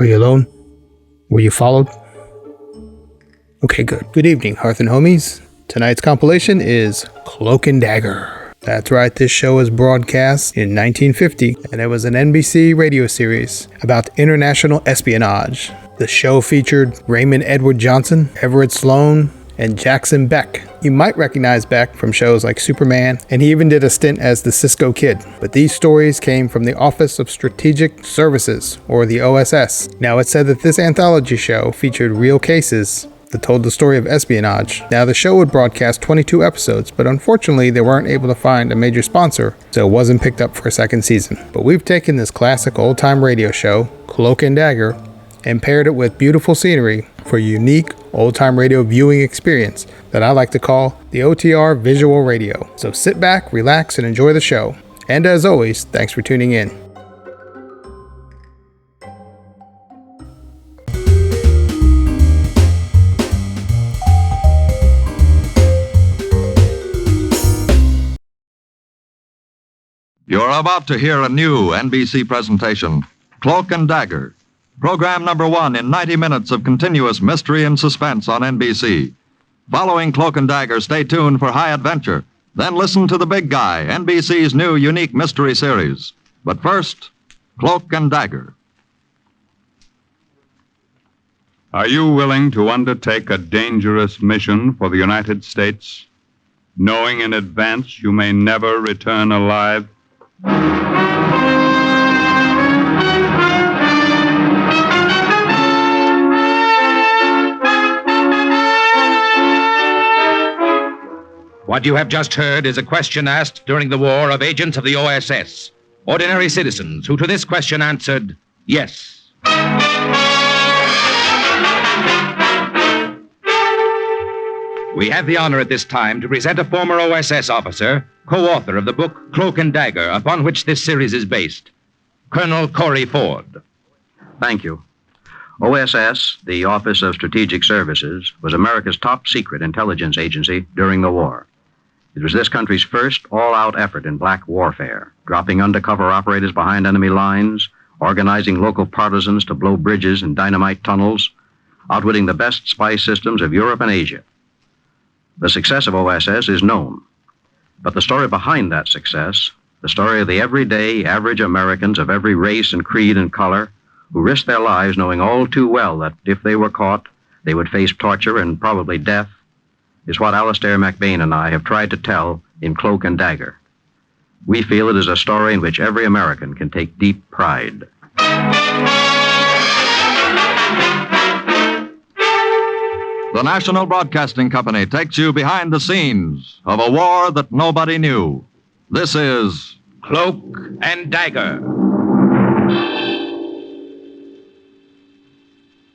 Are you alone? Were you followed? Okay, good. Good evening, Hearth and Homies. Tonight's compilation is Cloak and Dagger. That's right, this show was broadcast in 1950, and it was an NBC radio series about international espionage. The show featured Raymond Edward Johnson, Everett Sloan, and Jackson Beck. You might recognize Beck from shows like Superman, and he even did a stint as the Cisco Kid. But these stories came from the Office of Strategic Services, or the OSS. Now, it's said that this anthology show featured real cases that told the story of espionage. Now, the show would broadcast 22 episodes, but unfortunately they weren't able to find a major sponsor, so it wasn't picked up for a second season. But we've taken this classic old-time radio show, Cloak and Dagger, and paired it with beautiful scenery for a unique old-time radio viewing experience that I like to call the OTR Visual Radio. So sit back, relax, and enjoy the show. And as always, thanks for tuning in. You're about to hear a new NBC presentation, Cloak and Dagger. Program number 1 in 90 minutes of continuous mystery and suspense on NBC. Following Cloak and Dagger, stay tuned for High Adventure. Then listen to The Big Guy, NBC's new unique mystery series. But first, Cloak and Dagger. Are you willing to undertake a dangerous mission for the United States, knowing in advance you may never return alive? What you have just heard is a question asked during the war of agents of the OSS, ordinary citizens who to this question answered, yes. We have the honor at this time to present a former OSS officer, co-author of the book Cloak and Dagger, upon which this series is based, Colonel Corey Ford. Thank you. OSS, the Office of Strategic Services, was America's top secret intelligence agency during the war. It was this country's first all-out effort in black warfare, dropping undercover operators behind enemy lines, organizing local partisans to blow bridges and dynamite tunnels, outwitting the best spy systems of Europe and Asia. The success of OSS is known, but the story behind that success, the story of the everyday, average Americans of every race and creed and color who risked their lives knowing all too well that if they were caught, they would face torture and probably death, is what Alistair McBain and I have tried to tell in Cloak and Dagger. We feel it is a story in which every American can take deep pride. The National Broadcasting Company takes you behind the scenes of a war that nobody knew. This is Cloak and Dagger.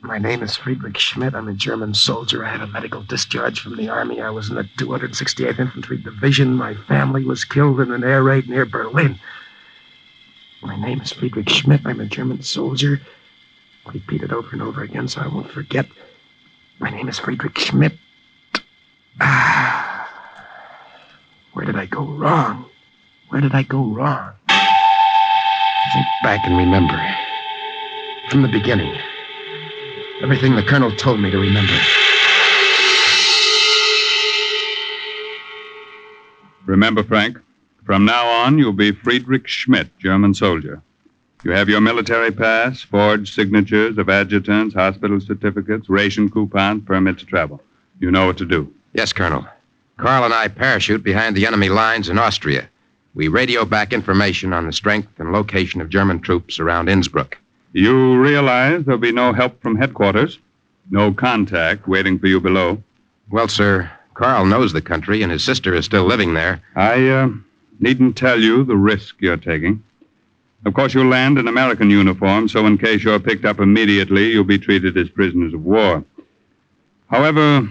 My name is Friedrich Schmidt. I'm a German soldier. I had a medical discharge from the Army. I was in the 268th Infantry Division. My family was killed in an air raid near Berlin. My name is Friedrich Schmidt. I'm a German soldier. I'll repeat it over and over again so I won't forget. My name is Friedrich Schmidt. Where did I go wrong? Where did I go wrong? Think back and remember. From the beginning. Everything the colonel told me to remember. Remember, Frank, from now on you'll be Friedrich Schmidt, German soldier. You have your military pass, forged signatures of adjutants, hospital certificates, ration coupons, permit to travel. You know what to do. Yes, Colonel. Carl and I parachute behind the enemy lines in Austria. We radio back information on the strength and location of German troops around Innsbruck. You realize there'll be no help from headquarters, no contact waiting for you below. Well, sir, Carl knows the country and his sister is still living there. I needn't tell you the risk you're taking. Of course, you'll land in American uniform, so in case you're picked up immediately, you'll be treated as prisoners of war. However,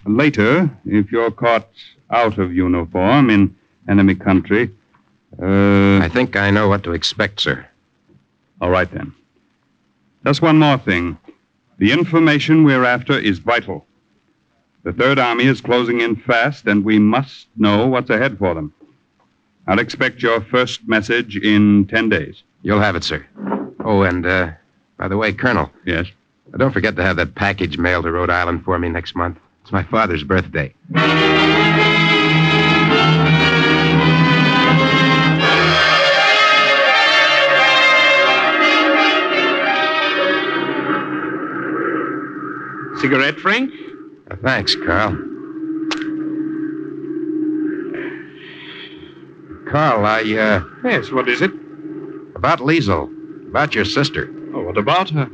later, if you're caught out of uniform in enemy country, I think I know what to expect, sir. All right, then. Just one more thing. The information we're after is vital. The Third Army is closing in fast, and we must know what's ahead for them. I'll expect your first message in 10 days. You'll have it, sir. Oh, and By the way, Colonel, Yes? don't forget to have that package mailed to Rhode Island for me next month. It's my father's birthday. Cigarette, Frank? Thanks, Carl. Carl, Yes, what is it? about Liesel, about your sister. Oh, what about her?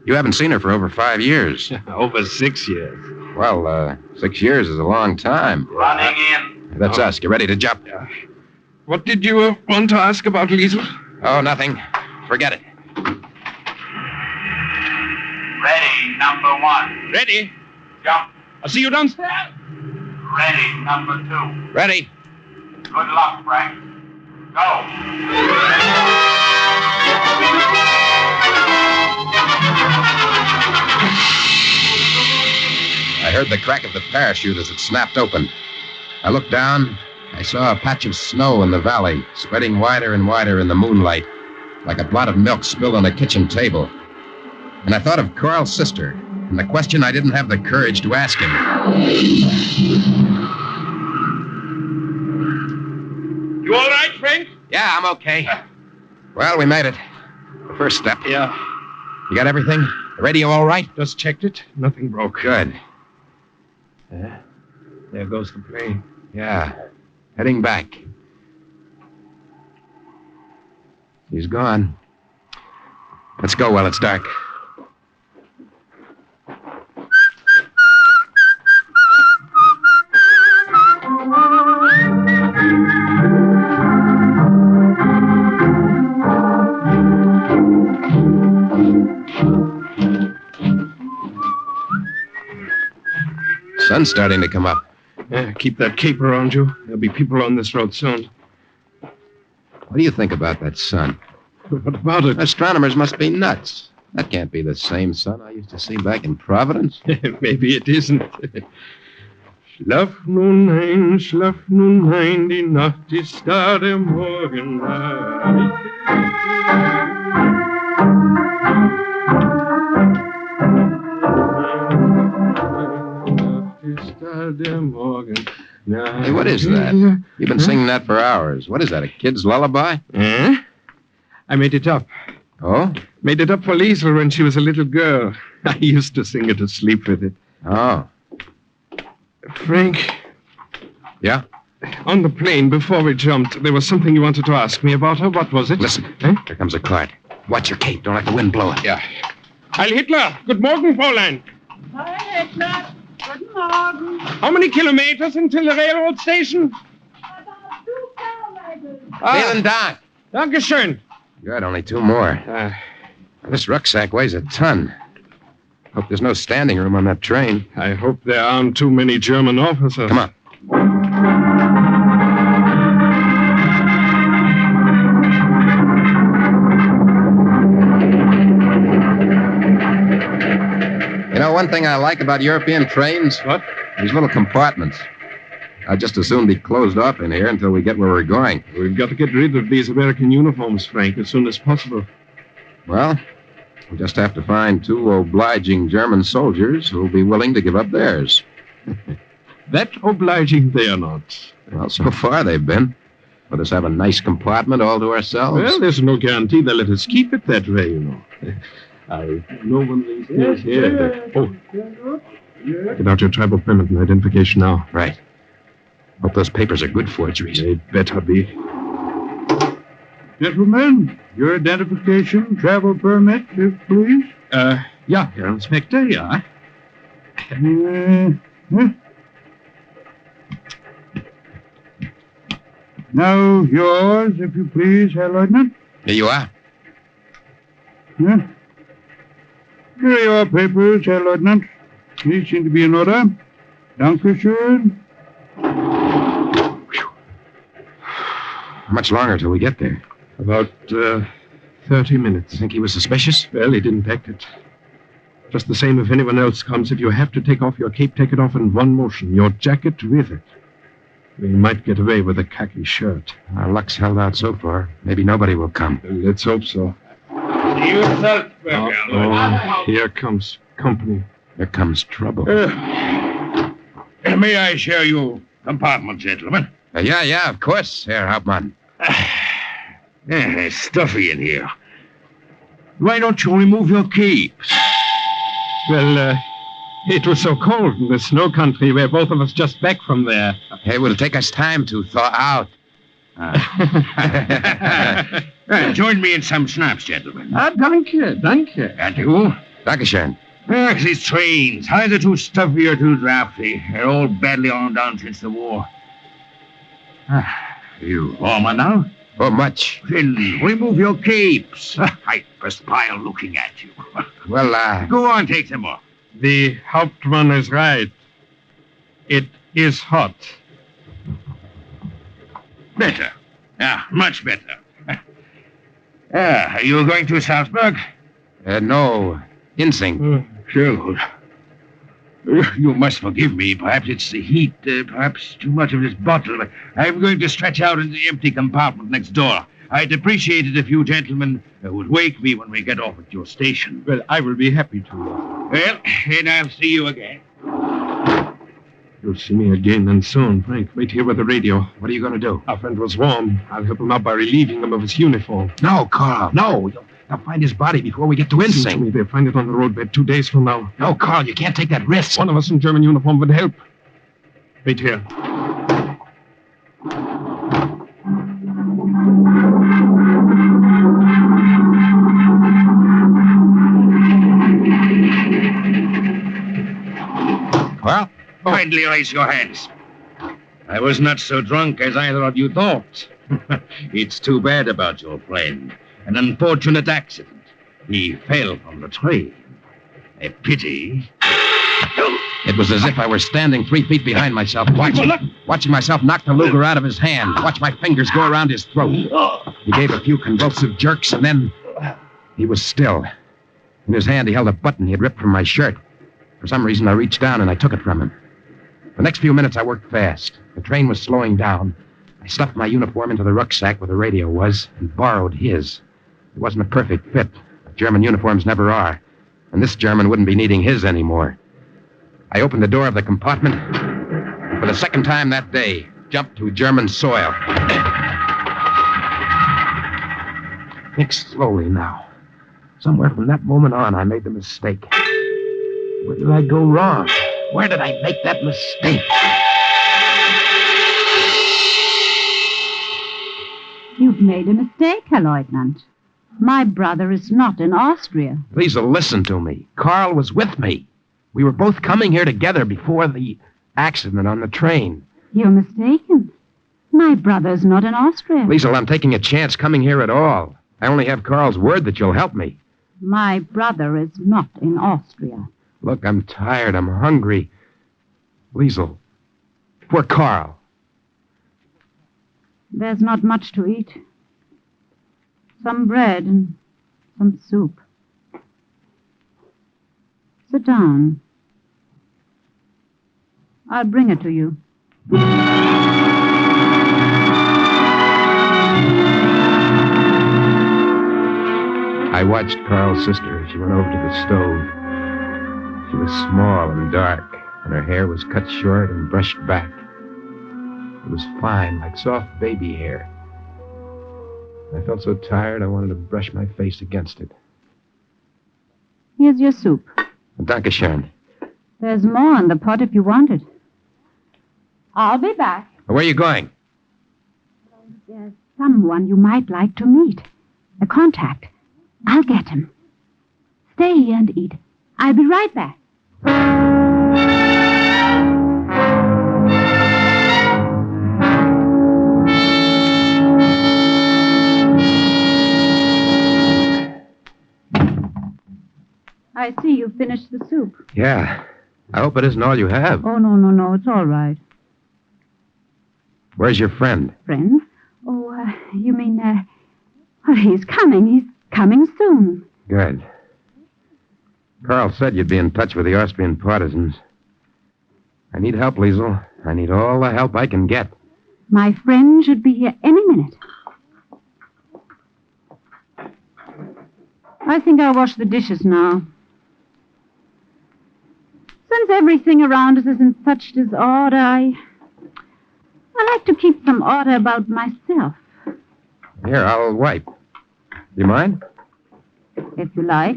You haven't seen her for over 5 years. Over 6 years. Well, 6 years is a long time. Running in. That's us. Get ready to jump. What did you want to ask about Liesel? Oh, nothing. Forget it. Ready, number 1. Ready? Jump. I'll see you downstairs. Ready, number 2. Ready? Good luck, Frank. Go. I heard the crack of the parachute as it snapped open. I looked down. I saw a patch of snow in the valley, spreading wider and wider in the moonlight, like a blot of milk spilled on a kitchen table. And I thought of Carl's sister, and the question I didn't have the courage to ask him. You all right, Frank? Yeah, I'm okay. Well, we made it. The first step. Yeah. You got everything? The radio all right? Just checked it. Nothing broke. Good. There goes the plane. Yeah. Heading back. He's gone. Let's go while it's dark. Sun's starting to come up. Yeah, keep that cape around you. There'll be people on this road soon. What do you think about that sun? What about it? Astronomers must be nuts. That can't be the same sun I used to see back in Providence. Maybe it isn't. Schlaf nun ein, die Nacht ist da, der Morgen Hey, what is that? You've been singing that for hours. What is that, a kid's lullaby? Eh? I made it up. Oh? Made it up for Liesel when she was a little girl. I used to sing her to sleep with it. Oh. Frank. Yeah? On the plane, before we jumped, there was something you wanted to ask me about her. What was it? Listen. Eh? Here comes a cart. Watch your cape. Don't let the wind blow it. Yeah. Heil Hitler. Good morning, Fräulein. Hi, Hitler. Guten Morgen. How many kilometers until the railroad station? About 2 kilometers. Vielen Dank. Dankeschön. Good, only 2 more. This rucksack weighs a ton. Hope there's no standing room on that train. I hope there aren't too many German officers. Come on. You know, one thing I like about European trains? What? These little compartments. I'd just as soon be closed off in here until we get where we're going. We've got to get rid of these American uniforms, Frank, as soon as possible. Well, we just have to find 2 obliging German soldiers who'll be willing to give up theirs. That obliging they are not. Well, so far they've been. Let us have a nice compartment all to ourselves. Well, there's no guarantee they'll let us keep it that way, you know. I know one of these days here. Oh. Get out your tribal permit and identification now. Right. Hope those papers are good forgeries. They better be. Gentlemen, your identification, travel permit, please. Yeah, Herr Inspector, yeah. Now yours, if you please, Herr Lieutenant. Here you are. Yeah. Here are your papers, Herr Lieutenant. These seem to be in order. Dankeschön. How much longer till we get there? About 30 minutes. Think he was suspicious? Well, he didn't act it. Just the same if anyone else comes. If you have to take off your cape, take it off in one motion. Your jacket with it. We might get away with a khaki shirt. Our luck's held out so far. Maybe nobody will come. Let's hope so. New Salzburg, Oh, here comes company. Here comes trouble. May I share your compartment, gentlemen? Yeah, of course, Herr Hauptmann. It's stuffy in here. Why don't you remove your capes? Well, it was so cold in the snow country. We're both of us just back from there. It will take us time to thaw out. Join me in some snaps, gentlemen. Danke. And you? Dankeschön. These trains, either too stuffy or too drafty. They're all badly on down since the war. You warmer now? Oh, much. Then remove your capes. I perspire looking at you. Well, Go on, take them off. The Hauptmann is right. It is hot. Better. Much better. Are you going to Salzburg? no. Insing. Sure. You must forgive me. Perhaps it's the heat, perhaps too much of this bottle. But I'm going to stretch out in the empty compartment next door. I'd appreciate it if you gentlemen would wake me when we get off at your station. Well, I will be happy to. Well, then I'll see you again. You'll see me again and soon, Frank. Wait here with the radio. What are you going to do? Our friend was warm. I'll help him out by relieving him of his uniform. No, Carl, no. They'll find his body before we get to Listen to me. Insing. They'll find it on the roadbed 2 days from now. No, Carl, you can't take that risk. One of us in German uniform would help. Wait here. Well? Kindly raise your hands. I was not so drunk as either of you thought. It's too bad about your friend. An unfortunate accident. He fell from the train. A pity. It was as if I were standing 3 feet behind myself, watching myself knock the Luger out of his hand, watch my fingers go around his throat. He gave a few convulsive jerks, and then he was still. In his hand, he held a button he had ripped from my shirt. For some reason, I reached down and I took it from him. The next few minutes, I worked fast. The train was slowing down. I stuffed my uniform into the rucksack where the radio was and borrowed his. It wasn't a perfect fit. German uniforms never are. And this German wouldn't be needing his anymore. I opened the door of the compartment, and for the second time that day, jumped to German soil. Think slowly now. Somewhere from that moment on, I made the mistake. Where did I go wrong? Where did I make that mistake? You've made a mistake, Herr Lieutenant. My brother is not in Austria. Please listen to me. Carl was with me. We were both coming here together before the accident on the train. You're mistaken. My brother's not in Austria. Liesel, I'm taking a chance coming here at all. I only have Carl's word that you'll help me. My brother is not in Austria. Look, I'm tired. I'm hungry. Liesel, for Carl. There's not much to eat. Some bread and some soup. Sit down. I'll bring it to you. I watched Carl's sister as she went over to the stove. She was small and dark, and her hair was cut short and brushed back. It was fine, like soft baby hair. I felt so tired I wanted to brush my face against it. Here's your soup. Dankeschön. There's more in the pot if you want it. I'll be back. Where are you going? There's someone you might like to meet. A contact. I'll get him. Stay here and eat. I'll be right back. I see you've finished the soup. Yeah. I hope it isn't all you have. Oh, no. It's all right. Where's your friend? Friend? Oh, you mean, well, he's coming. He's coming soon. Good. Carl said you'd be in touch with the Austrian partisans. I need help, Liesel. I need all the help I can get. My friend should be here any minute. I think I'll wash the dishes now. Since everything around us is in such disorder, I like to keep some order about myself, Here, I'll wipe. Do you mind? if you like.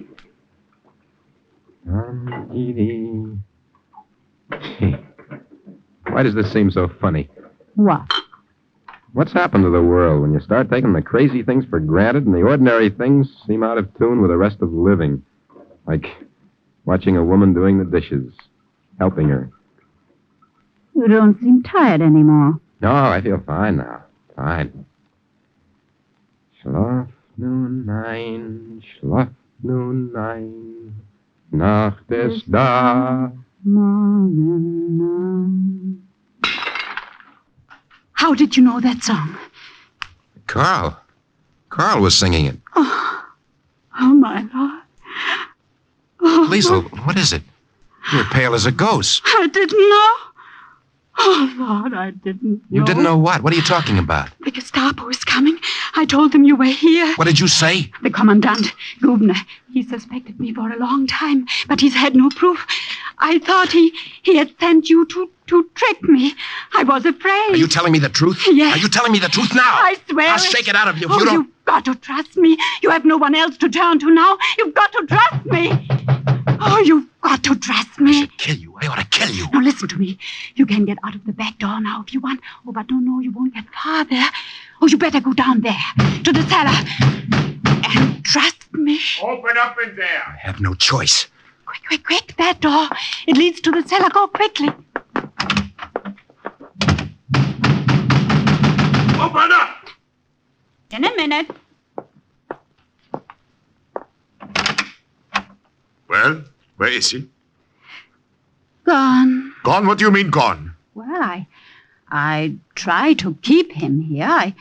Why does this seem so funny? What? What's happened to the world when you start taking the crazy things for granted and the ordinary things seem out of tune with the rest of living? Like watching a woman doing the dishes, helping her. You don't seem tired anymore. No, I feel fine now. Fine. Schlaf nun ein, schlaf nun ein, Nacht ist da. Morgen. How did you know that song? Carl. Carl was singing it. Oh, my Lord. Oh, Liesel, what is it? You're pale as a ghost. I didn't know. Oh, Lord, I didn't know. You didn't know what? What are you talking about? The Gestapo is coming. I told them you were here. What did you say? The Commandant, Gubner, he suspected me for a long time, but he's had no proof. I thought he had sent you to trick me. I was afraid. Are you telling me the truth? Yes. Are you telling me the truth now? I swear I'll it. shake it out of you if Oh, you don't... You've got to trust me. You have no one else to turn to now. You've got to trust me. Oh, you've got to trust me. I should kill you. I ought to kill you. Now, listen to me. You can get out of the back door now if you want. Oh, but no, you won't get far there. Oh, you better go down there, to the cellar. And trust me. Open up in there. I have no choice. Quick, that door. It leads to the cellar. Go quickly. Open up! In a minute. Well, where is he? Gone. Gone? What do you mean gone? Well, I tried to keep him here.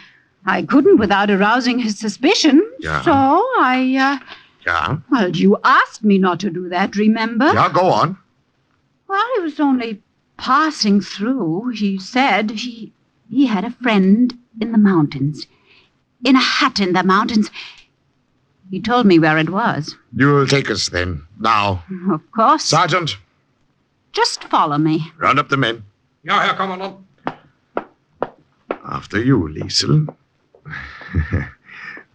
I couldn't without arousing his suspicion. Yeah. So I, Yeah? well, you asked me not to do that, remember? Yeah, go on. Well, he was only passing through. He said he had a friend in the mountains. In a hut in the mountains. He told me where it was. You'll take us then. Now. Of course. Sergeant, Just follow me. round up the men. Ja, Herr Kommandant. After you, Liesel.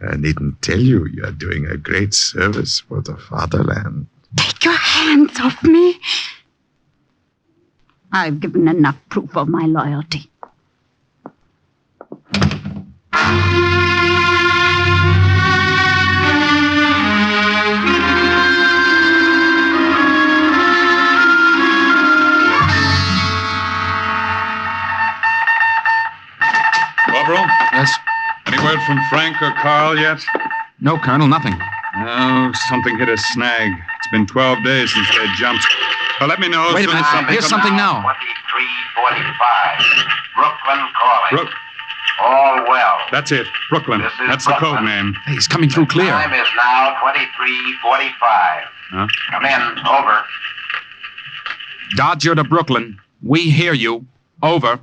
I needn't tell you, you're doing a great service for the fatherland. Take your hands off me. I've given enough proof of my loyalty. Corporal, Yes? any word from Frank or Carl yet? No, Colonel, nothing. Oh, something hit a snag. It's been 12 days since they jumped. Well, let me know as Wait a soon as minute. something Here's comes- something now. 2345. Brooklyn calling. Brook, All well. that's it. Brooklyn. This is That's the code Brooklyn. name. Hey, he's coming through clear. Time is now 2345. Huh? Come in. Over. Dodger to Brooklyn. We hear you. Over.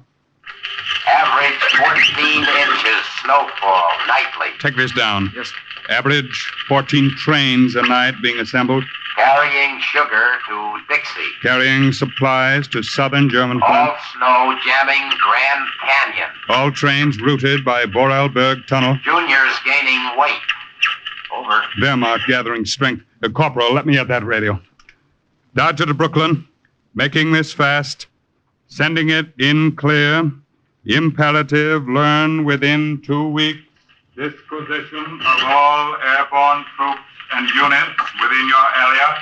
Average 14 inches snowfall nightly. Take this down. Yes. Average 14 trains a night being assembled, Carrying sugar to Dixie. carrying supplies to southern German All front. snow jamming Grand Canyon. All trains routed by Vorarlberg Tunnel. Juniors gaining weight. Over. Wehrmacht gathering strength. Corporal, let me have that radio. Dodger to Brooklyn. Making this fast. Sending it in clear. Imperative, learn within 2 weeks. Disposition of all airborne troops and units within your area.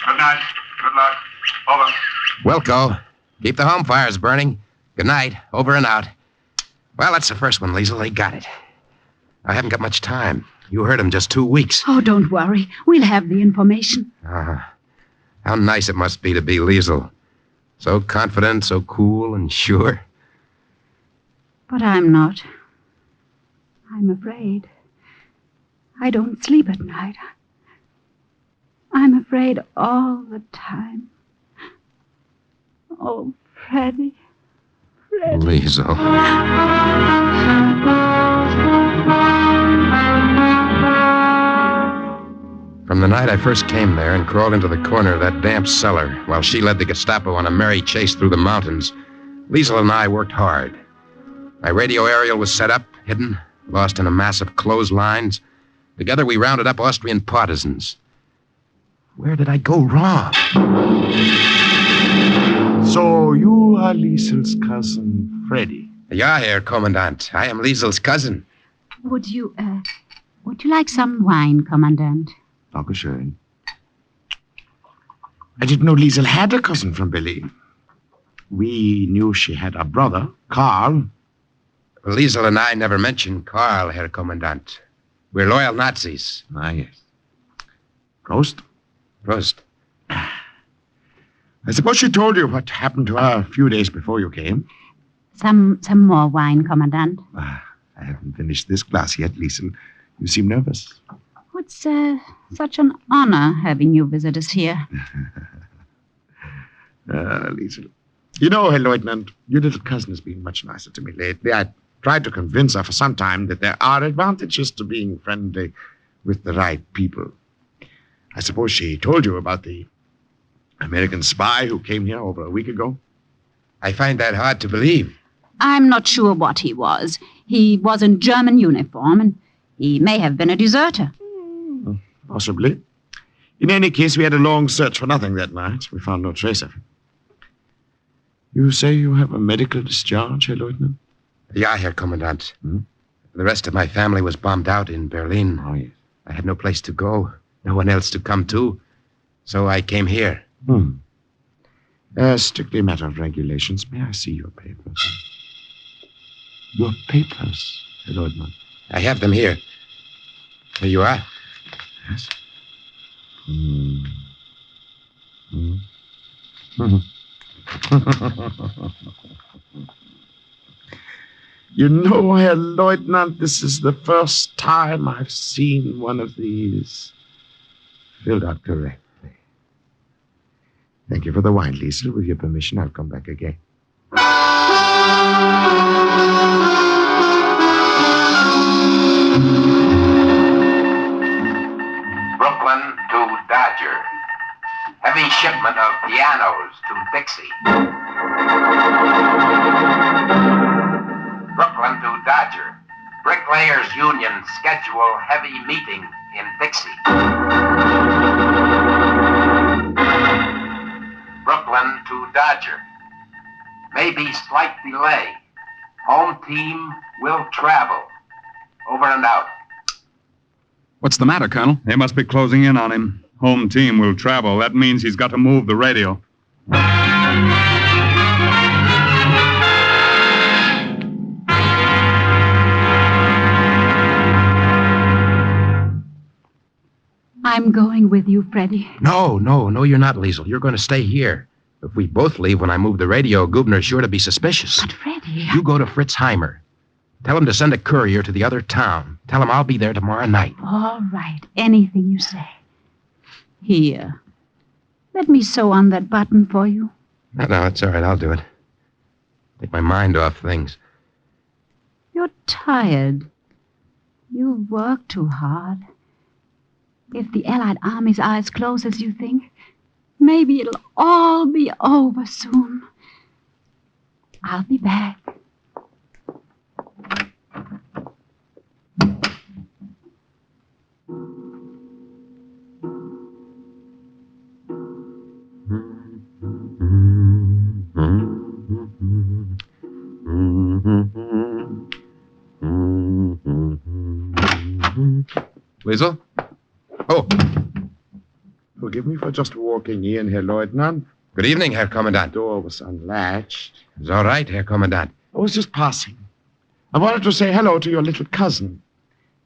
Good night. Good luck. Over. Wilco, keep the home fires burning. Good night. Over and out. Well, that's the first one, Liesel. They got it. I haven't got much time. You heard him just 2 weeks. Oh, don't worry. We'll have the information. How nice it must be to be Liesel. So confident, so cool and sure. But I'm not. I'm afraid. I don't sleep at night. I'm afraid all the time. Oh, Freddie. Freddie. Liesel. night I first came there and crawled into the corner of that damp cellar while she led the Gestapo on a merry chase through the mountains, Liesel and I worked hard. My radio aerial was set up, hidden, lost in a mass of clotheslines. Together we rounded up Austrian partisans. Where did I go wrong? So you are Liesel's cousin, Freddy? Ja, Herr Kommandant. I am Liesel's cousin. Would you like some wine, Commandant? Dankeschön. I didn't know Liesel had a cousin from Berlin. We knew she had a brother, Karl. Liesel and I never mentioned Karl, Herr Kommandant. We're loyal Nazis. Ah, yes. Prost. Prost. I suppose she told you what happened to her a few days before you came. Some more wine, Commandant. I haven't finished this glass yet, Liesel. You seem nervous. It's such an honor having you visit us here. Liesel. You know, Herr Lieutenant, your little cousin has been much nicer to me lately. I tried to convince her for some time that there are advantages to being friendly with the right people. I suppose she told you about the American spy who came here over a week ago? I find that hard to believe. I'm not sure what he was. He was in German uniform, and he may have been a deserter. Possibly. In any case, we had a long search for nothing that night. We found no trace of him. You say you have a medical discharge, Herr Lieutenant? Ja, Herr Kommandant. The rest of my family was bombed out in Berlin. Oh, yes. I had no place to go, no one else to come to. So I came here. Strictly a matter of regulations. May I see your papers? Your papers, Herr Lieutenant. I have them here. Here you are. Yes. You know, Herr Lieutenant, this is the first time I've seen one of these filled out correctly. Thank you for the wine, Liesel. With your permission, I'll come back again. Brooklyn to Dagger. Heavy shipment of pianos to Dixie. Brooklyn to Dagger. Bricklayers Union schedule heavy meeting in Dixie. Brooklyn to Dagger. Maybe slight delay. Home team will travel. Over and out. What's the matter, Colonel? They must be closing in on him. Home team will travel. That means he's got to move the radio. I'm going with you, Freddy. No, you're not, Liesel. You're going to stay here. If we both leave when I move the radio, Gubner's sure to be suspicious. But, Freddy... You go to Fritz Heimer. Tell him to send a courier to the other town. Tell him I'll be there tomorrow night. All right. Anything you say. Here. Let me sew on that button for you. No, it's all right. I'll do it. Take my mind off things. You're tired. You work too hard. If the Allied armies are as close as you think, maybe it'll all be over soon. I'll be back. Liesel? Oh. Forgive me for just walking in, Herr Lieutenant. Good evening, Herr Kommandant. The door was unlatched. It's all right, Herr Kommandant. I was just passing. I wanted to say hello to your little cousin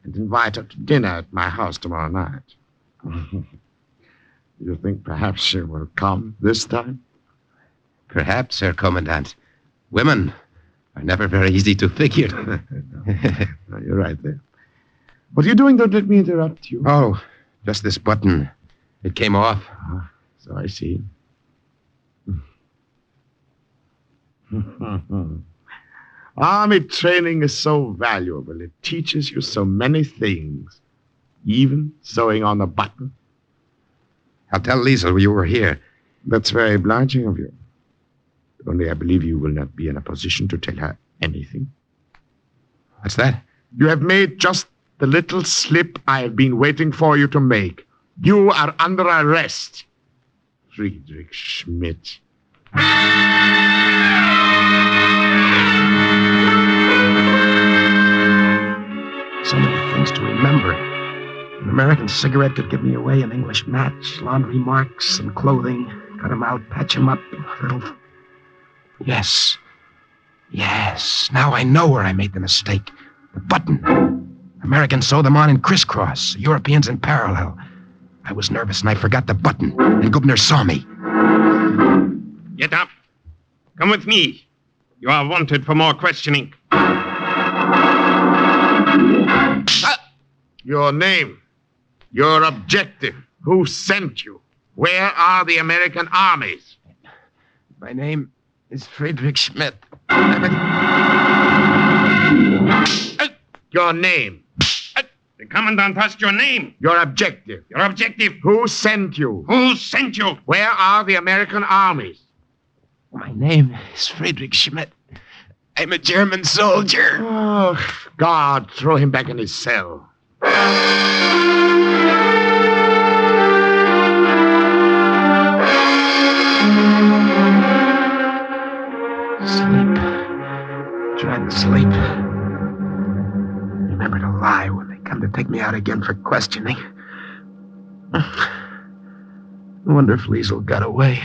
and invite her to dinner at my house tomorrow night. You think perhaps she will come this time? Perhaps, Herr Kommandant. Women are never very easy to figure. No, you're right there. What are you doing? Don't let me interrupt you. Oh, just this button. It came off. So I see. Army training is so valuable. It teaches you so many things. Even sewing on a button. I'll tell Liesel you were here. That's very obliging of you. Only I believe you will not be in a position to tell her anything. What's that? You have made just the little slip I have been waiting for you to make. You are under arrest. Friedrich Schmidt. So many things to remember. An American cigarette could give me away, an English match, laundry marks, and clothing. Cut 'em out, patch 'em up, a little... Yes. Yes. Now I know where I made the mistake. The button. Americans sew them on in crisscross, Europeans in parallel. I was nervous and I forgot the button, and Gubner saw me. Get up. Come with me. You are wanted for more questioning. Your name. Your objective. Who sent you? Where are the American armies? My name is Friedrich Schmidt. Your name. The Commandant asked your name. Your objective. Your objective. Who sent you? Who sent you? Where are the American armies? My name is Friedrich Schmidt. I'm a German soldier. Oh, God, throw him back in his cell. Sleep. Trying to sleep. Remember to lie when they come to take me out again for questioning. I wonder if Liesel got away.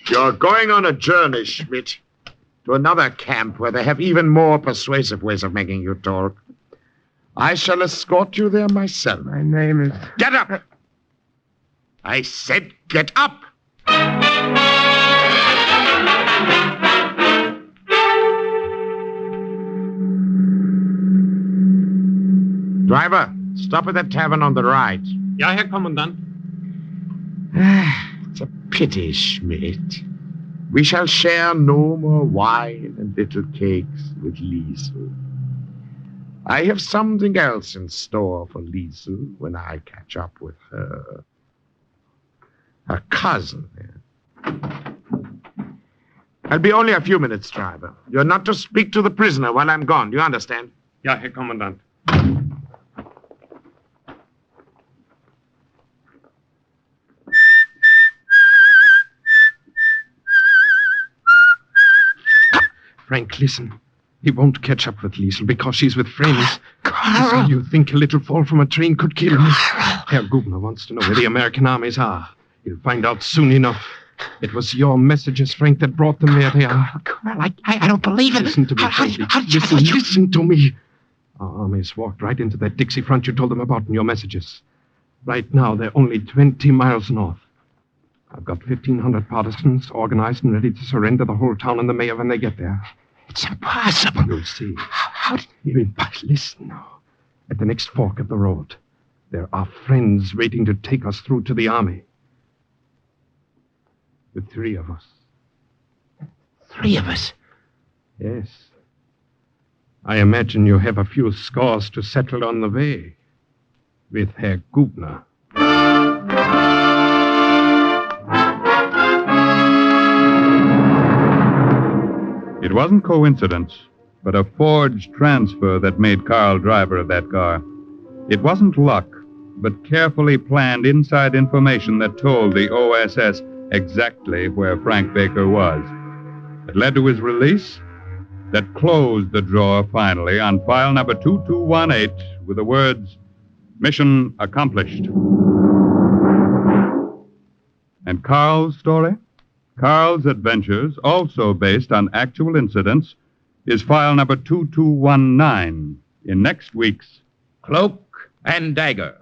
You're going on a journey, Schmidt. To another camp where they have even more persuasive ways of making you talk. I shall escort you there myself. My name is... Get up! I said get up! Driver, stop at that tavern on the right. Ja, Herr Kommandant. It's a pity, Schmidt. We shall share no more wine and little cakes with Liesel. I have something else in store for Liesel when I catch up with her. Her cousin. I'll be only a few minutes, driver. You're not to speak to the prisoner while I'm gone. Do you understand? Ja, Herr Kommandant. Frank, listen. He won't catch up with Liesel because she's with friends. Carl! Listen, you think a little fall from a train could kill me? Herr Gubner wants to know where the American armies are. He'll find out soon enough. It was your messages, Frank, that brought them where they are. Carl, I don't believe it. Listen to me, Frankie. Listen to me. Our armies walked right into that Dixie front you told them about in your messages. Right now, they're only 20 miles north. I've got 1,500 partisans organized and ready to surrender the whole town and the mayor when they get there. It's impossible. You'll see. How did... Listen now. At the next fork of the road, there are friends waiting to take us through to the army. The 3 of us. 3 of us? Yes. I imagine you have a few scores to settle on the way. With Herr Gubner. It wasn't coincidence, but a forged transfer that made Carl driver of that car. It wasn't luck, but carefully planned inside information that told the OSS exactly where Frank Baker was. It led to his release, that closed the drawer finally on file number 2218 with the words, "Mission accomplished." And Carl's story? Carl's adventures, also based on actual incidents, is file number 2219 in next week's Cloak and Dagger.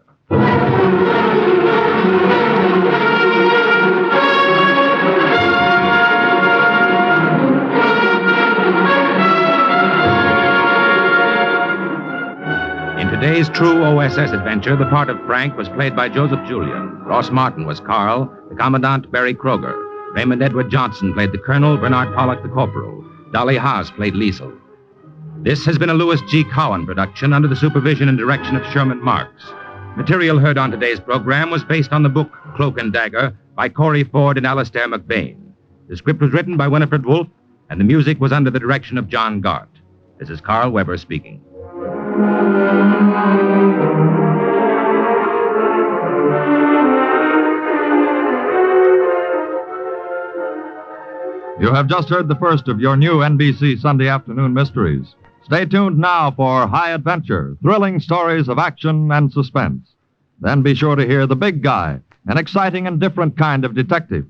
In today's true OSS adventure, the part of Frank was played by Joseph Julian. Ross Martin was Carl, the Commandant Barry Kroger. Raymond Edward Johnson played the Colonel, Bernard Pollock the Corporal. Dolly Haas played Liesel. This has been a Louis G. Cowan production under the supervision and direction of Sherman Marks. Material heard on today's program was based on the book Cloak and Dagger by Corey Ford and Alastair McBain. The script was written by Winifred Wolfe, and the music was under the direction of John Gart. This is Carl Weber speaking. You have just heard the first of your new NBC Sunday afternoon mysteries. Stay tuned now for high adventure, thrilling stories of action and suspense. Then be sure to hear The Big Guy, an exciting and different kind of detective.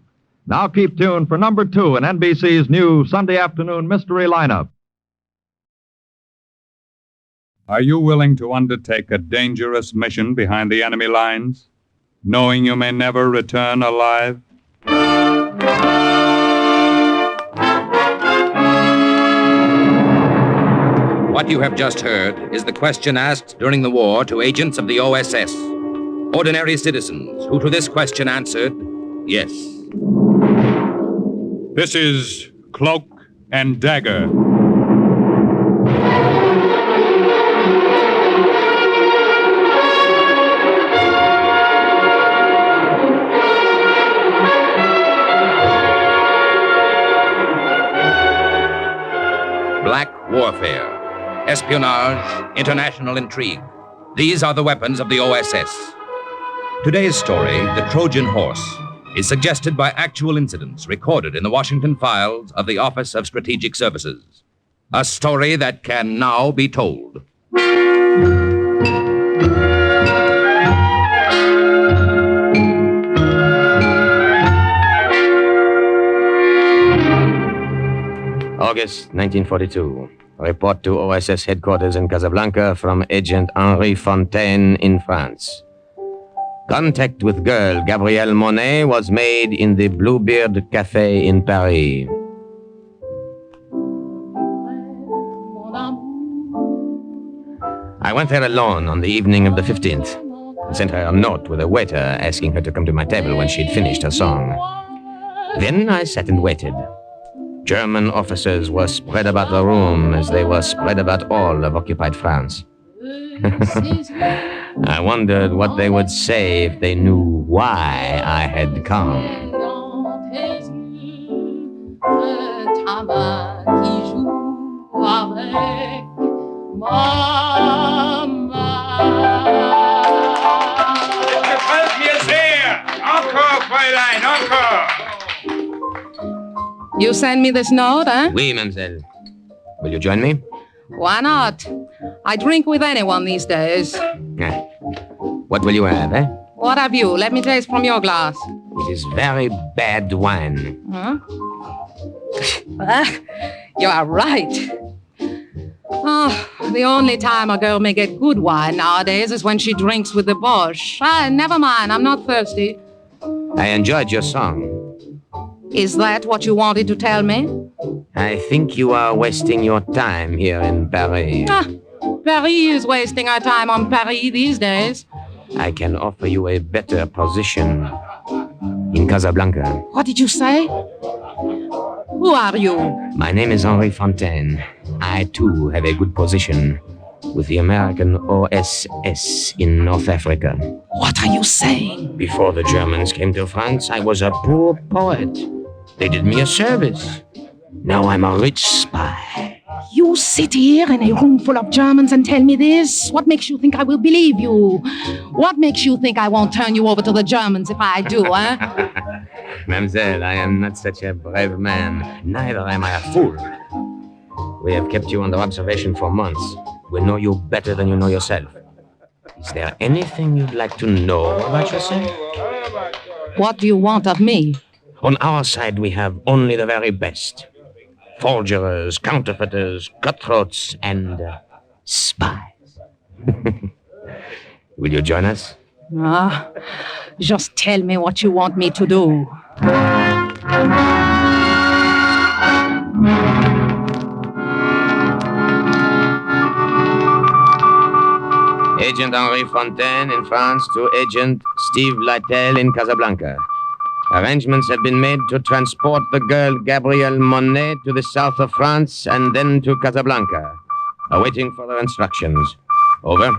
Now keep tuned for number 2 in NBC's new Sunday afternoon mystery lineup. Are you willing to undertake a dangerous mission behind the enemy lines, knowing you may never return alive? What you have just heard is the question asked during the war to agents of the OSS. Ordinary citizens who to this question answered, yes. This is Cloak and Dagger. Black warfare, espionage, international intrigue. These are the weapons of the OSS. Today's story, The Trojan Horse, is suggested by actual incidents recorded in the Washington files of the Office of Strategic Services. A story that can now be told. August 1942. Report to OSS headquarters in Casablanca from Agent Henri Fontaine in France. Contact with girl Gabrielle Monet was made in the Bluebeard Café in Paris. I went there alone on the evening of the 15th. I sent her a note with a waiter asking her to come to my table when she'd finished her song. Then I sat and waited. German officers were spread about the room as they were spread about all of occupied France. I wondered what they would say if they knew why I had come. You send me this note, eh? Oui, mademoiselle. Will you join me? Why not? I drink with anyone these days. What will you have, eh? What have you? Let me taste from your glass. It is very bad wine. Huh? You are right. Oh, the only time a girl may get good wine nowadays is when she drinks with the Boche. Never mind, I'm not thirsty. I enjoyed your song. Is that what you wanted to tell me? I think you are wasting your time here in Paris. Paris is wasting our time on Paris these days. I can offer you a better position in Casablanca. What did you say? Who are you? My name is Henri Fontaine. I, too, have a good position with the American OSS in North Africa. What are you saying? Before the Germans came to France, I was a poor poet. They did me a service. Now I'm a rich spy. You sit here in a room full of Germans and tell me this? What makes you think I will believe you? What makes you think I won't turn you over to the Germans if I do, eh? Mademoiselle, I am not such a brave man. Neither am I a fool. We have kept you under observation for months. We know you better than you know yourself. Is there anything you'd like to know about yourself? What do you want of me? On our side, we have only the very best. Forgers, counterfeiters, cutthroats, and spies. Will you join us? Just tell me what you want me to do. Agent Henri Fontaine in France to Agent Steve Lytle in Casablanca. Arrangements have been made to transport the girl Gabrielle Monet to the south of France and then to Casablanca. Awaiting further instructions. Over.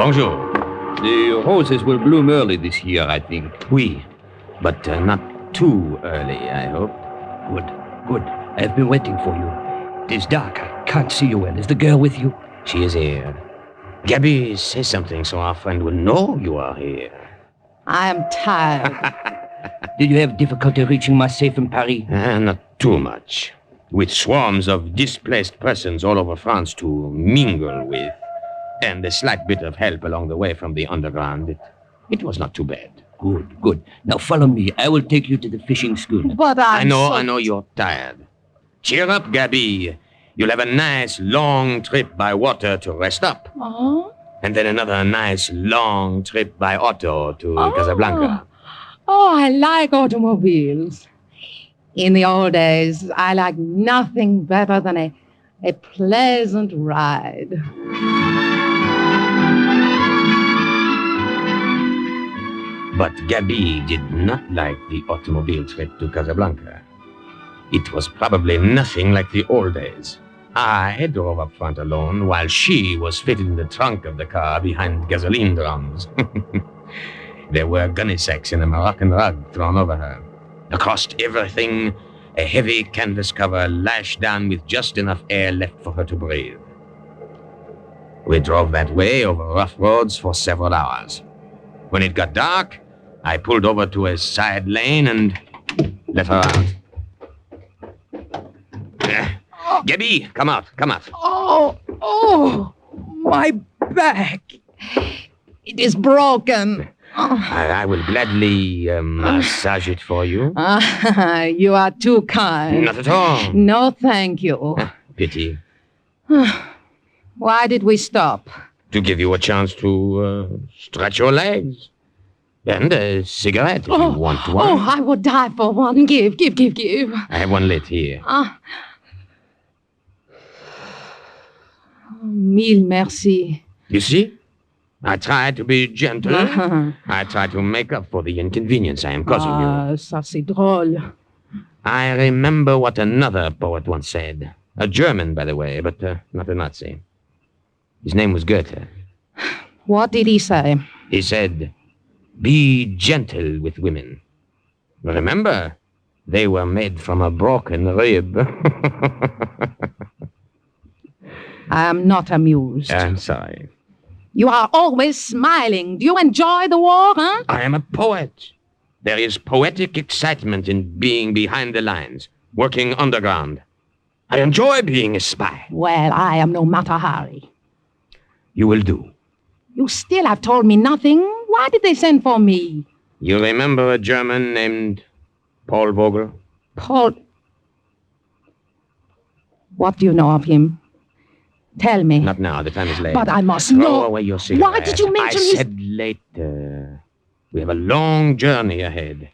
Bonjour. The roses will bloom early this year, I think. Oui, but not too early, I hope. Good. I've been waiting for you. It is dark. I can't see you well. Is the girl with you? She is here. Gabby, say something so our friend will know you are here. I am tired. Did you have difficulty reaching my safe in Paris? Not too much. With swarms of displaced persons all over France to mingle with, and a slight bit of help along the way from the underground, it was not too bad. Good. Now follow me. I will take you to the fishing schooner. But I know you're tired. Cheer up, Gabby. You'll have a nice long trip by water to rest up. Oh? And then another nice long trip by auto to Casablanca. Oh, I like automobiles. In the old days, I liked nothing better than a pleasant ride. But Gabby did not like the automobile trip to Casablanca. It was probably nothing like the old days. I drove up front alone while she was fitted in the trunk of the car behind gasoline drums. There were gunny sacks in a Moroccan rug thrown over her. Across everything, a heavy canvas cover lashed down with just enough air left for her to breathe. We drove that way over rough roads for several hours. When it got dark, I pulled over to a side lane and let her out. Gabby, come out. Oh, my back. It is broken. I will gladly massage it for you. You are too kind. Not at all. No, thank you. Pity. Why did we stop? To give you a chance to stretch your legs. And a cigarette if you want one. Oh, I would die for one. Give. I have one lit here. Mille merci. You see? I try to be gentle. I try to make up for the inconvenience I am causing you. Ça c'est drôle. I remember what another poet once said. A German, by the way, but not a Nazi. His name was Goethe. What did he say? He said, "Be gentle with women. Remember, they were made from a broken rib." I am not amused. I'm sorry. You are always smiling. Do you enjoy the war, huh? I am a poet. There is poetic excitement in being behind the lines, working underground. I enjoy being a spy. Well, I am no Mata Hari. You will do. You still have told me nothing. Why did they send for me? You remember a German named Paul Vogel? Paul... What do you know of him? Tell me. Not now. The time is late. But I must Throw know. away your cigarette. Why did you mention I said later. We have a long journey ahead.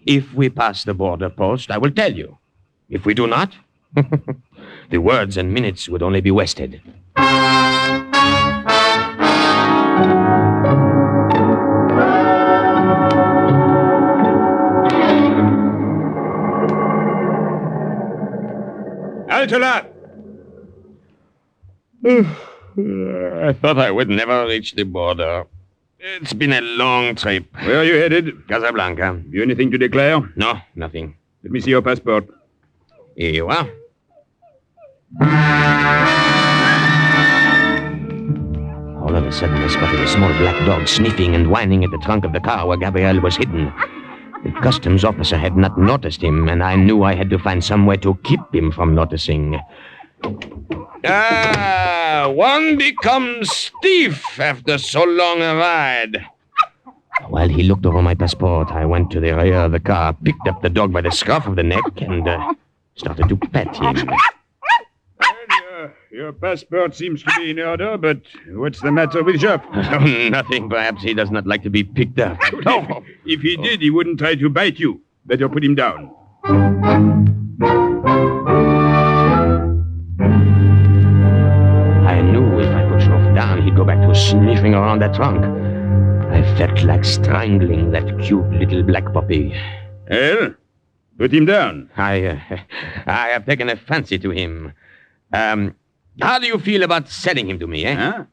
If we pass the border post, I will tell you. If we do not, the words and minutes would only be wasted. Altolat! I thought I would never reach the border. It's been a long trip. Where are you headed? Casablanca. You anything to declare? No, nothing. Let me see your passport. Here you are. All of a sudden, I spotted a small black dog sniffing and whining at the trunk of the car where Gabriel was hidden. The customs officer had not noticed him, and I knew I had to find some way to keep him from noticing. One becomes stiff after so long a ride. While he looked over my passport, I went to the rear of the car, picked up the dog by the scruff of the neck, and started to pet him. Your passport seems to be in order, but what's the matter with Jeff? Nothing. Perhaps he does not like to be picked up. If he did, he wouldn't try to bite you. Better put him down. I knew if I put Jeff down, he'd go back to sniffing around that trunk. I felt like strangling that cute little black puppy. Well, put him down. I have taken a fancy to him. How do you feel about selling him to me, eh? Huh?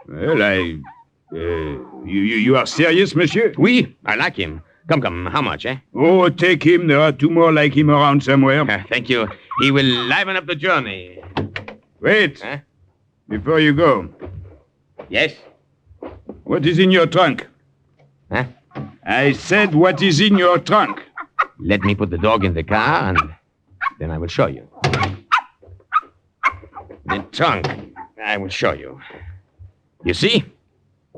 Well, you are serious, monsieur? Oui, I like him. Come, how much, eh? Oh, take him. There are two more like him around somewhere. Thank you. He will liven up the journey. Wait. Huh? Before you go. Yes? What is in your trunk? Huh? I said, what is in your trunk? Let me put the dog in the car, and then I will show you. The trunk, I will show you. You see?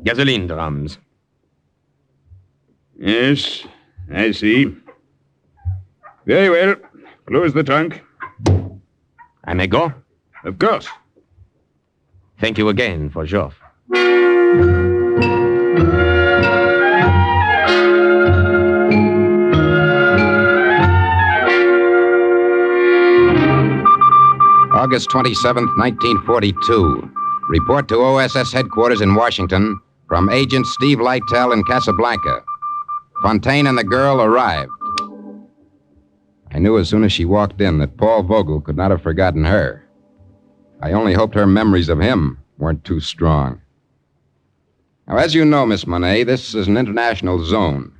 Gasoline drums. Yes, I see. Very well. Close the trunk. I may go? Of course. Thank you again for Joff. August 27th, 1942. Report to OSS headquarters in Washington from Agent Steve Lytell in Casablanca. Fontaine and the girl arrived. I knew as soon as she walked in that Paul Vogel could not have forgotten her. I only hoped her memories of him weren't too strong. Now, as you know, Miss Monet, this is an international zone.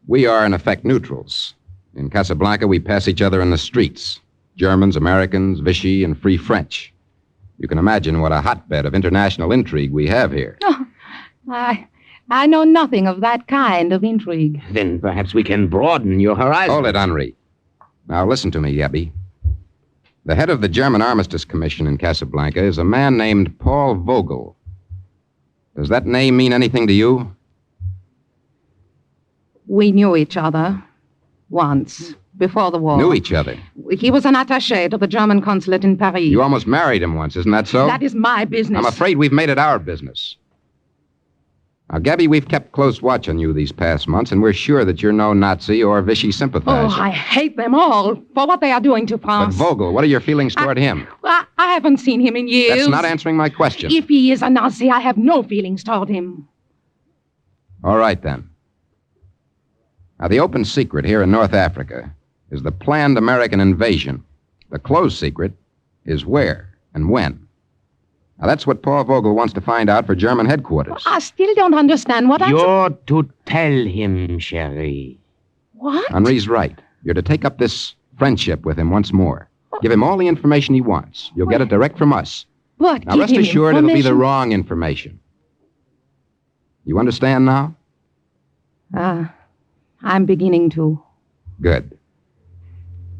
We are, in effect, neutrals. In Casablanca, we pass each other in the streets. Germans, Americans, Vichy, and Free French. You can imagine what a hotbed of international intrigue we have here. Oh, I know nothing of that kind of intrigue. Then perhaps we can broaden your horizon. Hold it, Henri. Now, listen to me, Yebby. The head of the German Armistice Commission in Casablanca is a man named Paul Vogel. Does that name mean anything to you? We knew each other once, before the war. Knew each other? He was an attaché to the German consulate in Paris. You almost married him once, isn't that so? That is my business. I'm afraid we've made it our business. Now, Gabby, we've kept close watch on you these past months, and we're sure that you're no Nazi or Vichy sympathizer. Oh, I hate them all for what they are doing to But France. Vogel, what are your feelings toward him? I haven't seen him in years. That's not answering my question. If he is a Nazi, I have no feelings toward him. All right, then. Now, the open secret here in North Africa is the planned American invasion. The closed secret is where and when. Now, that's what Paul Vogel wants to find out for German headquarters. I still don't understand what You're to tell him, Cherie. What? Henri's right. You're to take up this friendship with him once more. Give him all the information he wants. You'll get it direct from us. What? Now, rest assured it'll be the wrong information. You understand now? I'm beginning to. Good.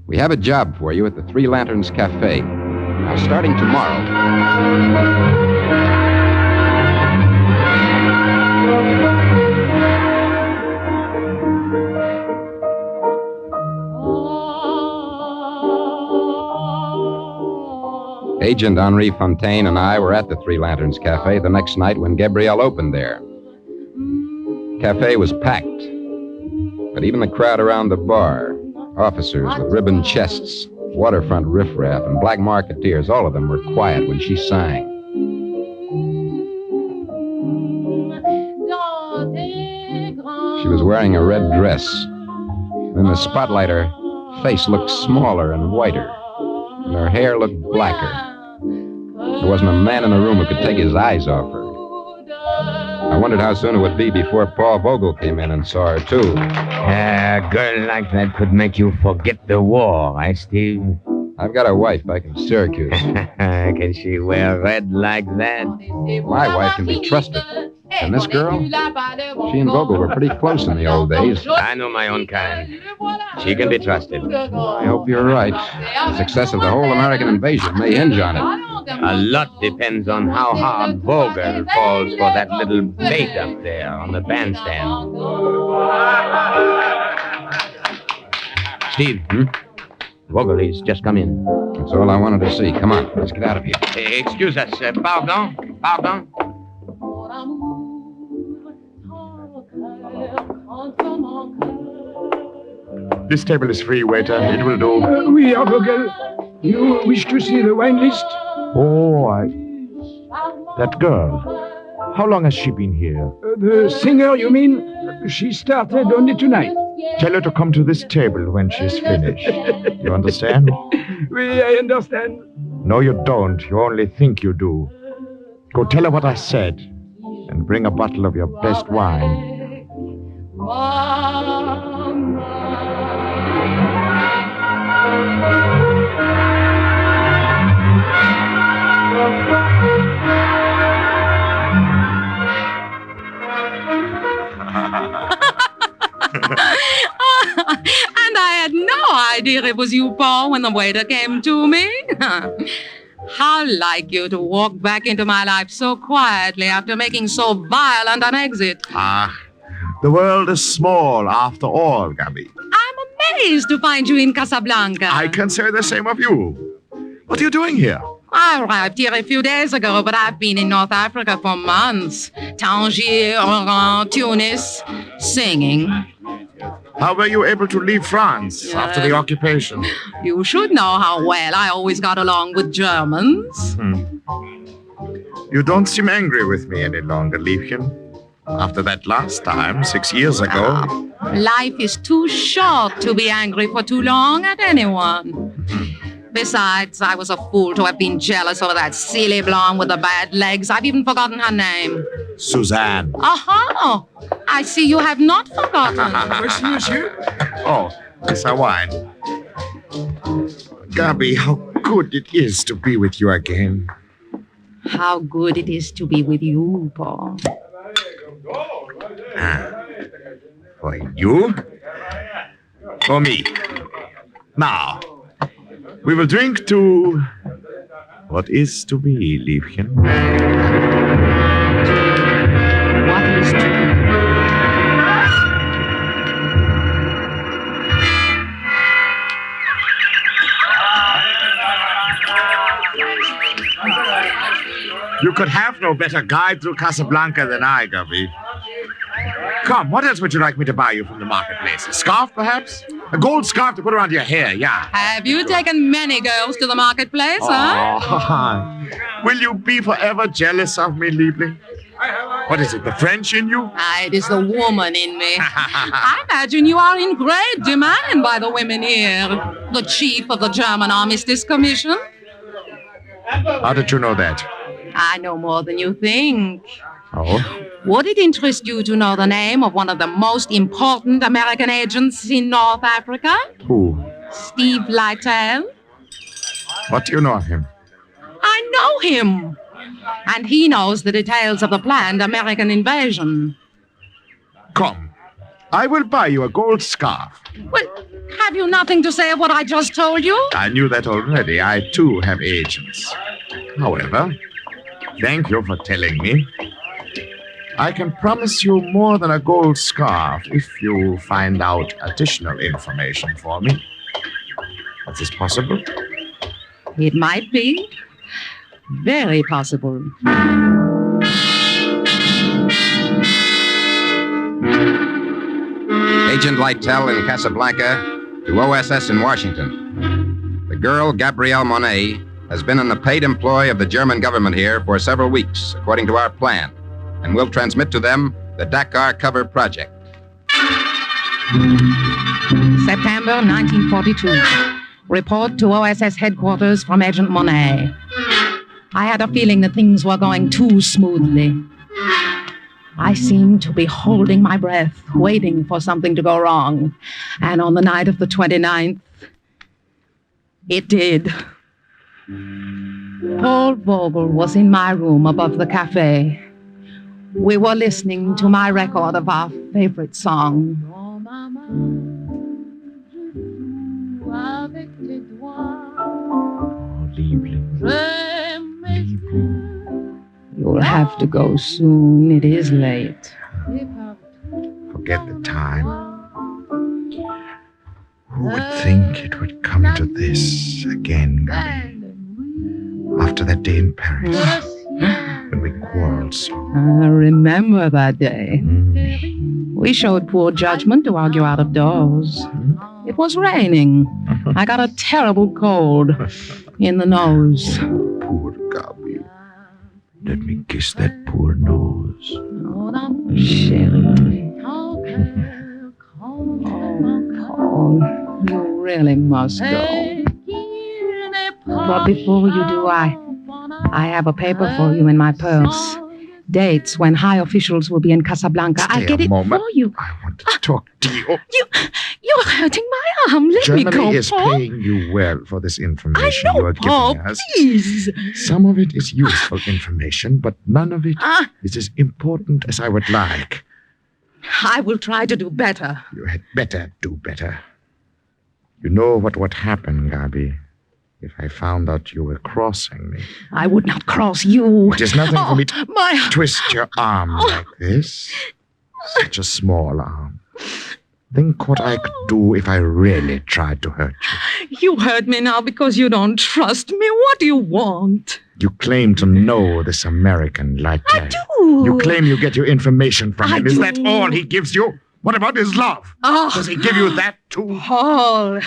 We have a job for you at the Three Lanterns Cafe. Now, starting tomorrow. Agent Henri Fontaine and I were at the Three Lanterns Cafe the next night when Gabrielle opened there. Cafe was packed, but even the crowd around the bar, officers with ribbon chests, waterfront riffraff, and black marketeers, all of them were quiet when she sang. She was wearing a red dress. In the spotlight, her face looked smaller and whiter, and her hair looked blacker. There wasn't a man in the room who could take his eyes off her. I wondered how soon it would be before Paul Vogel came in and saw her, too. A girl like that could make you forget the war, eh, Steve? I've got a wife back in Syracuse. Can she wear red like that? My wife can be trusted. And this girl? She and Vogel were pretty close in the old days. I know my own kind. She can be trusted. I hope you're right. The success of the whole American invasion may hinge on it. A lot depends on how hard Vogel falls for that little bait up there on the bandstand. Steve, Vogel, he's just come in. That's all I wanted to see. Come on, let's get out of here. Excuse us. Pardon? Pardon? This table is free, waiter. It will do. Oui, Vogel. You wish to see the wine list? Oh, that girl. How long has she been here? The singer, you mean? She started only tonight. Tell her to come to this table when she's finished. You understand? Oui, I understand. No, you don't. You only think you do. Go tell her what I said. and bring a bottle of your best wine. And I had no idea it was you, Paul, when the waiter came to me. How like you to walk back into my life so quietly after making so violent an exit. The world is small after all, Gabby. I'm amazed to find you in Casablanca. I can say the same of you. What are you doing here? I arrived here a few days ago, but I've been in North Africa for months. Tangier, Oran, Tunis, singing. How were you able to leave France after the occupation? You should know how well I always got along with Germans. You don't seem angry with me any longer, Liebchen. After that last time, 6 years ago. Life is too short to be angry for too long at anyone. Besides, I was a fool to have been jealous over that silly blonde with the bad legs. I've even forgotten her name. Suzanne. Aha! I see you have not forgotten. Oh, it's a wine. Gabby, how good it is to be with you again. How good it is to be with you, Paul. For you? For me. Now, we will drink to what is to be, Liebchen. What is to be? You could have no better guide through Casablanca than I, Gabby. Come, what else would you like me to buy you from the marketplace? A scarf, perhaps? A gold scarf to put around your hair, yeah. Have you taken many girls to the marketplace, huh? Oh, will you be forever jealous of me, Liebling? What is it, the French in you? It is the woman in me. I imagine you are in great demand by the women here. The chief of the German Armistice Commission. How did you know that? I know more than you think. Oh? Would it interest you to know the name of one of the most important American agents in North Africa? Who? Steve Lytle. What do you know of him? I know him. And he knows the details of the planned American invasion. Come. I will buy you a gold scarf. Well, have you nothing to say of what I just told you? I knew that already. I, too, have agents. However, thank you for telling me. I can promise you more than a gold scarf if you find out additional information for me. Is this possible? It might be. Very possible. Agent Lytle in Casablanca to OSS in Washington. The girl, Gabrielle Monet, has been in the paid employ of the German government here for several weeks, according to our plan, and will transmit to them the Dagger cover project. September 1942. Report to OSS headquarters from Agent Monet. I had a feeling that things were going too smoothly. I seemed to be holding my breath, waiting for something to go wrong. And on the night of the 29th, it did. Paul Vogel was in my room above the cafe. We were listening to my record of our favorite song. You'll have to go soon. It is late. Forget the time. Who would think it would come to this again, Gabby? After that day in Paris, when we quarreled so. I remember that day. We showed poor judgment to argue out of doors. It was raining. I got a terrible cold in the nose. Poor Gabby. Let me kiss that poor nose. Chérie. Oh, you really must go. But before you do, I have a paper for you in my purse. dates when high officials will be in Casablanca. I'll get it moment. for you. I want to talk to you. You're hurting my arm. Let me go, Germany is Paul. paying you well for this information you are Paul, giving us. please. Some of it is useful information, but none of it is as important as I would like. I will try to do better. You had better do better. You know what would happen, Gabi, if I found out you were crossing me. I would not cross you. It is nothing for me to my... twist your arm like this. Such a small arm. Think what I could do if I really tried to hurt you. You hurt me now because you don't trust me. What do you want? You claim to know this American Lytle. I do. You claim you get your information from him. I Is do. that all he gives you? What about his love? Oh, does he give you that too? Paul,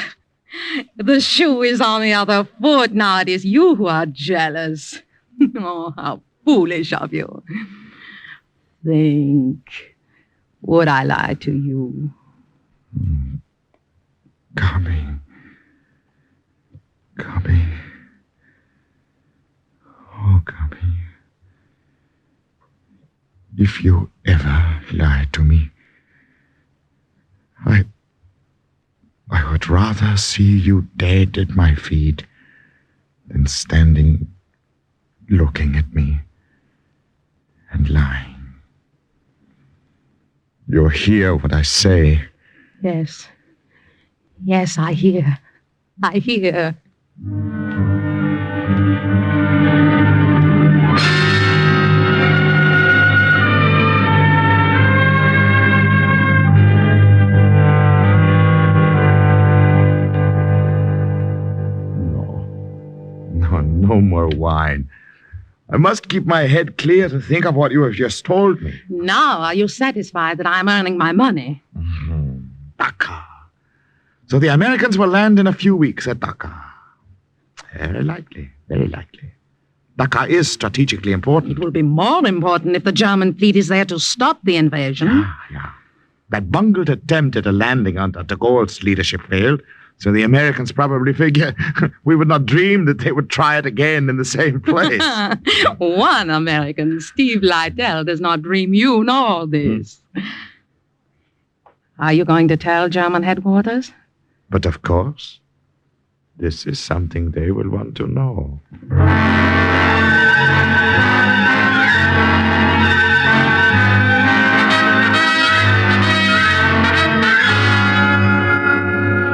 the shoe is on the other foot now. It is you who are jealous. Oh, how foolish of you. Think, would I lie to you? Gabi. Oh, Gabi. If you ever lie to me, I would rather see you dead at my feet than standing looking at me and lying. You hear what I say. Yes. Yes, I hear. I hear. No more wine. I must keep my head clear to think of what you have just told me. Now, are you satisfied that I'm earning my money? Dakar. So the Americans will land in a few weeks at Dakar. Very likely, very likely. Dakar is strategically important. It will be more important if the German fleet is there to stop the invasion. Yeah. That bungled attempt at a landing under de Gaulle's leadership failed, so the Americans probably figure we would not dream that they would try it again in the same place. One American, Steve Lytle, does not dream you nor this. Are you going to tell German headquarters? But of course, this is something they will want to know.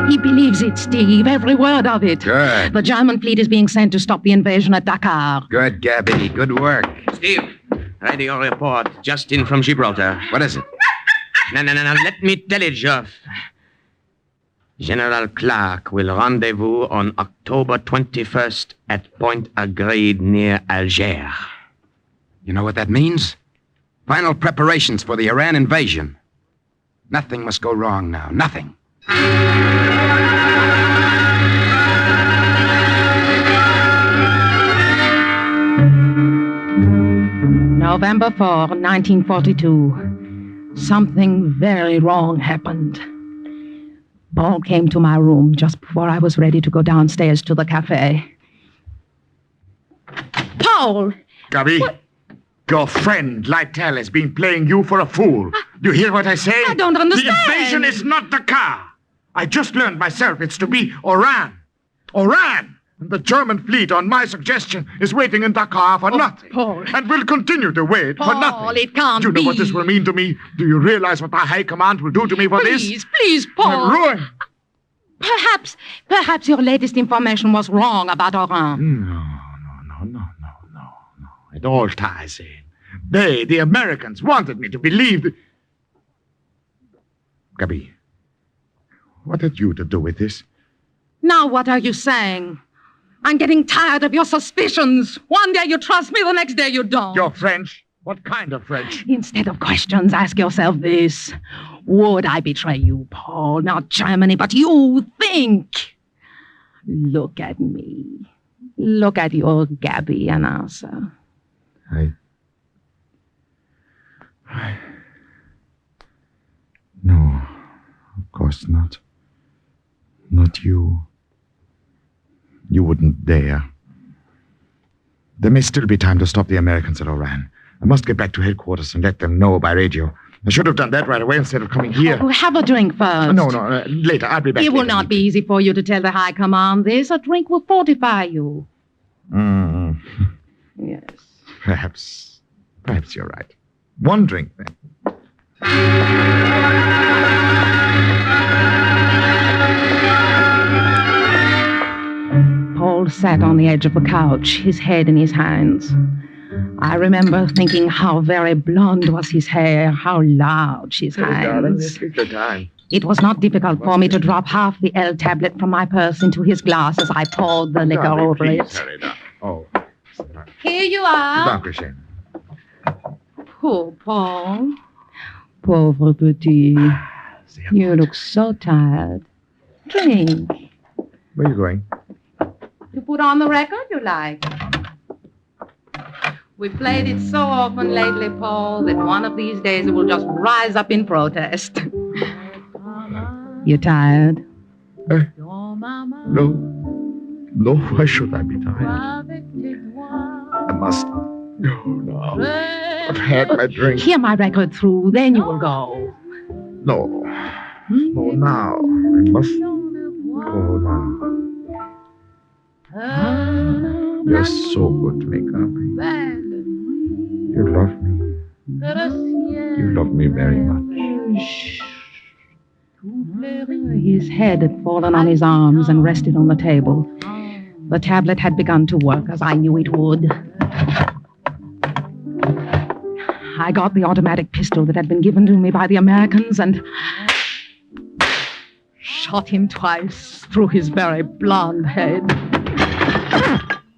He believes it, Steve, every word of it. Good. The German fleet is being sent to stop the invasion at Dakar. Good, Gabi. Good work. Steve, radio report just in from Gibraltar. What is it? No. Let me tell it, Geoff. General Clark will rendezvous on October 21st at Point Agreed near Algiers. You know what that means? Final preparations for the Iran invasion. Nothing must go wrong now. Nothing. November 4, 1942. Something very wrong happened. Paul came to my room just before I was ready to go downstairs to the cafe. Paul! Gabi, your friend Lytle has been playing you for a fool. Do you hear what I say? I don't understand. The invasion is not Dakar. I just learned myself it's to be Oran. Oran! And the German fleet, on my suggestion, is waiting in Dakar for nothing. Paul. And will continue to wait for nothing. Paul, it can't Do you know be. what this will mean to me? Do you realize what the High Command will do to me for this? Please, Paul. I'm ruined. Perhaps your latest information was wrong about Oran. No. It all ties in. They, the Americans, wanted me to believe that... Gabi, what had you to do with this? Now what are you saying? I'm getting tired of your suspicions. One day you trust me, the next day you don't. You're French? What kind of French? Instead of questions, ask yourself this. Would I betray you, Paul? Not Germany, but you. Think. Look at me. Look at your Gabi and answer. No, of course not. Not you. You wouldn't dare. There may still be time to stop the Americans at Oran. I must get back to headquarters and let them know by radio. I should have done that right away instead of coming here. Oh, have a drink first. No, later. I'll be back. It will later. not be easy for you to tell the High Command this. A drink will fortify you. Yes. Perhaps you're right. One drink, then. Paul sat on the edge of the couch, his head in his hands. I remember thinking how very blonde was his hair, how large his hands. Take your time. It was not difficult for me to drop half the L tablet from my purse into his glass as I poured the liquor over it. Oh. Here you are. Dankeschön. Poor Paul. Pauvre petit. You look so tired. Drink. Where are you going? To put on the record you like. We played it so often lately, Paul, that one of these days it will just rise up in protest. You tired? No, why should I be tired? I must go now. I've had my drink. Hear my record through, then you will go. No, now. I must go now. You're so good to me, Carpy. You love me. You love me very much. His head had fallen on his arms and rested on the table. The tablet had begun to work as I knew it would. I got the automatic pistol that had been given to me by the Americans and shot him twice through his very blonde head.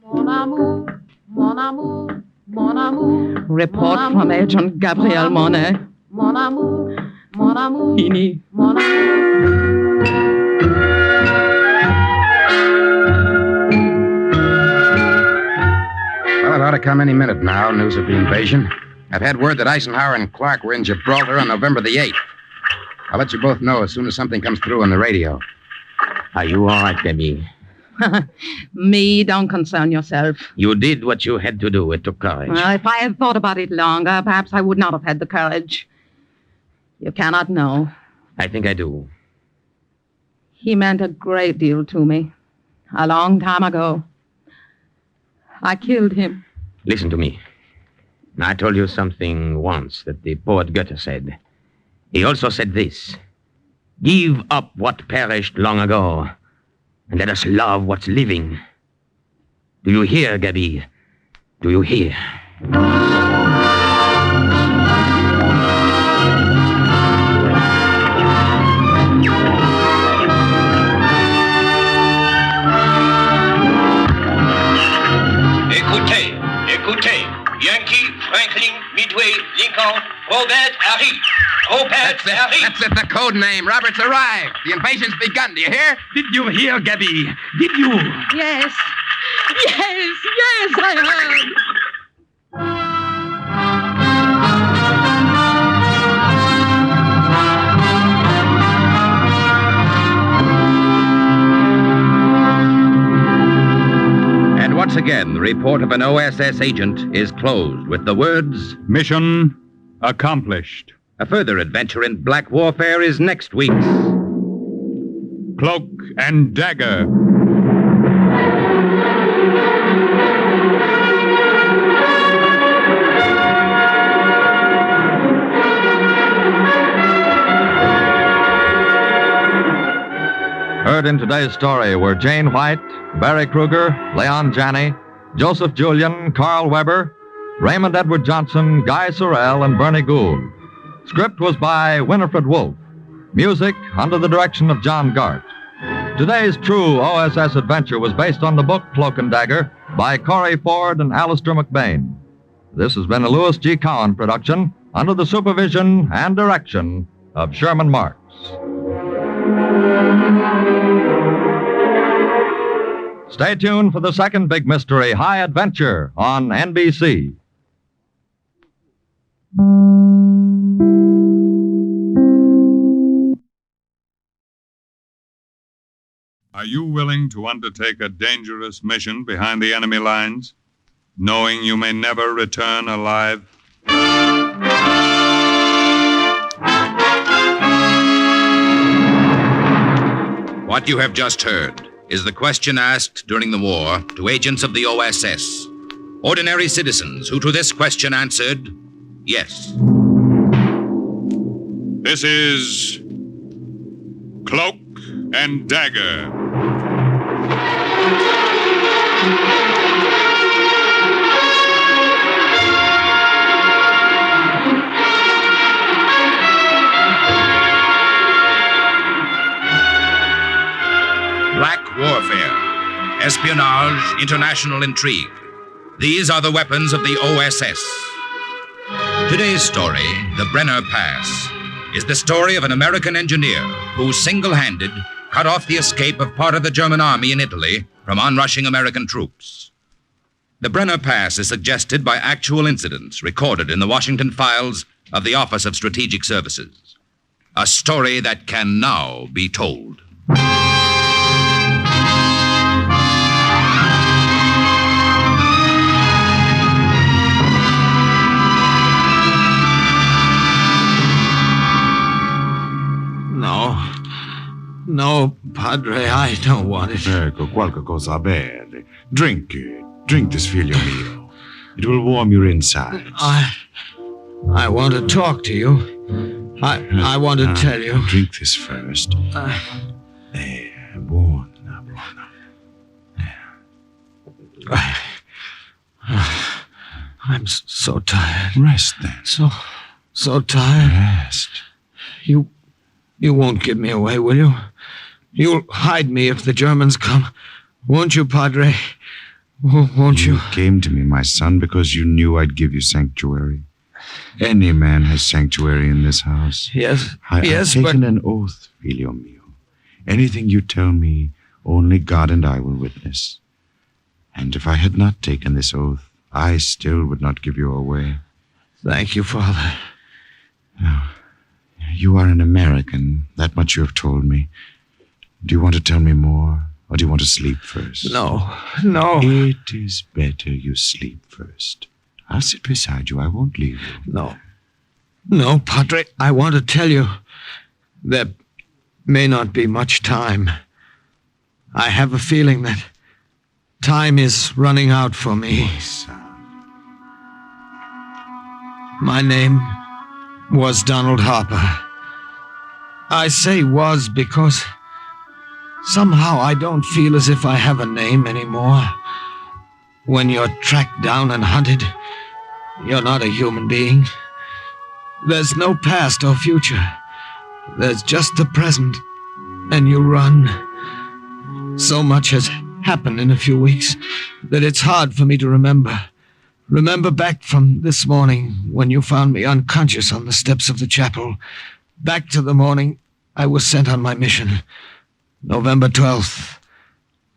Mon amour, mon amour, mon amour. Report from Agent Gabriel Monet. Mon amour, mon amour. Fini. Mon amour. Well, it ought to come any minute now, news of the invasion. I've had word that Eisenhower and Clark were in Gibraltar on November the 8th. I'll let you both know as soon as something comes through on the radio. Are you all right, Debbie? Me, don't concern yourself. You did what you had to do. It took courage. Well, if I had thought about it longer, perhaps I would not have had the courage. You cannot know. I think I do. He meant a great deal to me. A long time ago. I killed him. Listen to me. I told you something once that the poet Goethe said. He also said this. Give up what perished long ago, and let us love what's living. Do you hear, Gabi? Do you hear? Écoutez. Yankee, Franklin, Midway, Lincoln, Robert, Harry. Robert, Harry. That's it, the code name. Robert's arrived. The invasion's begun. Do you hear? Did you hear, Gabby? Did you? Yes. Yes, I heard. And once again, the report of an OSS agent is closed with the words, Mission accomplished. A further adventure in black warfare is next week's Cloak and Dagger. Heard in today's story were Jane White, Barry Kruger, Leon Janney, Joseph Julian, Carl Weber, Raymond Edward Johnson, Guy Sorrell, and Bernie Gould. Script was by Winifred Wolfe. Music under the direction of John Gart. Today's true OSS adventure was based on the book Cloak and Dagger by Corey Ford and Alistair McBain. This has been a Louis G. Cowan production under the supervision and direction of Sherman Marks. Stay tuned for the second big mystery, High Adventure, on NBC. Are you willing to undertake a dangerous mission behind the enemy lines, knowing you may never return alive? What you have just heard is the question asked during the war to agents of the OSS, ordinary citizens who to this question answered, yes. This is Cloak and Dagger. Black warfare, espionage, international intrigue. These are the weapons of the OSS. Today's story, the Brenner Pass, is the story of an American engineer who single-handed cut off the escape of part of the German army in Italy from onrushing American troops. The Brenner Pass is suggested by actual incidents recorded in the Washington files of the Office of Strategic Services. A story that can now be told. No, Padre, I don't want it. Ecco, qualche cosa a bere. Drink it. Drink this, figlio mio. It will warm your insides. I want to talk to you. I want to tell you. Drink this first. Buona. I'm so tired. Rest then. So tired. Rest. You won't give me away, will you? You'll hide me if the Germans come. Won't you, Padre? Won't you? You came to me, my son, because you knew I'd give you sanctuary. Any man has sanctuary in this house. Yes, I've taken an oath, figlio mio. Anything you tell me, only God and I will witness. And if I had not taken this oath, I still would not give you away. Thank you, Father. Now, you are an American. That much you have told me. Do you want to tell me more, or do you want to sleep first? No. It is better you sleep first. I'll sit beside you. I won't leave you. No, Padre, I want to tell you. There may not be much time. I have a feeling that time is running out for me. My son. My name was Donald Harper. I say was because somehow I don't feel as if I have a name anymore. When you're tracked down and hunted, you're not a human being. There's no past or future. There's just the present, and you run. So much has happened in a few weeks that it's hard for me to remember. Remember back from this morning when you found me unconscious on the steps of the chapel. Back to the morning I was sent on my mission. November 12th,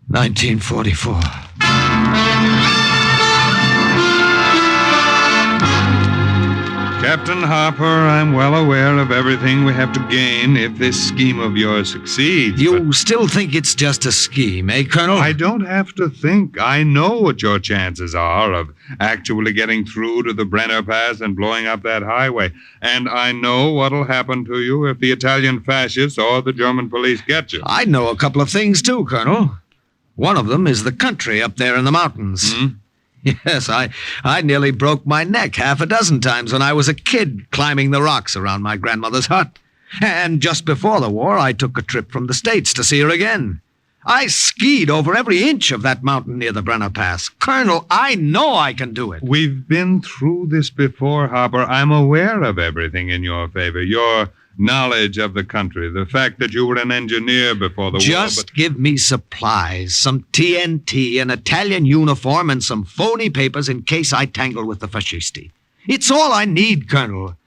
1944. Captain Harper, I'm well aware of everything we have to gain if this scheme of yours succeeds. You still think it's just a scheme, eh, Colonel? I don't have to think. I know what your chances are of actually getting through to the Brenner Pass and blowing up that highway. And I know what'll happen to you if the Italian fascists or the German police get you. I know a couple of things, too, Colonel. One of them is the country up there in the mountains. Yes, I nearly broke my neck half a dozen times when I was a kid climbing the rocks around my grandmother's hut. And just before the war, I took a trip from the States to see her again. I skied over every inch of that mountain near the Brenner Pass. Colonel, I know I can do it. We've been through this before, Harper. I'm aware of everything in your favor. Your knowledge of the country, the fact that you were an engineer before the war. Just give me supplies, some TNT, an Italian uniform, and some phony papers in case I tangle with the fascisti. It's all I need, Colonel.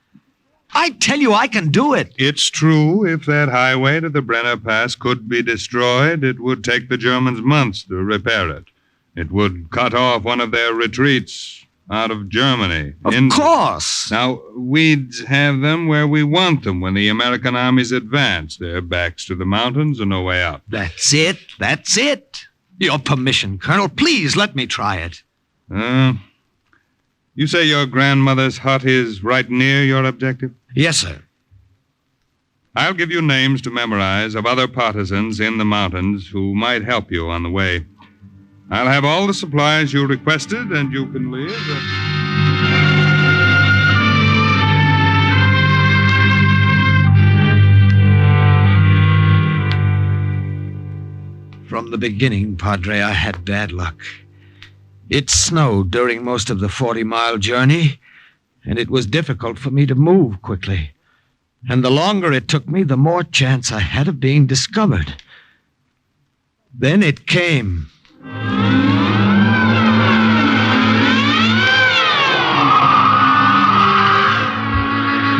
I tell you, I can do it. It's true. If that highway to the Brenner Pass could be destroyed, it would take the Germans months to repair it. It would cut off one of their retreats out of Germany. Of course. Now, we'd have them where we want them when the American armies advance. Their backs to the mountains and no way out. That's it. Your permission, Colonel. Please let me try it. You say your grandmother's hut is right near your objective? Yes, sir. I'll give you names to memorize of other partisans in the mountains who might help you on the way. I'll have all the supplies you requested, and you can leave. From the beginning, Padre, I had bad luck. It snowed during most of the 40-mile journey, and it was difficult for me to move quickly. And the longer it took me, the more chance I had of being discovered. Then it came.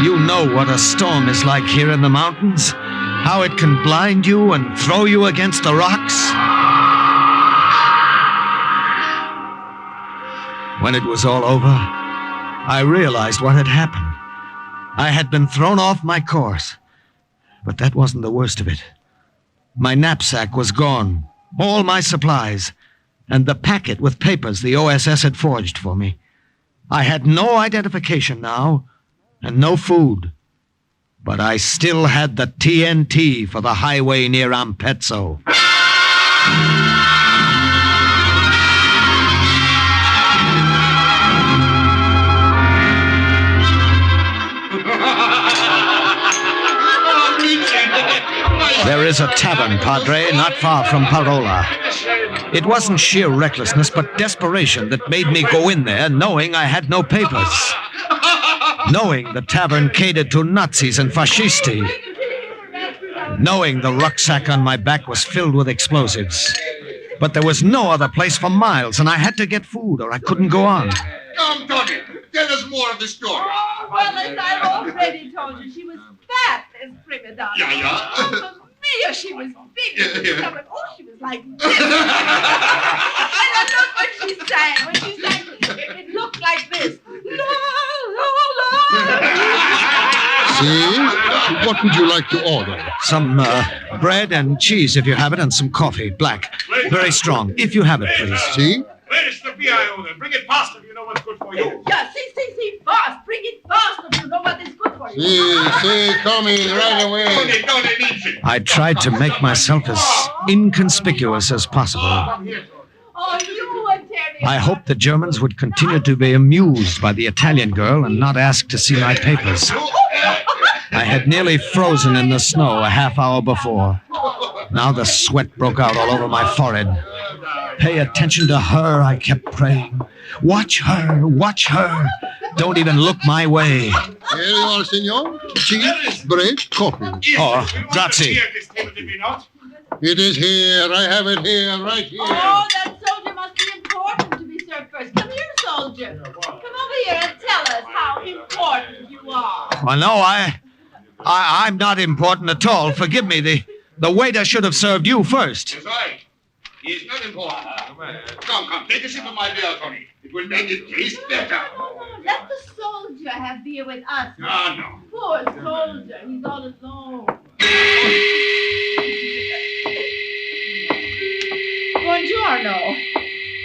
You know what a storm is like here in the mountains? How it can blind you and throw you against the rocks? When it was all over, I realized what had happened. I had been thrown off my course. But that wasn't the worst of it. My knapsack was gone, all my supplies, and the packet with papers the OSS had forged for me. I had no identification now, and no food. But I still had the TNT for the highway near Ampezzo. There is a tavern, Padre, not far from Parola. It wasn't sheer recklessness, but desperation that made me go in there knowing I had no papers. Knowing the tavern catered to Nazis and fascisti. Knowing the rucksack on my back was filled with explosives. But there was no other place for miles, and I had to get food or I couldn't go on. Come, Tony, tell us more of the story. Oh, well, as I already told you, she was fat as prima donna. Yeah. Oh, Mia, she was big. Yeah. Oh, she was like this. And I loved what she sang. When she sang, it looked like this. La, la, la. See? What would you like to order? Some bread and cheese, if you have it, and some coffee, black. Very strong, if you have it, please. See? Where is the PIO then? Bring it fast if you know what's good for you. Yeah, see, fast. Bring it fast if you know what is good for you. See, coming right away. Don't needs it. I tried to make myself as inconspicuous as possible. Oh, you and Terry. I hoped the Germans would continue to be amused by the Italian girl and not ask to see my papers. I had nearly frozen in the snow a half hour before. Now the sweat broke out all over my forehead. Pay attention to her, I kept praying. Watch her, watch her. Don't even look my way. Here you are, senor. Cheese, bread, coffee. Oh, grazie. It is here. I have it here, right here. Oh, that soldier must be important to be served first. Come here, soldier. Come over here and tell us how important you are. Well, no, I'm not important at all. Forgive me. The waiter should have served you first. That's right. He's not important. Come, take a sip of my beer, Tony. It will make it taste better. No, let the soldier have beer with us. No. Poor soldier, he's all alone. Buongiorno.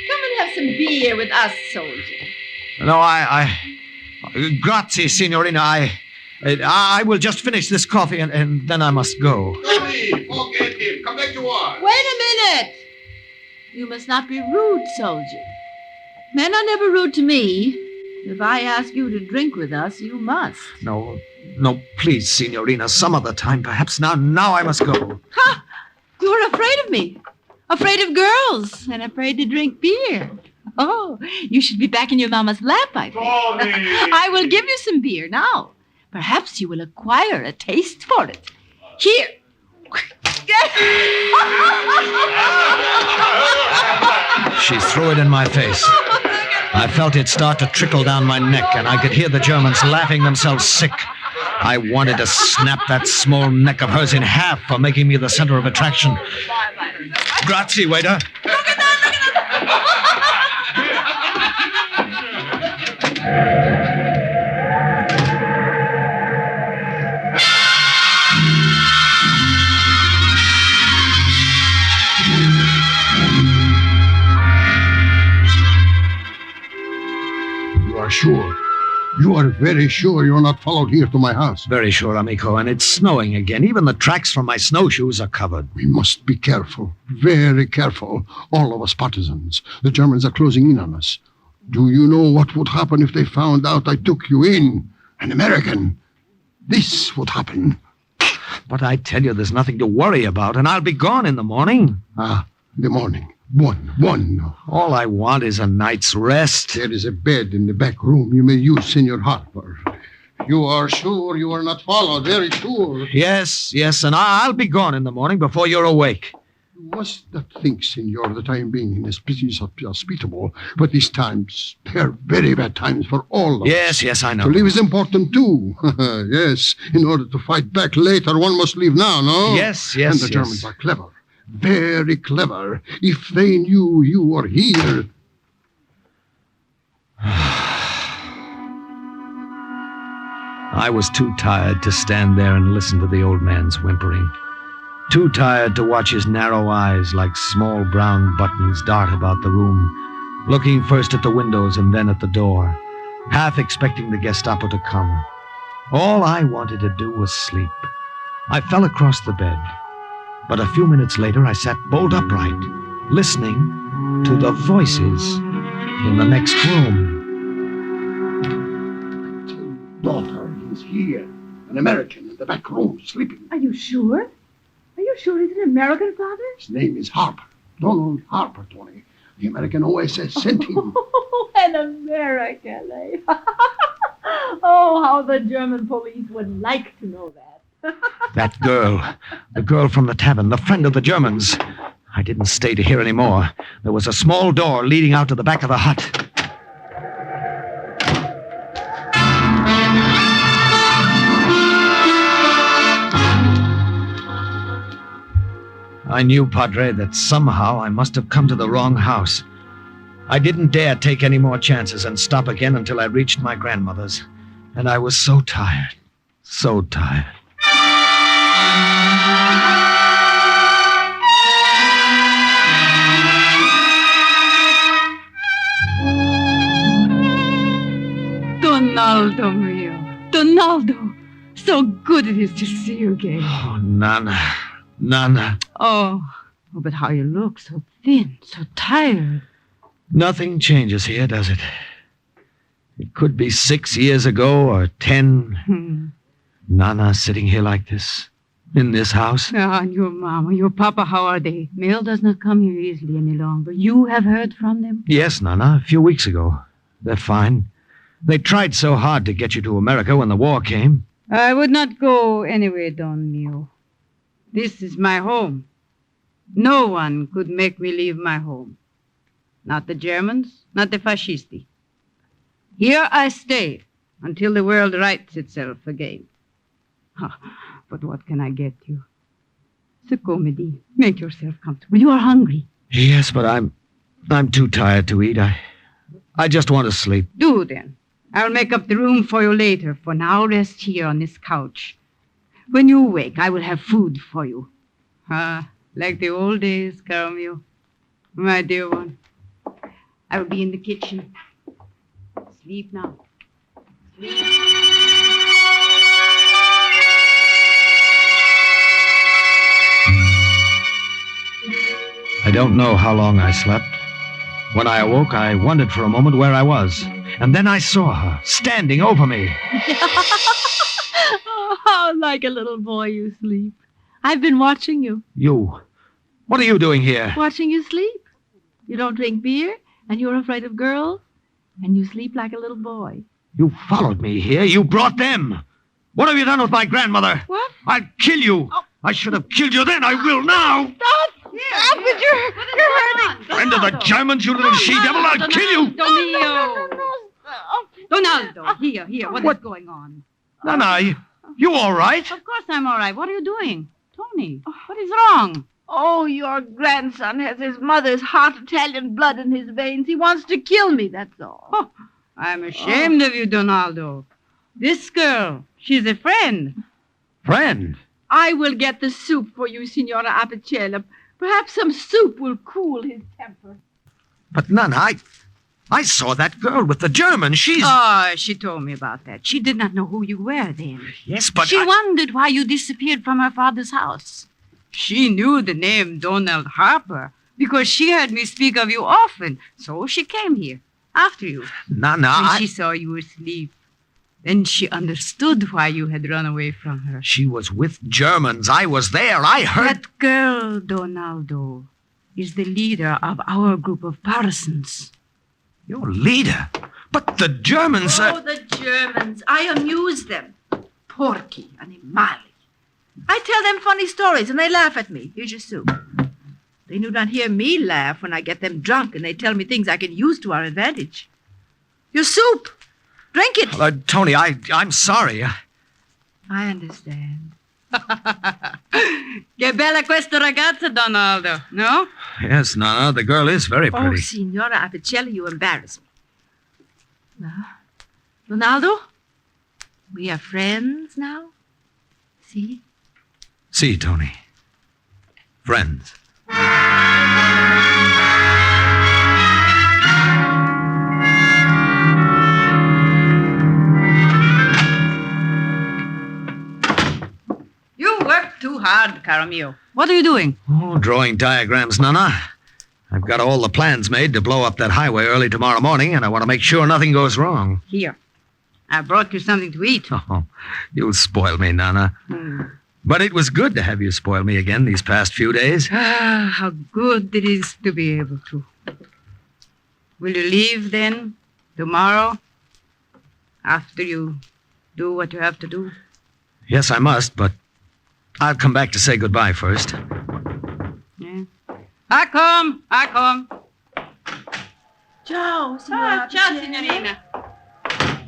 Come and have some beer with us, soldier. No, grazie, signorina. I will just finish this coffee and then I must go. Tony, forget him. Come back to work. Wait a minute. You must not be rude, soldier. Men are never rude to me. If I ask you to drink with us, you must. No, please, signorina. Some other time, perhaps. Now I must go. Ha! You're afraid of me. Afraid of girls and afraid to drink beer. Oh, you should be back in your mama's lap, I think. I will give you some beer now. Perhaps you will acquire a taste for it. Here. She threw it in my face. I felt it start to trickle down my neck, and I could hear the Germans laughing themselves sick. I wanted to snap that small neck of hers in half for making me the center of attraction. Grazie, waiter. You are sure are very sure you are not followed here to my house? Very sure, amico, and it's snowing again. Even the tracks from my snowshoes are covered. We must be careful, very careful, all of us partisans. The Germans are closing in on us. Do you know what would happen if they found out I took you in? An American. This would happen. But I tell you, there's nothing to worry about, and I'll be gone in the morning. Ah, the morning. One. All I want is a night's rest. There is a bed in the back room you may use, Senor Harper. You are sure you are not followed, very sure. Yes, and I'll be gone in the morning before you're awake. You must not think, Senor, that I am being hospitable, but these times, they're very bad times for all of us. Yes, I know. To live is important, too. Yes, in order to fight back later, one must leave now, no? Yes. And the Germans are clever. Very clever. If they knew you were here. I was too tired to stand there and listen to the old man's whimpering. Too tired to watch his narrow eyes like small brown buttons dart about the room, looking first at the windows and then at the door, half expecting the Gestapo to come. All I wanted to do was sleep. I fell across the bed. But a few minutes later, I sat bolt upright, listening to the voices in the next room. Daughter is here. An American in the back room, sleeping. Are you sure? Are you sure he's an American, Father? His name is Harper. Donald Harper, Tony. The American OSS sent him. Oh, an American, eh? Oh, how the German police would like to know that. That girl, the girl from the tavern, the friend of the Germans. I didn't stay to hear any more. There was a small door leading out to the back of the hut. I knew, Padre, that somehow I must have come to the wrong house. I didn't dare take any more chances and stop again until I reached my grandmother's. And I was so tired, so tired. Donaldo mio. Donaldo. So good it is to see you again. Oh, Nana. Oh, but how you look. So thin, so tired. Nothing changes here, does it? It could be 6 years ago or 10. Nana sitting here like this, in this house. Ah, and your mama, your papa, how are they? Mail does not come here easily any longer. You have heard from them? Yes, Nana, a few weeks ago. They're fine. They tried so hard to get you to America when the war came. I would not go anywhere, Don Mio. This is my home. No one could make me leave my home. Not the Germans, not the fascisti. Here I stay until the world rights itself again. But what can I get you? C'est comedy. Make yourself comfortable. You are hungry. Yes, but I'm too tired to eat. I just want to sleep. Do then. I'll make up the room for you later. For now, rest here on this couch. When you wake, I will have food for you. Like the old days, caro mio. My dear one. I will be in the kitchen. Sleep now. Sleep. I don't know how long I slept. When I awoke, I wondered for a moment where I was. And then I saw her, standing over me. Oh, how like a little boy you sleep. I've been watching you. You? What are you doing here? Watching you sleep. You don't drink beer, and you're afraid of girls, and you sleep like a little boy. You followed me here. You brought them. What have you done with my grandmother? What? I'll kill you. Oh. I should have killed you then. I will now. Stop! Stop it! You're hurting. Friend of the Germans, you little she-devil. I'll kill you. Donaldo, here. What is going on? Nana, you all right? Of course I'm all right. What are you doing? Tony, what is wrong? Oh, your grandson has his mother's hot Italian blood in his veins. He wants to kill me, that's all. Oh, I'm ashamed of you, Donaldo. This girl, she's a friend. Friend? I will get the soup for you, Signora Apicella. Perhaps some soup will cool his temper. But, Nana, I saw that girl with the German. She's... Oh, she told me about that. She did not know who you were then. Yes, but She wondered why you disappeared from her father's house. She knew the name Donald Harper because she heard me speak of you often. So she came here after you. Nana, When she saw you asleep. Then she understood why you had run away from her. She was with Germans. I was there. I heard... That girl, Donaldo, is the leader of our group of partisans. Your leader? But the Germans... Oh, the Germans. I amuse them. Porky, animali. I tell them funny stories and they laugh at me. Here's your soup. They do not hear me laugh when I get them drunk and they tell me things I can use to our advantage. Your soup. Drink it. Tony, I'm sorry. I understand. Che bella questa ragazza, Donaldo, no? Yes, Nana, the girl is very Oh, pretty. Signora Apicelli, you embarrass me. Now, Ronaldo, we are friends now? See? See, Tony. Friends. You work too hard, caro mio. What are you doing? Oh, drawing diagrams, Nana. I've got all the plans made to blow up that highway early tomorrow morning, and I want to make sure nothing goes wrong. Here. I brought you something to eat. Oh, you'll spoil me, Nana. But it was good to have you spoil me again these past few days. Ah, how good it is to be able to. Will you leave then, tomorrow, after you do what you have to do? Yes, I must, but I'll come back to say goodbye first. Yeah. I come. Ciao, Ciao, signorina.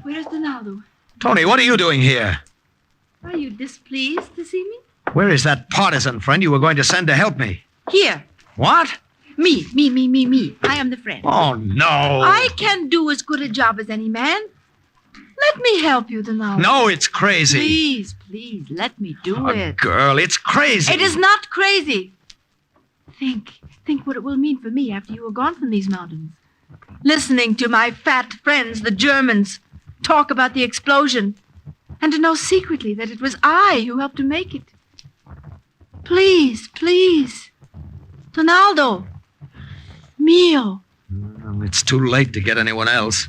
Where's Donaldo? Tony, what are you doing here? Are you displeased to see me? Where is that partisan friend you were going to send to help me? Here. What? Me. I am the friend. Oh, no. I can do as good a job as any man. Let me help you, Donaldo. No, it's crazy. Please, let me do Oh, it. girl, it's crazy. It is not crazy. Think what it will mean for me after you are gone from these mountains. Listening to my fat friends, the Germans, talk about the explosion, and to know secretly that it was I who helped to make it. Please, Donaldo, mio. It's too late to get anyone else.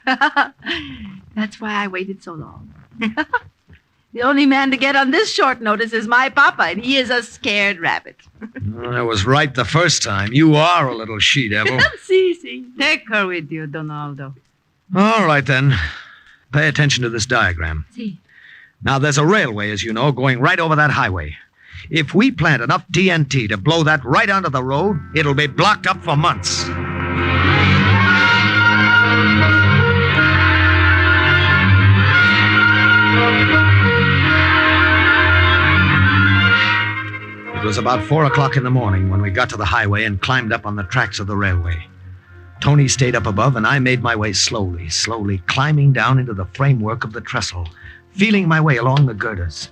That's why I waited so long. The only man to get on this short notice is my papa, and he is a scared rabbit. I was right the first time. You are a little she-devil. See. Take her with you, Donaldo. All right, then. Pay attention to this diagram. See. Now, there's a railway, as you know, going right over that highway. If we plant enough TNT to blow that right onto the road, it'll be blocked up for months. It was about 4 o'clock in the morning when we got to the highway and climbed up on the tracks of the railway. Tony stayed up above, and I made my way slowly climbing down into the framework of the trestle, feeling my way along the girders.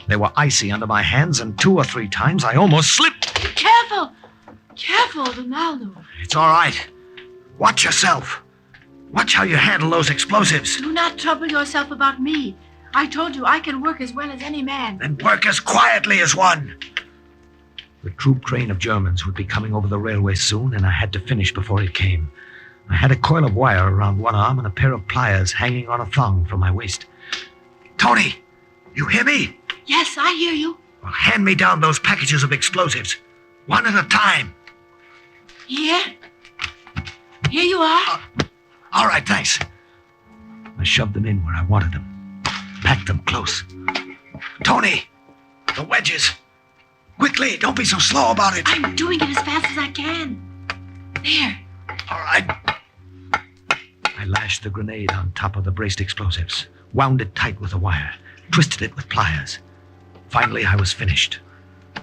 They were icy under my hands, and 2 or 3 times I almost slipped. Careful, Donaldo. It's all right. Watch yourself. Watch how you handle those explosives. Do not trouble yourself about me. I told you I can work as well as any man. Then work as quietly as one. The troop train of Germans would be coming over the railway soon, and I had to finish before it came. I had a coil of wire around one arm and a pair of pliers hanging on a thong from my waist. Tony, you hear me? Yes, I hear you. Well, hand me down those packages of explosives, one at a time. Here you are. All right, thanks. I shoved them in where I wanted them, packed them close. Tony, the wedges. Quickly, don't be so slow about it. I'm doing it as fast as I can. There. All right. I lashed the grenade on top of the braced explosives, wound it tight with a wire, twisted it with pliers. Finally, I was finished.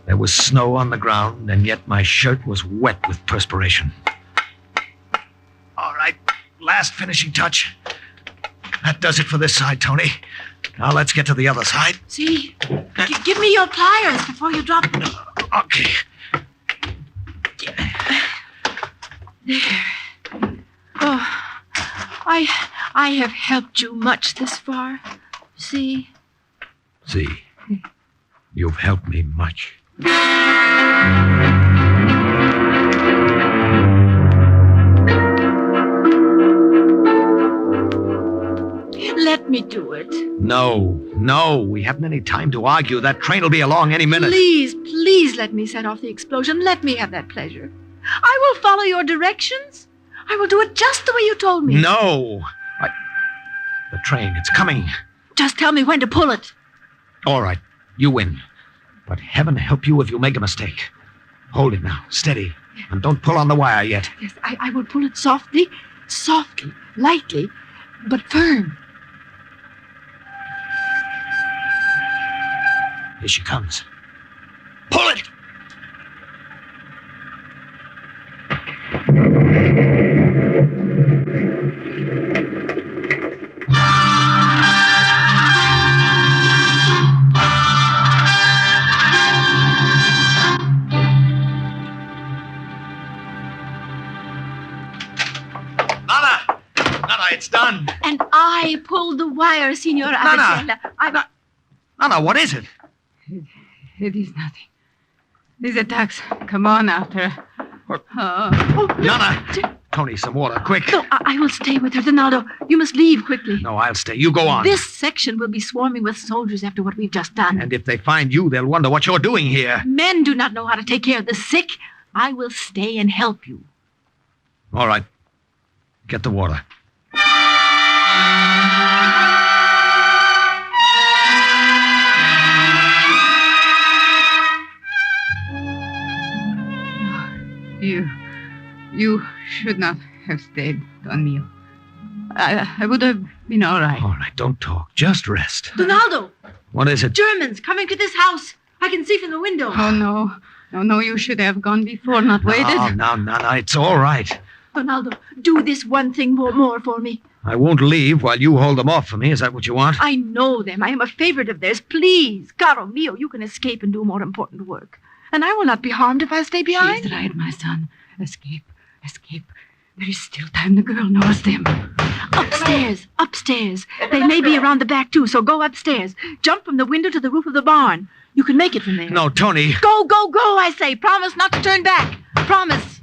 There was snow on the ground, and yet my shirt was wet with perspiration. All right, last finishing touch. That does it for this side, Tony. Now let's get to the other side. See? Give me your pliers before you drop them. Okay. There. I have helped you much this far. See? See, you've helped me much. Let me do it. No, we haven't any time to argue. That train will be along any minute. Please let me set off the explosion. Let me have that pleasure. I will follow your directions. I will do it just the way you told me. No. The train, it's coming. Just tell me when to pull it. All right, you win. But heaven help you if you make a mistake. Hold it now, steady. And don't pull on the wire yet. Yes, I will pull it softly, lightly, but firm. Here she comes. Pull it! Nana, it's done. And I pulled the wire, Signor Avicenna. Nana, what is it? It is nothing. These attacks come on after. Nana! Tony, some water, quick. No, I will stay with her, Donaldo. You must leave quickly. No, I'll stay. You go on. This section will be swarming with soldiers after what we've just done. And if they find you, they'll wonder what you're doing here. Men do not know how to take care of the sick. I will stay and help you. All right. Get the water. You should not have stayed, Don Mio. I would have been all right. All right, don't talk. Just rest. Donaldo! What is it? Germans coming to this house. I can see from the window. Oh, no. No, you should have gone before, not waited. No, it's all right. Donaldo, do this one thing more for me. I won't leave while you hold them off for me. Is that what you want? I know them. I am a favorite of theirs. Please, caro mio, you can escape and do more important work. And I will not be harmed if I stay behind. She's right, my son. Escape. There is still time. The girl knows them. Upstairs. They may be around the back, too, so go upstairs. Jump from the window to the roof of the barn. You can make it from there. No, Tony. Go, I say. Promise not to turn back. Promise.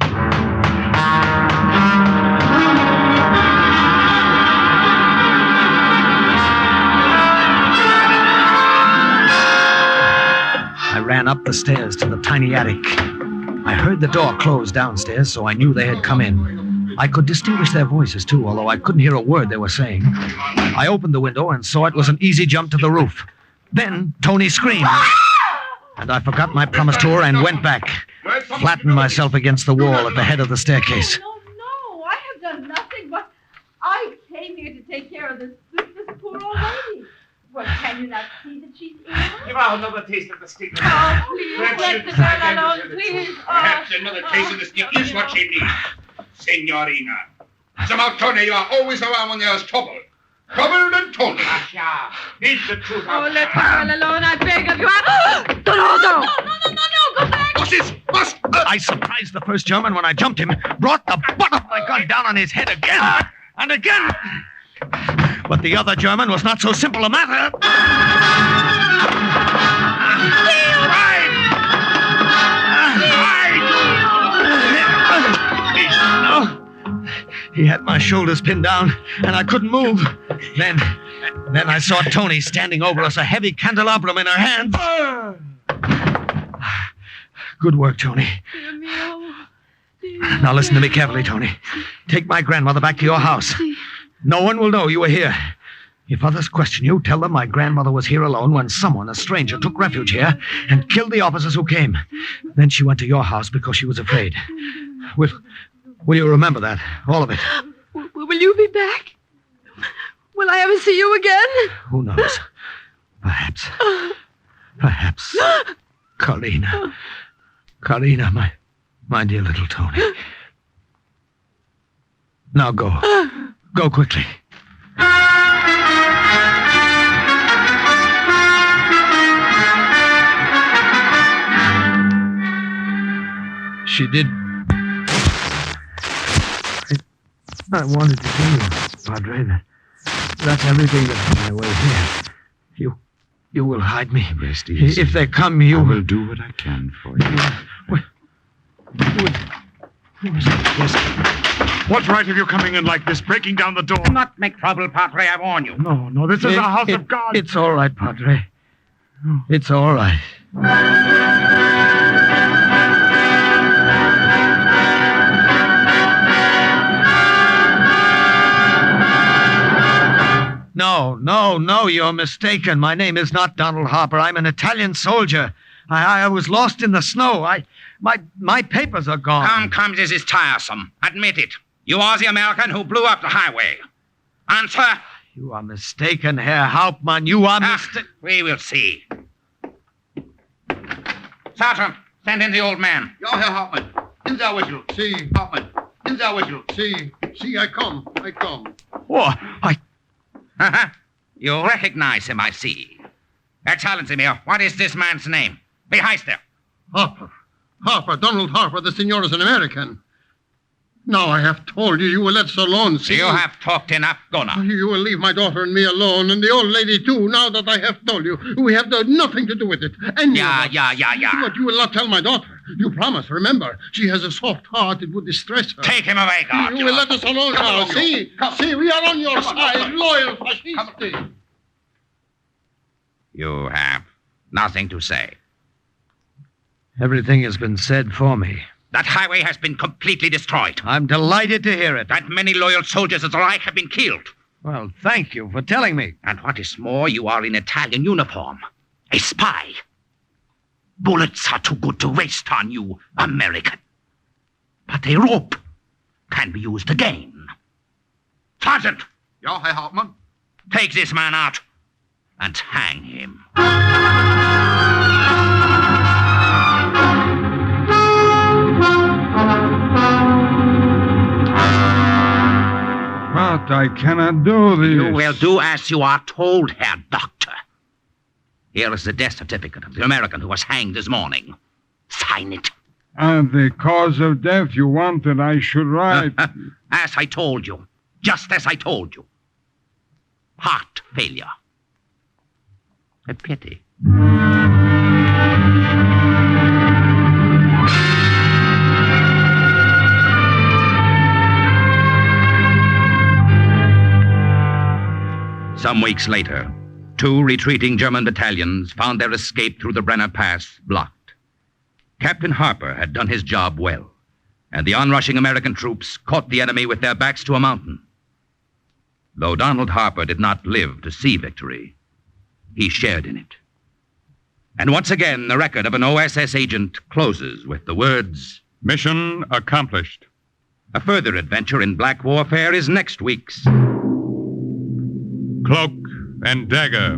I ran up the stairs to the tiny attic. I heard the door close downstairs, so I knew they had come in. I could distinguish their voices, too, although I couldn't hear a word they were saying. I opened the window and saw it was an easy jump to the roof. Then Tony screamed. And I forgot my promise to her and went back, flattened myself against the wall at the head of the staircase. No, I have done nothing, but I came here to take care of this poor old lady. Well, can you not see that she's ill? Give her another taste of the stick. Oh, please, let the girl alone, please. Perhaps another taste of the stick is what she needs. Signorina. Somehow, Tony, you are always around when there's trouble. Trouble and Tony. Asha, it's the truth. Oh, let the girl alone, I beg of you. Donaldo! No, go back. What's this? I surprised the first German when I jumped him, brought the butt of my gun down on his head again and again. But the other German was not so simple a matter. He had my shoulders pinned down, and I couldn't move. Then I saw Tony standing over us, a heavy candelabrum in her hand. Good work, Tony. Now listen to me carefully, Tony. Take my grandmother back to your house. No one will know you were here. If others question you, tell them my grandmother was here alone when someone, a stranger, took refuge here and killed the officers who came. Then she went to your house because she was afraid. Will you remember that? All of it. Will you be back? Will I ever see you again? Who knows? Perhaps. Carlina, my dear little Tony. Now go. Go quickly. She did. I wanted to kill you. Padre. That's everything that's my way here. You will hide me. Rest easy. If they come, you... I will do what I can for you. What right have you coming in like this, breaking down the door? Do not make trouble, Padre, I warn you. No, this is a house of God. It's all right, Padre. It's all right. No, you're mistaken. My name is not Donald Harper. I'm an Italian soldier. I was lost in the snow. My papers are gone. Come, this is tiresome. Admit it. You are the American who blew up the highway. Answer. You are mistaken, Herr Hauptmann. You are mistaken. We will see. Sergeant, send in the old man. Ja, Herr Hauptmann. In there with you. See, Hauptmann. In there with you. See, I come. What? You recognize him, I see. Excellency, Mayor, what is this man's name? Wie heißt er? Harper, Donald Harper. The senor is an American. Now I have told you, you will let us alone, see? You have talked enough, go now. You will leave my daughter and me alone, and the old lady, too, now that I have told you. We have nothing to do with it. Yeah. But you will not tell my daughter. You promise, remember. She has a soft heart. It would distress her. Take him away, guard. You will let us alone now, see? See, we are on your side, loyal fascisti. You have nothing to say. Everything has been said for me. That highway has been completely destroyed. I'm delighted to hear it. That many loyal soldiers as I have been killed. Well, thank you for telling me. And what is more, you are in Italian uniform. A spy. Bullets are too good to waste on you, American. But a rope can be used again. Sergeant! Ja, Herr Hauptmann. Take this man out and hang him. But I cannot do this. You will do as you are told, Herr Doctor. Here is the death certificate of the American who was hanged this morning. Sign it. And the cause of death you want that I should write. As I told you. Just as I told you. Heart failure. A pity. Some weeks later, 2 retreating German battalions found their escape through the Brenner Pass blocked. Captain Harper had done his job well, and the onrushing American troops caught the enemy with their backs to a mountain. Though Donald Harper did not live to see victory, he shared in it. And once again, the record of an OSS agent closes with the words, Mission accomplished. A further adventure in black warfare is next week's Cloak and Dagger.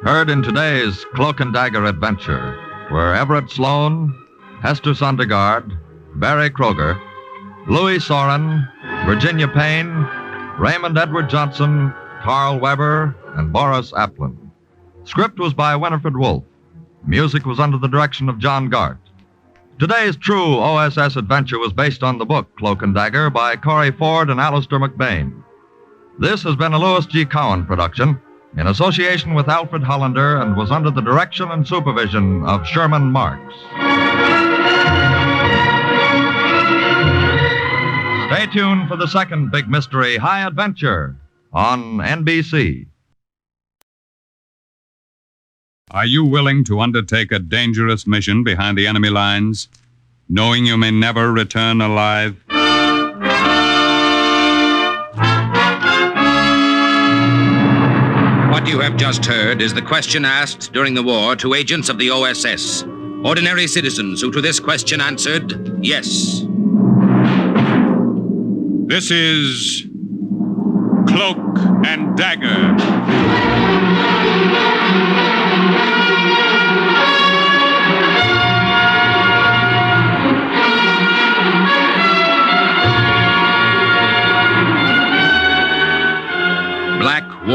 Heard in today's Cloak and Dagger adventure were Everett Sloan, Hester Sondergaard, Barry Kroger, Louis Soren, Virginia Payne, Raymond Edward Johnson, Carl Weber, and Boris Aplin. Script was by Winifred Wolfe. Music was under the direction of John Gart. Today's true OSS adventure was based on the book Cloak and Dagger by Corey Ford and Alistair McBain. This has been a Louis G. Cowan production in association with Alfred Hollander and was under the direction and supervision of Sherman Marks. Stay tuned for the second big mystery, High Adventure, on NBC. Are you willing to undertake a dangerous mission behind the enemy lines, knowing you may never return alive? What you have just heard is the question asked during the war to agents of the OSS. Ordinary citizens who to this question answered, yes. This is Cloak and Dagger.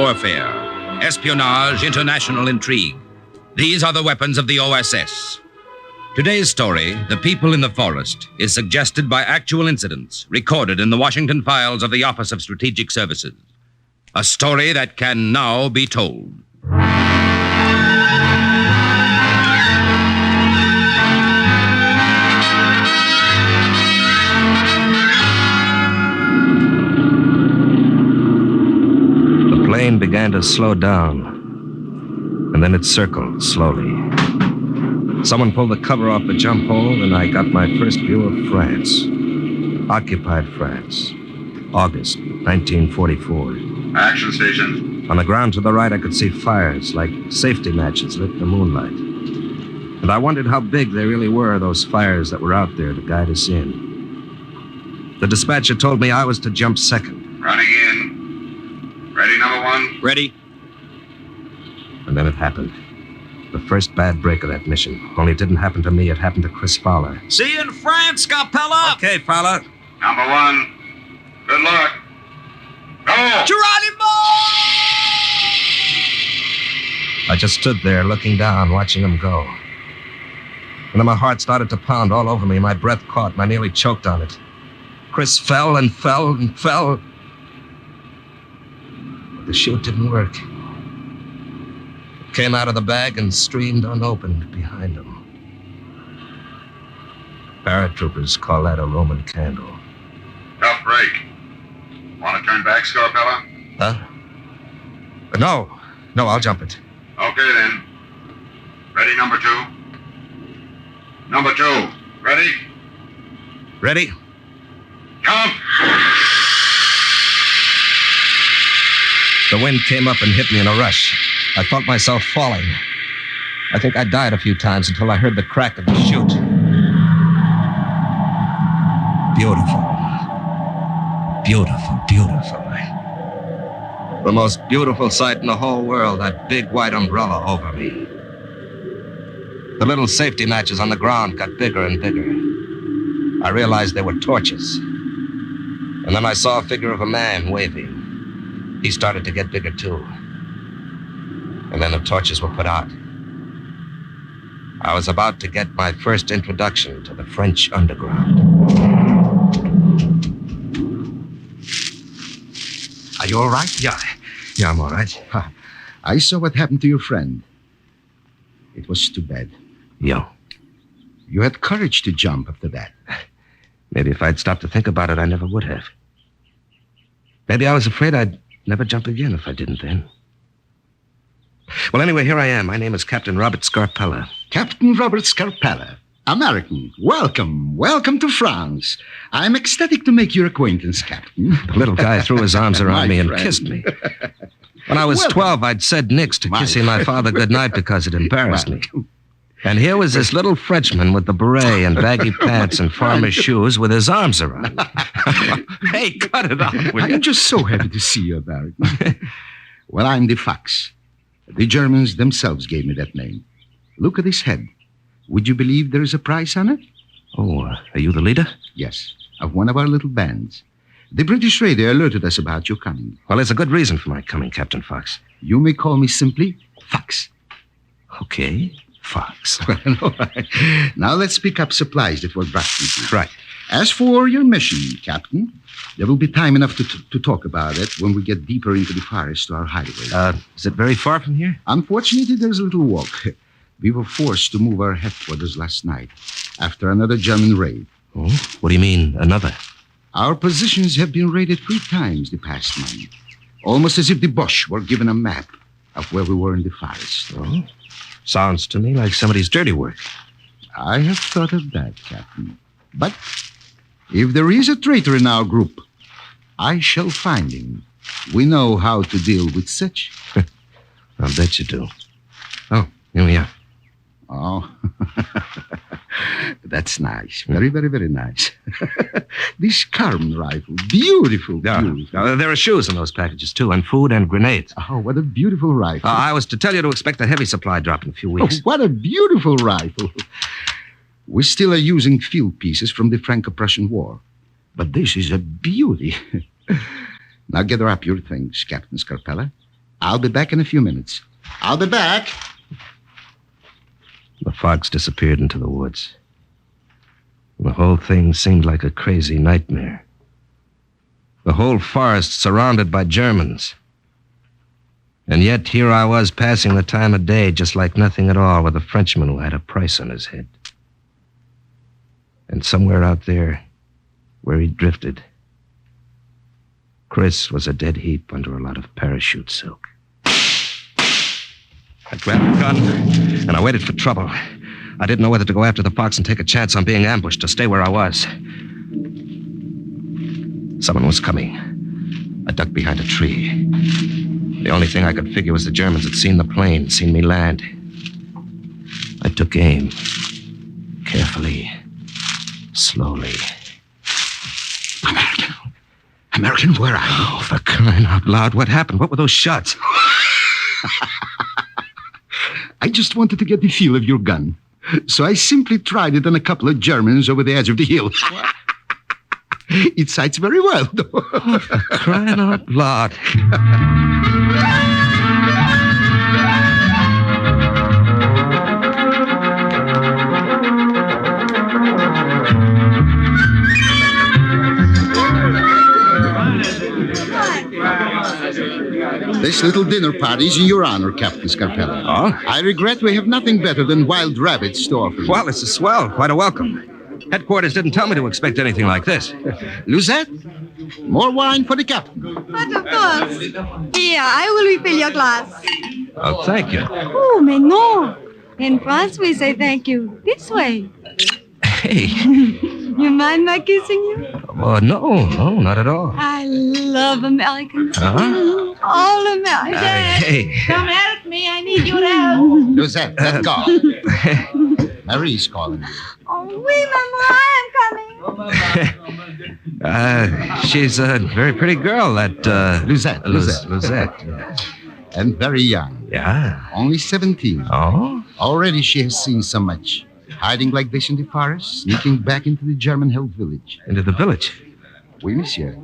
warfare, espionage, international intrigue. These are the weapons of the OSS. Today's story, The People in the Forest, is suggested by actual incidents recorded in the Washington files of the Office of Strategic Services. A story that can now be told. The plane began to slow down, and then it circled slowly. Someone pulled the cover off the jump hole, and I got my first view of France. Occupied France. August 1944. Action station. On the ground to the right, I could see fires like safety matches lit in the moonlight. And I wondered how big they really were, those fires that were out there to guide us in. The dispatcher told me I was to jump second. Running in. Ready, number one? Ready. And then it happened. The first bad break of that mission. Only it didn't happen to me, it happened to Chris Fowler. See you in France, Capella! Okay, Fowler. Number one. Good luck. Go! Geronimo! I just stood there looking down, watching them go. And then my heart started to pound all over me. My breath caught, and I nearly choked on it. Chris fell and fell and fell. But the chute didn't work. It came out of the bag and streamed unopened behind him. Paratroopers call that a Roman candle. Tough break. Want to turn back, Scarpella? Huh? No, I'll jump it. Okay, then. Ready, number two? Number two. Ready? Ready? Count! The wind came up and hit me in a rush. I felt myself falling. I think I died a few times until I heard the crack of the chute. Beautiful. Beautiful, beautiful. The most beautiful sight in the whole world, that big white umbrella over me. The little safety matches on the ground got bigger and bigger. I realized they were torches. And then I saw a figure of a man waving. He started to get bigger, too. And then the torches were put out. I was about to get my first introduction to the French underground. Are you all right? Yeah, I'm all right. I saw what happened to your friend. It was too bad. Yeah. You had courage to jump after that. Maybe if I'd stopped to think about it, I never would have. Maybe I was afraid I'd never jump again if I didn't then. Well, anyway, here I am. My name is Captain Robert Scarpella. Captain Robert Scarpella. American. Welcome. Welcome to France. I'm ecstatic to make your acquaintance, Captain. The little guy threw his arms around me and friend. kissed me. When I was 12, I'd said nix to kissing my father goodnight because it embarrassed me. And here was this little Frenchman with the beret and baggy pants and farmer's shoes with his arms around me. Hey, cut it out, will you? I'm just so happy to see you, American. Well, I'm the Fox. The Germans themselves gave me that name. Look at this head. Would you believe there is a price on it? Oh, are you the leader? Yes, of one of our little bands. The British radio alerted us about your coming. Well, there's a good reason for my coming, Captain Fox. You may call me simply Fox. Okay, Fox. Well, all right. Now let's pick up supplies that were brought with you. Right. As for your mission, Captain, there will be time enough to talk about it when we get deeper into the forest to our hideaway. Is it very far from here? Unfortunately, there's a little walk. We were forced to move our headquarters last night after another German raid. Oh? What do you mean, another? Our positions have been raided 3 times the past month, almost as if the Boche were given a map of where we were in the forest. Oh? Sounds to me like somebody's dirty work. I have thought of that, Captain. But if there is a traitor in our group, I shall find him. We know how to deal with such. I'll bet you do. Oh, here we are. Oh, that's nice. Very, very, very nice. This Carmen rifle, beautiful. Now, there are shoes in those packages, too, and food and grenades. Oh, what a beautiful rifle. I was to tell you to expect a heavy supply drop in a few weeks. Oh, what a beautiful rifle. We still are using field pieces from the Franco-Prussian War. But this is a beauty. Now gather up your things, Captain Scarpella. I'll be back in a few minutes. I'll be back. The fox disappeared into the woods. The whole thing seemed like a crazy nightmare. The whole forest surrounded by Germans. And yet here I was passing the time of day just like nothing at all with a Frenchman who had a price on his head. And somewhere out there, where he drifted, Chris was a dead heap under a lot of parachute silk. I grabbed a gun, and I waited for trouble. I didn't know whether to go after the fox and take a chance on being ambushed or stay where I was. Someone was coming. I ducked behind a tree. The only thing I could figure was the Germans had seen the plane, seen me land. I took aim. Carefully. Slowly. American, where are you? Oh, for crying out loud, what happened? What were those shots? I just wanted to get the feel of your gun. So I simply tried it on a couple of Germans over the edge of the hill. It sights very well, though. Oh, for crying out loud. This little dinner party's in your honor, Captain Scarpella. Oh? I regret we have nothing better than wild rabbits to offer you. Well, this is swell. Quite a welcome. Headquarters didn't tell me to expect anything like this. Luzette, more wine for the captain. But of course. Here, I will refill your glass. Oh, thank you. Oh, mais non. In France, we say thank you this way. Hey. You mind my kissing you? Oh, no, not at all. I love Americans. Huh? All Americans. Hey. Come help me. I need your help. Luzette, let go. Marie's calling you. Oh, oui, Maman, I'm coming. She's a very pretty girl, that, Luzette. Luzette. And very young. Yeah. Only 17. Oh? Already she has seen so much. Hiding like this in the forest, sneaking back into the German-held village. Into the village? Oui, monsieur.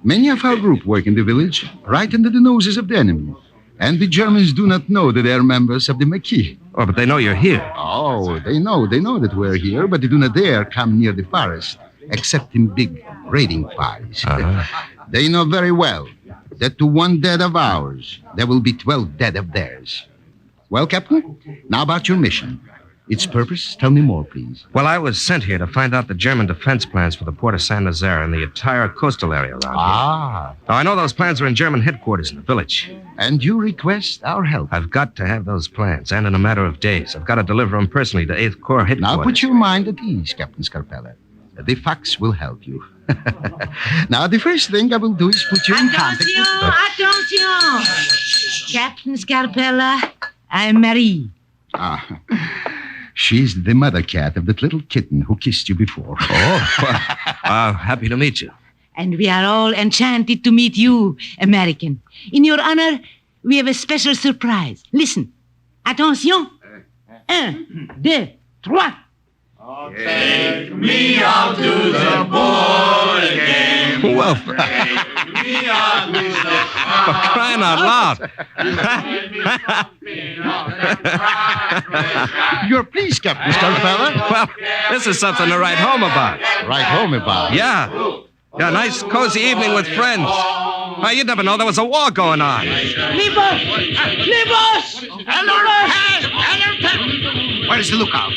Many of our group work in the village, right under the noses of the enemy. And the Germans do not know that they are members of the Maquis. Oh, but they know you're here. Oh, they know that we're here, but they do not dare come near the forest, except in big raiding parties. Uh-huh. They know very well that to one dead of ours, there will be 12 dead of theirs. Well, Captain, now about your mission. Its purpose? Tell me more, please. Well, I was sent here to find out the German defense plans for the port of Saint Nazaire and the entire coastal area around here. Now, I know those plans are in German headquarters in the village. And you request our help? I've got to have those plans, and in a matter of days. I've got to deliver them personally to 8th Corps headquarters. Now, put your mind at ease, Captain Scarpella. The fox will help you. Now, the first thing I will do is put you in contact with... Attention! Captain Scarpella, I'm Marie. She's the mother cat of that little kitten who kissed you before. Oh, well, happy to meet you. And we are all enchanted to meet you, American. In your honor, we have a special surprise. Listen. Attention. 1, 2, 3. Take me out to the ball game. Well, Take me out to the for crying out loud. You're pleased, Captain Scarpella? Well, this is something to write home about. Write home about? Yeah. Yeah, nice, cozy evening with friends. Well, you'd never know there was a war going on. Libos! Where's the lookout?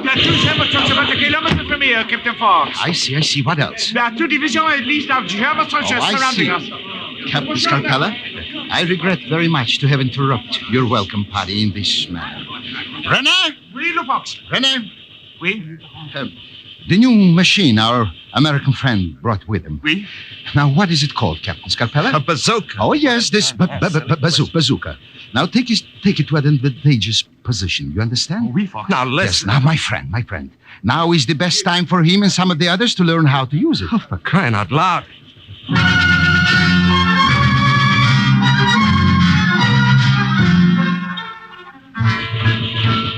There are 2 German troops about a kilometer from here, Captain Fox. I see. What else? There are 2 divisions at least of German soldiers surrounding us. Captain Scarpella, I regret very much to have interrupted your welcome party in this manner. Brenner? Oui, Le Fox. Brenner? Oui. The new machine our American friend brought with him. Oui. Now, what is it called, Captain Scarpella? A bazooka. Oh, yes, this bazooka. Now, take it to an advantageous position. You understand? Oui, Fox. Now, listen. Yes, now, my friend. Now is the best time for him and some of the others to learn how to use it. Oh, for crying out loud.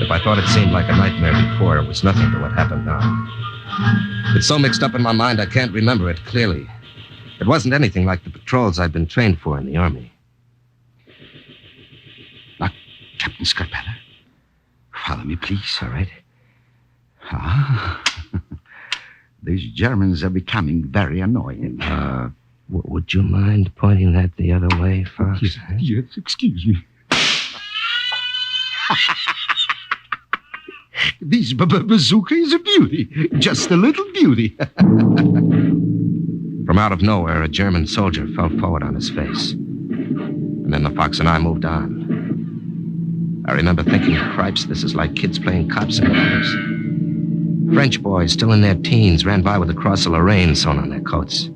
If I thought it seemed like a nightmare before, it was nothing to what happened now. It's so mixed up in my mind I can't remember it clearly. It wasn't anything like the patrols I'd been trained for in the Army. Captain Scarpella, follow me, please. All right. These Germans are becoming very annoying. Would you mind pointing that the other way, Fox? Yes, excuse me. This bazooka is a beauty. Just a little beauty. From out of nowhere, a German soldier fell forward on his face. And then the Fox and I moved on. I remember thinking, cripes, this is like kids playing cops and robbers. French boys, still in their teens, ran by with the cross of Lorraine sewn on their coats.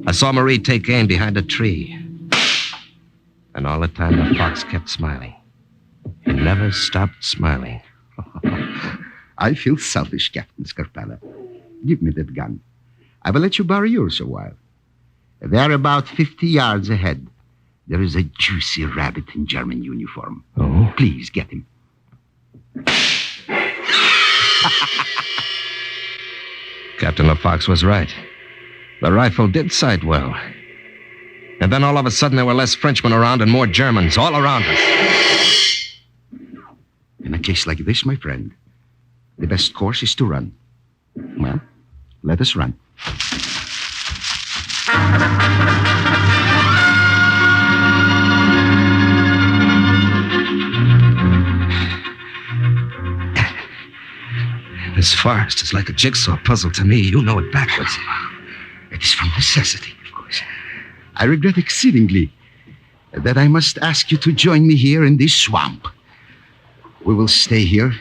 I saw Marie take aim behind a tree. And all the time, the Fox kept smiling. He never stopped smiling. I feel selfish, Captain Scarpella. Give me that gun. I will let you borrow yours a while. There, about 50 yards ahead, there is a juicy rabbit in German uniform. Oh? Please get him. Captain LaFox was right. The rifle did sight well. And then all of a sudden there were less Frenchmen around and more Germans all around us. In a case like this, my friend, the best course is to run. Well, let us run. This forest is like a jigsaw puzzle to me. You know it backwards. It is from necessity, of course. I regret exceedingly that I must ask you to join me here in this swamp. We will stay here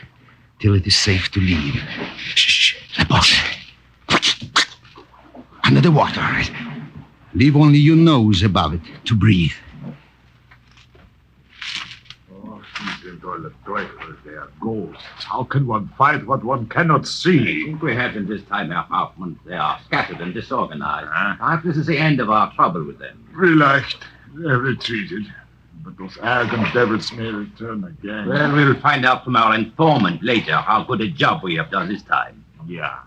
till it is safe to leave. Shh, the boat. Under the water. Leave only your nose above it to breathe. They are ghosts. How can one fight what one cannot see? I think we have in this time, Herr Hauptmann. They are scattered and disorganized. Perhaps this is the end of our trouble with them. Relaxed. They have retreated. But those arrogant devils may return again. Well, we'll find out from our informant later how good a job we have done this time. Yeah.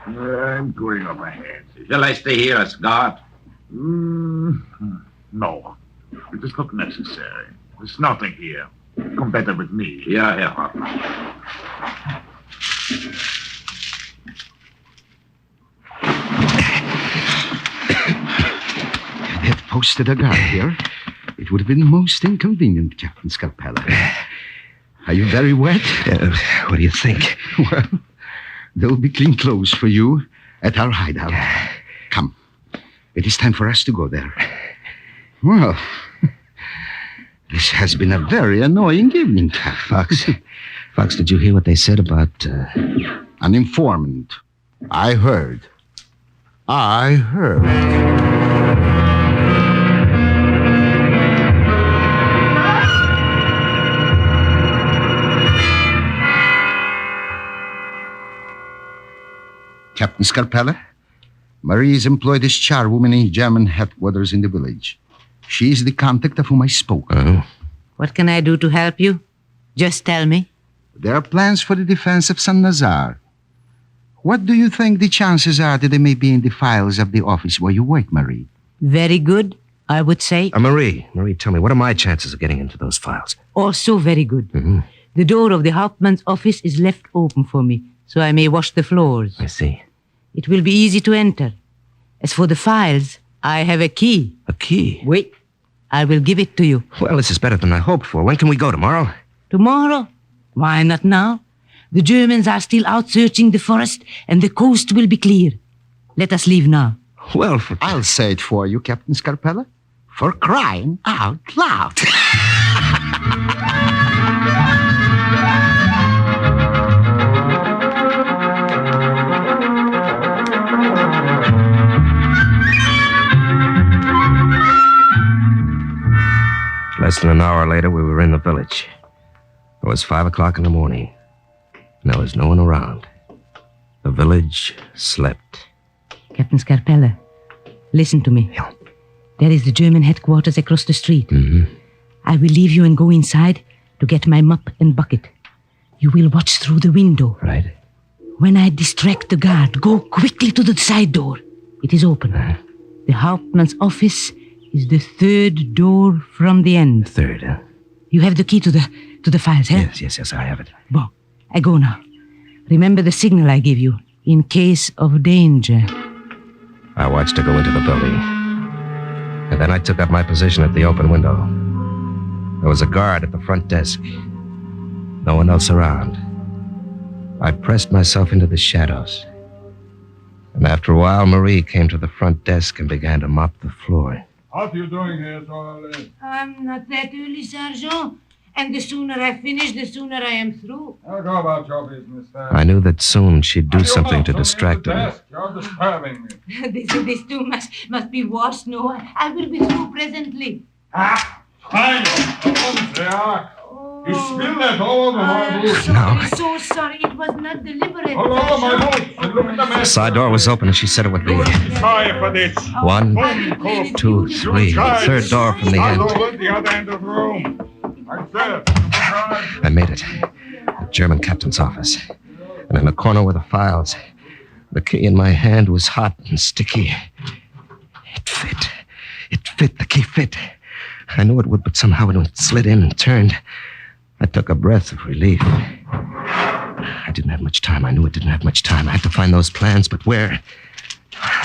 I'm going on my hands. Shall I stay here as guard? No. It is not necessary. There's nothing here. Come better with me. Yeah, Herr Hauptmann. They had posted a guard here. It would have been most inconvenient, Captain Scarpella. Are you very wet? What do you think? Well, there will be clean clothes for you at our hideout. Come. It is time for us to go there. Well, this has been a very annoying evening, Fox. Fox, did you hear what they said about... An informant. I heard. Captain Scarpella, Marie is employed as charwoman in German headquarters in the village. She is the contact of whom I spoke. Oh. What can I do to help you? Just tell me. There are plans for the defense of Saint-Nazare. What do you think the chances are that they may be in the files of the office where you work, Marie? Very good, I would say. Marie, tell me, what are my chances of getting into those files? Also very good. Mm-hmm. The door of the Hauptmann's office is left open for me, so I may wash the floors. I see. It will be easy to enter. As for the files, I have a key. A key? Wait, I will give it to you. Well, this is better than I hoped for. When can we go, tomorrow? Tomorrow? Why not now? The Germans are still out searching the forest, and the coast will be clear. Let us leave now. Well, I'll say it for you, Captain Scarpella. For crying out loud. Less than an hour later, we were in the village. It was 5 o'clock in the morning. And there was no one around. The village slept. Captain Scarpella, listen to me. Yeah. There is the German headquarters across the street. Mm-hmm. I will leave you and go inside to get my mop and bucket. You will watch through the window. Right. When I distract the guard, go quickly to the side door. It is open. The Hauptmann's office is the third door from the end. Third, huh? You have the key to the to the files, eh? Yes, I have it. Bon, I go now. Remember the signal I gave you, in case of danger. I watched her go into the building. And then I took up my position at the open window. There was a guard at the front desk. No one else around. I pressed myself into the shadows. And after a while, Marie came to the front desk and began to mop the floor. What are you doing here so early? I'm not that early, Sergeant. And the sooner I finish, the sooner I am through. Now go about your business, sir. I knew that soon she'd do something to distract her. You're disturbing me. This too must be worse, no? I will be through presently. Fine. They are. You spilled that all over my boots. I'm so sorry. It was not deliberate. All over my boots. And look at the The mess. side door was open and she said it would be. Sorry for this. 1, 2, 3. The third door from the Start end. over at the other end of the room. Like that. I made it. The German captain's office. And in the corner were the files. The key in my hand was hot and sticky. It fit. It fit. The key fit. I knew it would, but somehow when it slid in and turned, I took a breath of relief. I didn't have much time. I knew it didn't have much time. I had to find those plans, but where?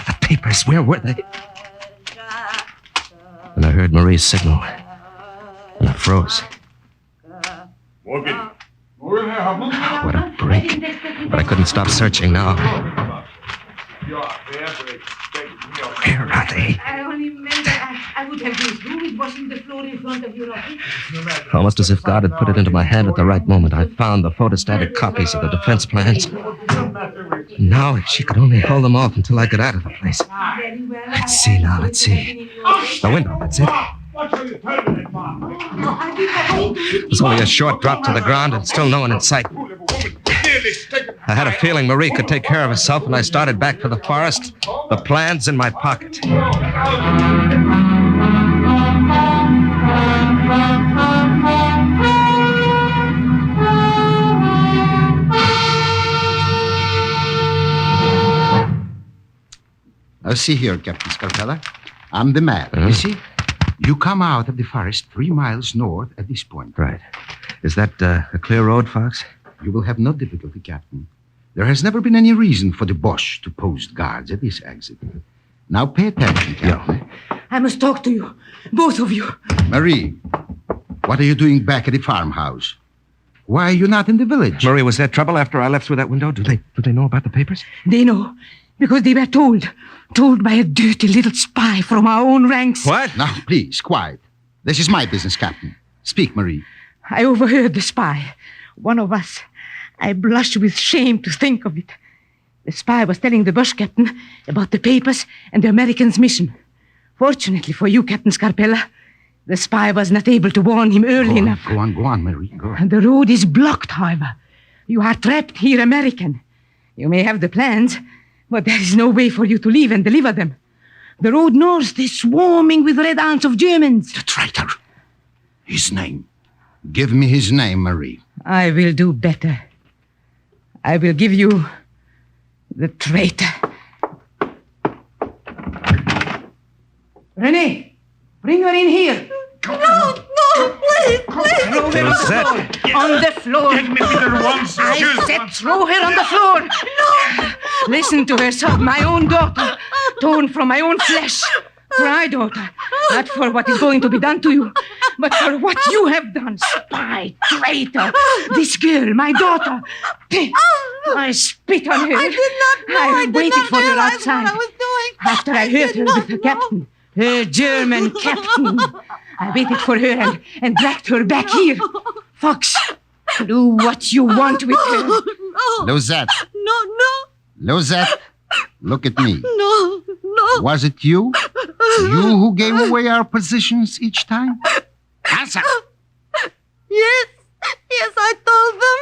The papers, where were they? And I heard Marie's signal. And I froze. What a break. But I couldn't stop searching now. Where are they? I only meant that I would have been through with washing the floor in front of your office. Almost as if God had put it into my hand at the right moment, I found the photostatic copies of the defense plans. Now, if she could only hold them off until I got out of the place. Let's see now, let's see. The window, that's it. It was only a short drop to the ground and still no one in sight. I had a feeling Marie could take care of herself, and I started back for the forest, the plans in my pocket. Now, see here, Captain Scarpella. I'm the man. You see? You come out of the forest 3 miles north at this point. Right. Is that a clear road, Fox? You will have no difficulty, Captain. There has never been any reason for the Boche to post guards at this exit. Now pay attention, Captain. I must talk to you, both of you. Marie, what are you doing back at the farmhouse? Why are you not in the village? Marie, was there trouble after I left through that window? Do they know about the papers? They know, because they were told by a dirty little spy from our own ranks. What? Now, please, quiet. This is my business, Captain. Speak, Marie. I overheard the spy. One of us. I blush with shame to think of it. The spy was telling the Boche captain about the papers and the Americans' mission. Fortunately for you, Captain Scarpella, the spy was not able to warn him early enough. Go on, Marie. Go on. And the road is blocked, however. You are trapped here, American. You may have the plans, but there is no way for you to leave and deliver them. The road north is swarming with red ants of Germans. The traitor. His name. Give me his name, Marie. I will do better. I will give you the traitor. René, bring her in here. No, please. Throw her on the floor. I said throw her on the floor. No. Listen to her sob, my own daughter, torn from my own flesh. Cry, daughter, not for what is going to be done to you, but for what you have done. Spy, traitor, this girl, my daughter. I spit on her. I did not know. I waited for her outside. What I was doing. After I heard her with her captain, her German captain. I waited for her and dragged her back here. Fox, do what you want with her. No. Lozette. No. Lozette, look at me. No. Was it you? You who gave away our positions each time? Answer. Yes, I told them.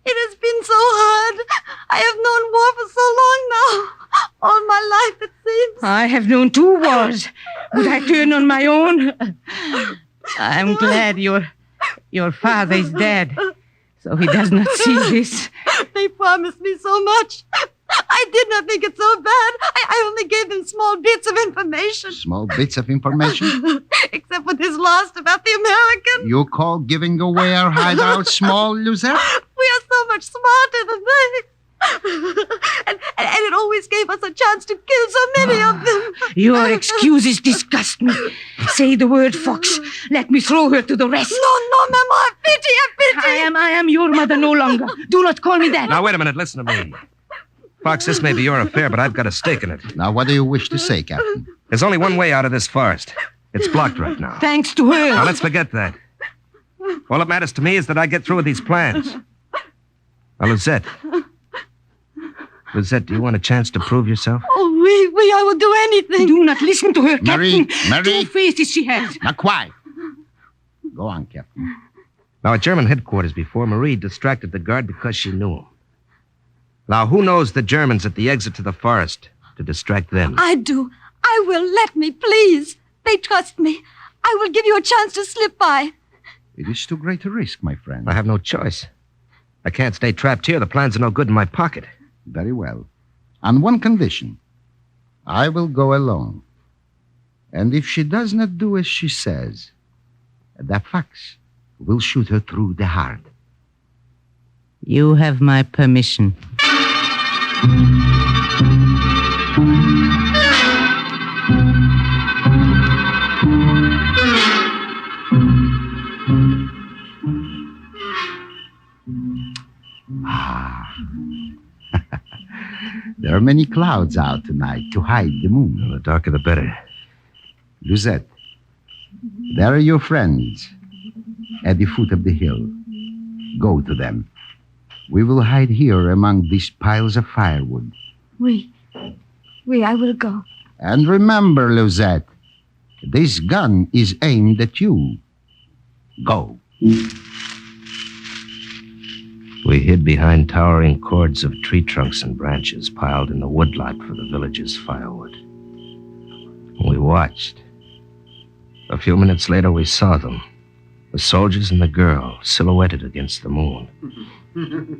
It has been so hard. I have known war for so long now. All my life, it seems. I have known 2 wars. Would I turn on my own? I'm glad your father is dead, so he does not see this. They promised me so much. I did not think it so bad. I only gave them small bits of information. Small bits of information? Except for this last about the American. You call giving away our hideout small, Luzette? We are so much smarter than they. and it always gave us a chance to kill so many of them. Your excuses disgust me. Say the word, Fox. Let me throw her to the rest. No, Mama. Pity. I am your mother no longer. Do not call me that. Now, wait a minute. Listen to me. Fox, this may be your affair, but I've got a stake in it. Now, what do you wish to say, Captain? There's only one way out of this forest. It's blocked right now. Thanks to her. Now, let's forget that. All that matters to me is that I get through with these plans. Now, Lizette, do you want a chance to prove yourself? Oh, I will do anything. Do not listen to her, Captain. Marie. Two faces she has. Now, quiet. Go on, Captain. Now, at German headquarters before, Marie distracted the guard because she knew him. Now, who knows the Germans at the exit to the forest to distract them? I do. I will. Let me, please. They trust me. I will give you a chance to slip by. It is too great a risk, my friend. I have no choice. I can't stay trapped here. The plans are no good in my pocket. Very well. On one condition. I will go alone. And if she does not do as she says, the fox will shoot her through the heart. You have my permission. There are many clouds out tonight to hide the moon. The darker the better. Luzette, there are your friends at the foot of the hill. Go to them. We will hide here among these piles of firewood. I will go. And remember, Luzette, this gun is aimed at you. Go. We hid behind towering cords of tree trunks and branches piled in the woodlot for the village's firewood. We watched. A few minutes later, we saw them. The soldiers and the girl, silhouetted against the moon.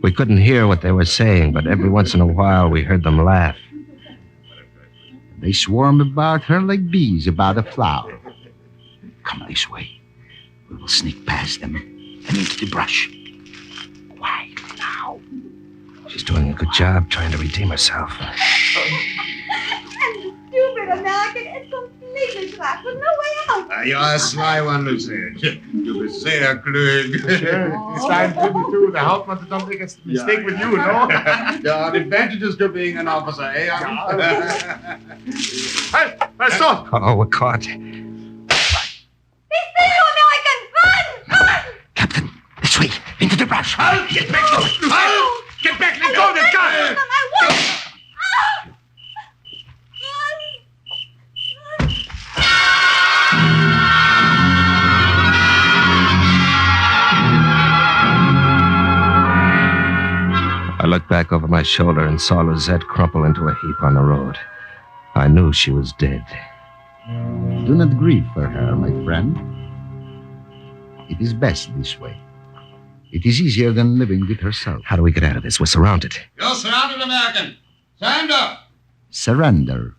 We couldn't hear what they were saying, but every once in a while we heard them laugh. They swarm about her like bees about a flower. Come this way. We will sneak past them and into the brush. Quiet now. She's doing a good job trying to redeem herself. And the stupid American is completely trapped with no way out. You're a sly one, Lucien. Du bist sehr klug. Stein 22, the Hauptmann don't make a mistake with you, no? There are advantages to being an officer, eh? Hey, stop! Oh, we're caught. These people, American! Run! Captain, this way, into the brush. Get back! Get back! Let go of the gun! I won't! I looked back over my shoulder and saw Lizette crumple into a heap on the road. I knew she was dead. Do not grieve for her, my friend. It is best this way. It is easier than living with herself. How do we get out of this? We're surrounded. You're surrounded, American. Surrender. Surrender.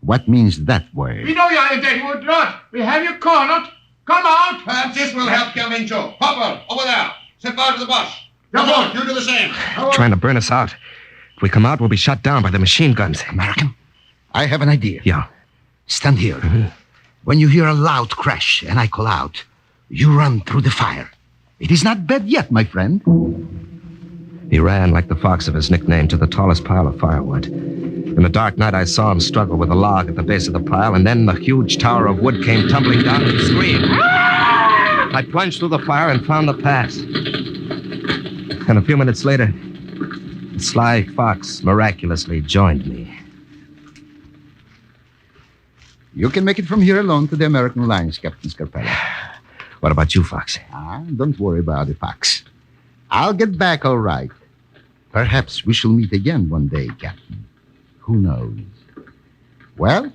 What means that word? We know you're in Deadwood, not. We have you cornered. Come out. Perhaps this will help, Kelvin Joe. Hopper, over there. Step out of the bush. Come on, you do the same. Trying to burn us out. If we come out, we'll be shot down by the machine guns. American, I have an idea. Yeah. Stand here. When you hear a loud crash and I call out, you run through the fire. It is not bad yet, my friend. He ran, like the fox of his nickname, to the tallest pile of firewood. In the dark night, I saw him struggle with a log at the base of the pile, and then the huge tower of wood came tumbling down and he screamed. I plunged through the fire and found the pass. And a few minutes later, the sly fox miraculously joined me. You can make it from here alone to the American lines, Captain Scarpella. What about you, Fox? Don't worry about it, Fox. I'll get back all right. Perhaps we shall meet again one day, Captain. Who knows? Well,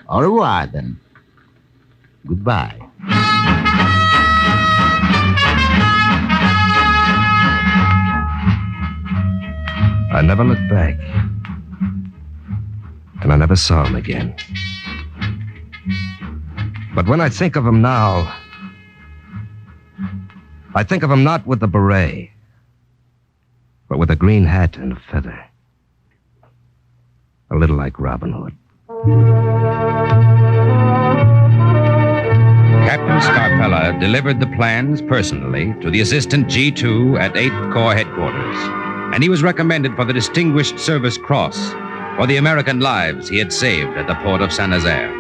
au revoir, then. Goodbye. I never looked back. and I never saw him again. But when I think of him now, I think of him not with the beret, but with a green hat and a feather. A little like Robin Hood. Captain Scarpella delivered the plans personally to the Assistant G2 at 8th Corps Headquarters, and he was recommended for the Distinguished Service Cross for the American lives he had saved at the port of Saint-Nazaire.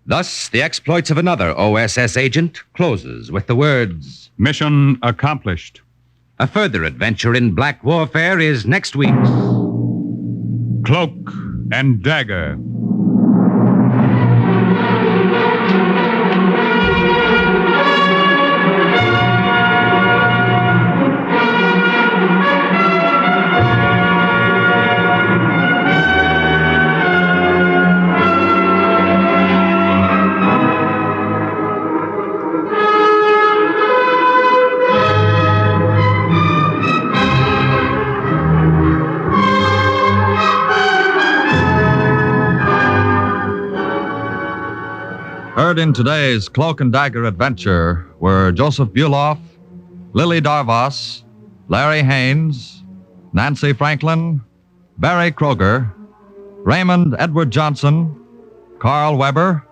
Thus, the exploits of another OSS agent closes with the words, "Mission accomplished." A further adventure in black warfare is next week's Cloak and Dagger. Heard in today's Cloak and Dagger adventure were Joseph Buloff, Lily Darvas, Larry Haynes, Nancy Franklin, Barry Kroger, Raymond Edward Johnson, Carl Weber,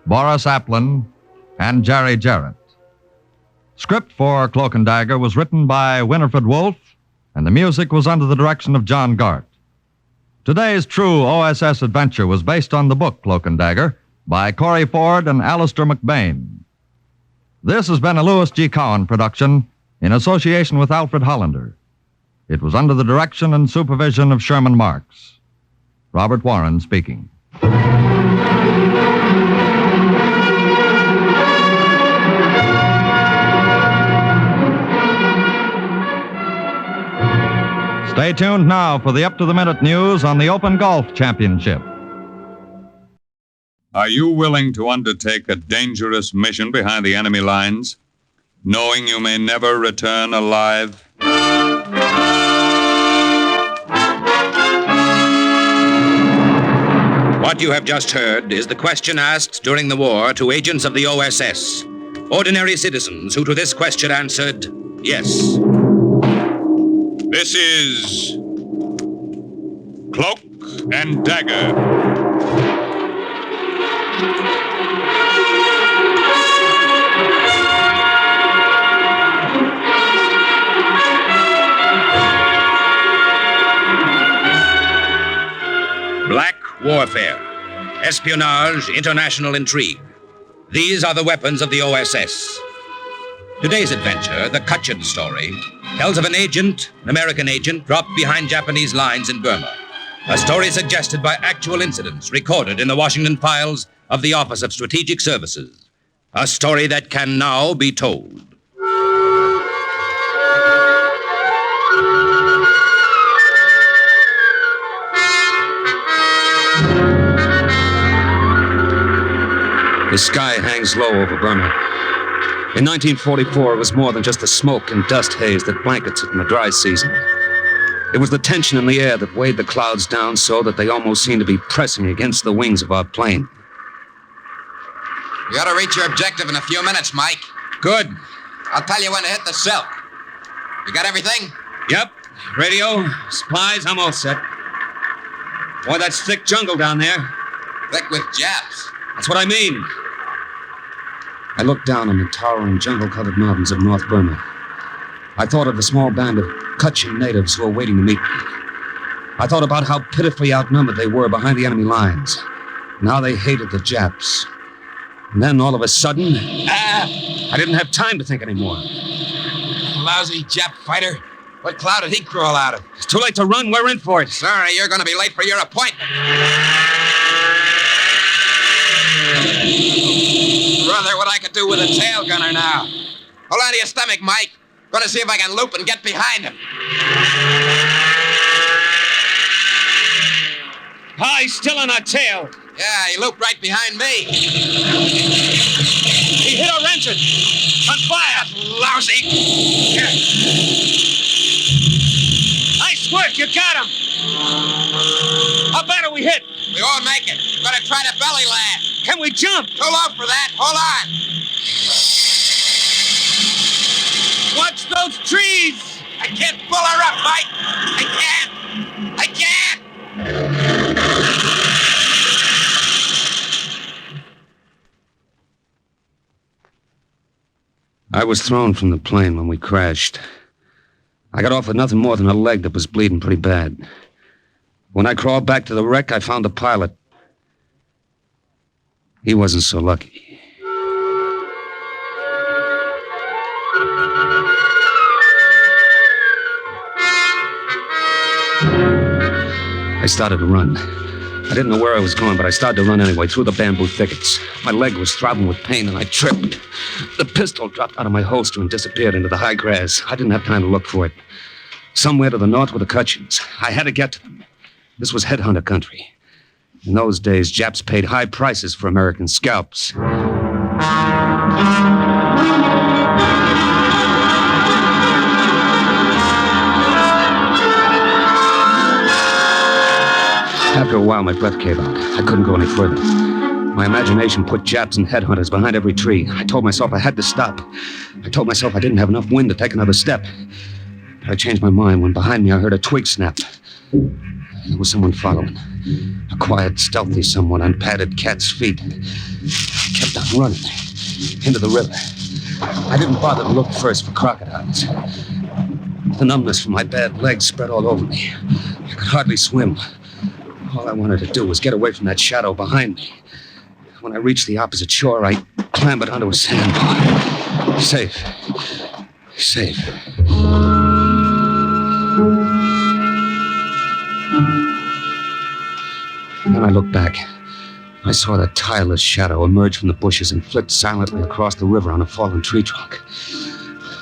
Boris Applin, and Jerry Jarrett. Script for Cloak and Dagger was written by Winifred Wolfe, and the music was under the direction of John Gart. Today's true OSS adventure was based on the book Cloak and Dagger by Corey Ford and Alistair McBain. This has been a Louis G. Cowan production in association with Alfred Hollander. It was under the direction and supervision of Sherman Marks. Robert Warren speaking. Stay tuned now for the up-to-the-minute news on the Open Golf Championship. Are you willing to undertake a dangerous mission behind the enemy lines, knowing you may never return alive? What you have just heard is the question asked during the war to agents of the OSS, ordinary citizens who to this question answered, yes. This is Cloak and Dagger. Black warfare, espionage, international intrigue. These are the weapons of the OSS. Today's adventure, the Kachin Story, tells of an agent, an American agent, dropped behind Japanese lines in Burma. A story suggested by actual incidents recorded in the Washington files of the Office of Strategic Services. A story that can now be told. The sky hangs low over Burma. In 1944, it was more than just the smoke and dust haze that blankets it in the dry season. It was the tension in the air that weighed the clouds down so that they almost seemed to be pressing against the wings of our plane. You ought to reach your objective in a few minutes, Mike. Good. I'll tell you when to hit the silk. You got everything? Yep. Radio, supplies, I'm all set. Boy, that's thick jungle down there. Thick with Japs. That's what I mean. I looked down on the towering jungle-covered mountains of North Burma. I thought of the small band of Kachin natives who were waiting to meet me. I thought about how pitifully outnumbered they were behind the enemy lines, and how they hated the Japs. And then, all of a sudden, I didn't have time to think anymore. Lousy Jap fighter. What cloud did he crawl out of? It's too late to run. We're in for it. Sorry, you're going to be late for your appointment. Brother, what I could do with a tail gunner now. Hold on to your stomach, Mike. Going to see if I can loop and get behind him. He's still on our tail. Yeah, he looped right behind me. He hit our engine. On fire. Lousy. Here. work. You got him. How bad are we hit? We won't make it. We're going to try to belly land. Can we jump? Too low for that. Hold on. Watch those trees. I can't pull her up, Mike. I can't. I was thrown from the plane when we crashed. I got off with nothing more than a leg that was bleeding pretty bad. When I crawled back to the wreck, I found the pilot. He wasn't so lucky. I started to run. I didn't know where I was going, but I started to run anyway, through the bamboo thickets. My leg was throbbing with pain, and I tripped. The pistol dropped out of my holster and disappeared into the high grass. I didn't have time to look for it. Somewhere to the north were the Kachins. I had to get to them. This was headhunter country. In those days, Japs paid high prices for American scalps. After a while, my breath gave out. I couldn't go any further. My imagination put Japs and headhunters behind every tree. I told myself I had to stop. I told myself I didn't have enough wind to take another step. But I changed my mind when behind me I heard a twig snap. There was someone following. A quiet, stealthy someone on padded cat's feet. I kept on running. Into the river. I didn't bother to look first for crocodiles. The numbness from my bad legs spread all over me. I could hardly swim. All I wanted to do was get away from that shadow behind me. When I reached the opposite shore, I clambered onto a sandbar. Safe. Then I looked back. I saw that tireless shadow emerge from the bushes and flit silently across the river on a fallen tree trunk.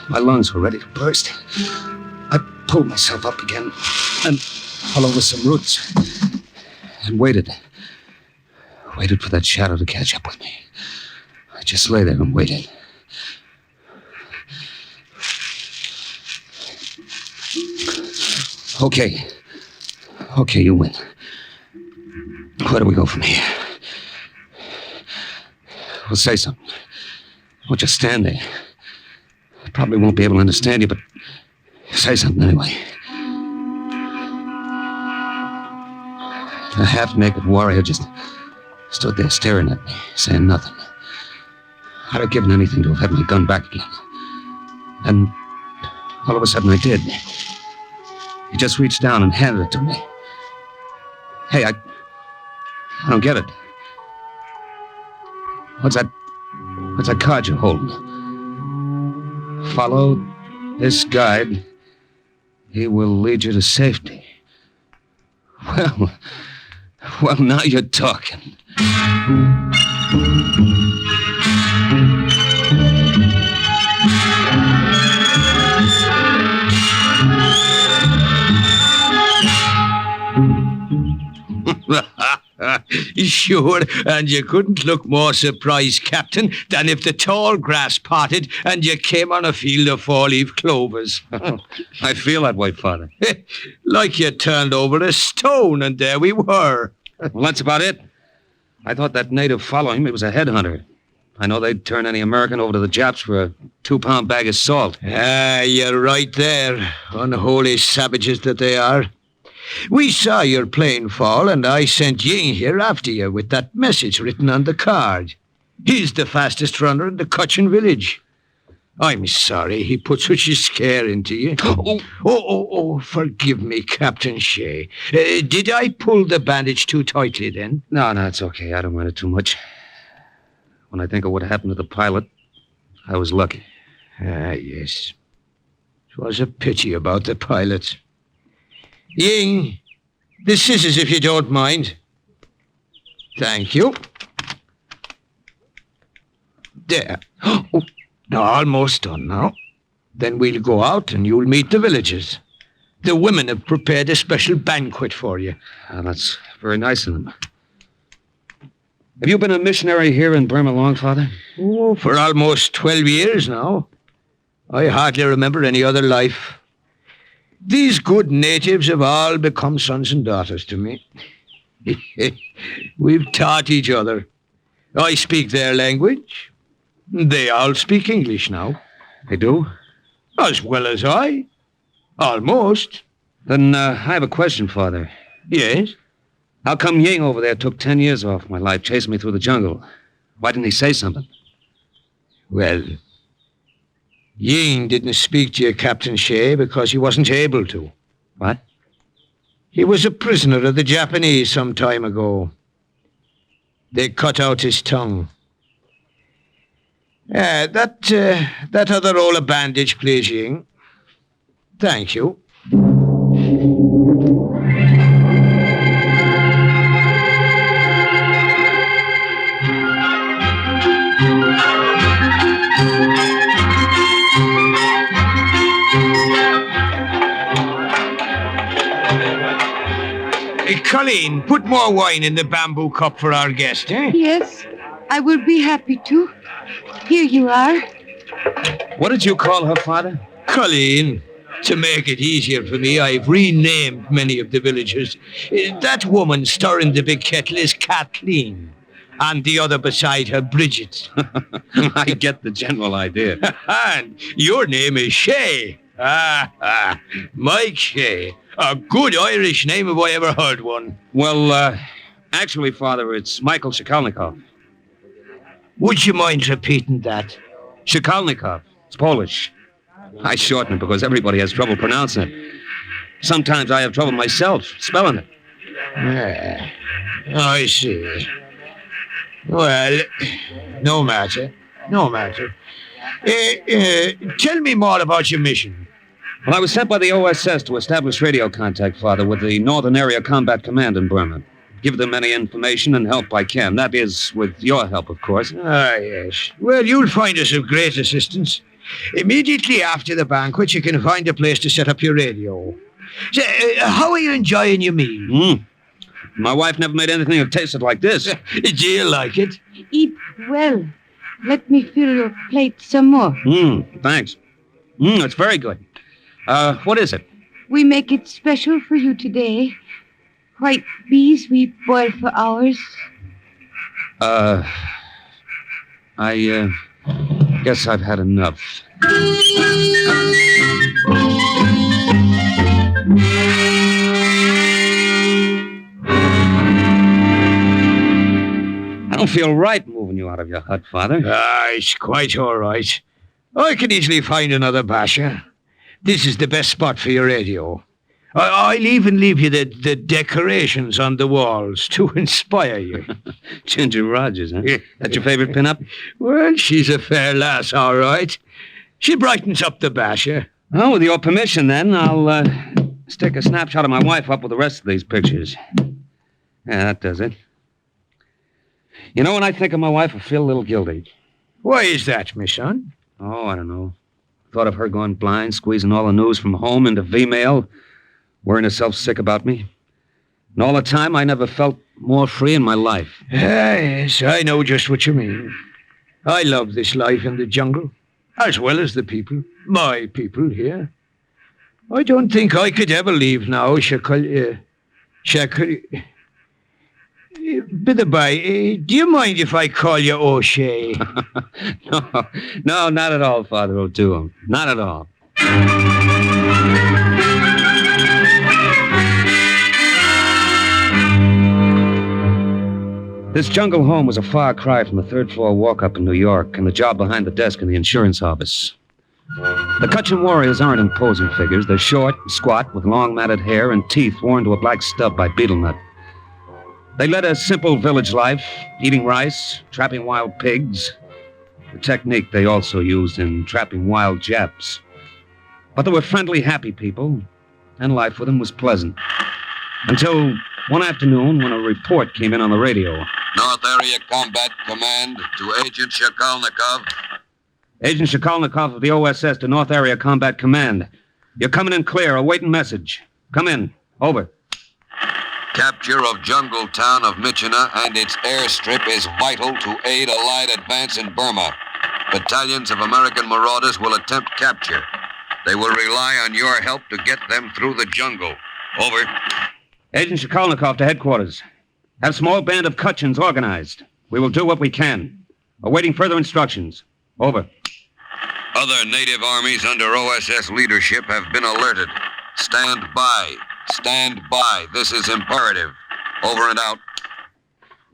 My lungs were ready to burst. I pulled myself up again and fell over some roots. And waited for that shadow to catch up with me. I just lay there and waited. Okay, you win. Where do we go from here? Well, say something. Don't just stand there. I probably won't be able to understand you, but say something anyway. A half-naked warrior just stood there staring at me, saying nothing. I'd have given anything to have had my gun back again. And all of a sudden I did. He just reached down and handed it to me. Hey, I don't get it. What's that card you're holding? Follow this guide. He will lead you to safety. Well, now you're talking. Sure, and you couldn't look more surprised, Captain, than if the tall grass parted and you came on a field of four-leaf clovers. I feel that way, Father. Like you turned over a stone, and there we were. Well, that's about it. I thought that native following me was a headhunter. I know they'd turn any American over to the Japs for a 2-pound bag of salt. Ah, you're right there. Unholy savages that they are. We saw your plane fall, and I sent Ying here after you with that message written on the card. He's the fastest runner in the Kachin village. I'm sorry he put such a scare into you. Oh, forgive me, Captain Shea. Did I pull the bandage too tightly then? No, it's okay. I don't mind it too much. When I think of what happened to the pilot, I was lucky. Ah, yes. It was a pity about the pilot. Ying, the scissors, if you don't mind. Thank you. There. Oh, almost done now. Then we'll go out and you'll meet the villagers. The women have prepared a special banquet for you. That's very nice of them. Have you been a missionary here in Burma long, Father? Oh, for almost 12 years now. I hardly remember any other life. These good natives have all become sons and daughters to me. We've taught each other. I speak their language. They all speak English now. They do? As well as I. Almost. Then I have a question, Father. Yes? How come Ying over there took 10 years off my life, chasing me through the jungle? Why didn't he say something? Well, Ying didn't speak to you, Captain Shea, because he wasn't able to. What? He was a prisoner of the Japanese some time ago. They cut out his tongue. That other roll of bandage, please, Ying. Thank you. Colleen, put more wine in the bamboo cup for our guest, eh? Yes, I will be happy to. Here you are. What did you call her, Father? Colleen. To make it easier for me, I've renamed many of the villagers. That woman stirring the big kettle is Kathleen, and the other beside her, Bridget. I get the general idea. And your name is Shea. Mike Shea. A good Irish name if I ever heard one. Well, actually, Father, it's Michael Shikalnikov. Would you mind repeating that? Shikalnikov. It's Polish. I shorten it because everybody has trouble pronouncing it. Sometimes I have trouble myself spelling it. Yeah, I see. Well, no matter. No matter. Tell me more about your mission. Well, I was sent by the OSS to establish radio contact, Father, with the Northern Area Combat Command in Burma. Give them any information and help I can. That is, with your help, of course. Yes. Well, you'll find us of great assistance. Immediately after the banquet, you can find a place to set up your radio. So, how are you enjoying your meal? My wife never made anything that tasted like this. Do you like it? Eat well. Let me fill your plate some more. Thanks. It's very good. What is it? We make it special for you today. White bees we boil for hours. I guess I've had enough. I don't feel right moving you out of your hut, Father. It's quite all right. I can easily find another basher. This is the best spot for your radio. I'll even leave you the decorations on the walls to inspire you. Ginger Rogers, huh? That's your favorite pin-up? Well, she's a fair lass, all right. She brightens up the basher. Oh, with your permission, then, I'll stick a snapshot of my wife up with the rest of these pictures. Yeah, that does it. You know, when I think of my wife, I feel a little guilty. Why is that, my son? Oh, I don't know. Thought of her going blind, squeezing all the news from home into V-mail, worrying herself sick about me. And all the time, I never felt more free in my life. Yes, I know just what you mean. I love this life in the jungle, as well as the people, my people here. I don't think I could ever leave now, By the by, do you mind if I call you O'Shea? No, not at all, Father O'Toole. Not at all. This jungle home was a far cry from the third-floor walk-up in New York and the job behind the desk in the insurance office. The Kachin warriors aren't imposing figures. They're short, squat, with long matted hair and teeth worn to a black stub by beetle nut. They led a simple village life, eating rice, trapping wild pigs, the technique they also used in trapping wild Japs. But they were friendly, happy people, and life with them was pleasant. Until one afternoon when a report came in on the radio. North Area Combat Command to Agent Shikalnikov. Agent Shikalnikov of the OSS to North Area Combat Command. You're coming in clear, awaiting message. Come in. Over. Capture of jungle town of Michina and its airstrip is vital to aid Allied advance in Burma. Battalions of American marauders will attempt capture. They will rely on your help to get them through the jungle. Over. Agent Shikalnikov to headquarters. Have small band of Kachins organized. We will do what we can. Awaiting further instructions. Over. Other native armies under OSS leadership have been alerted. Stand by. Stand by. This is imperative. Over and out.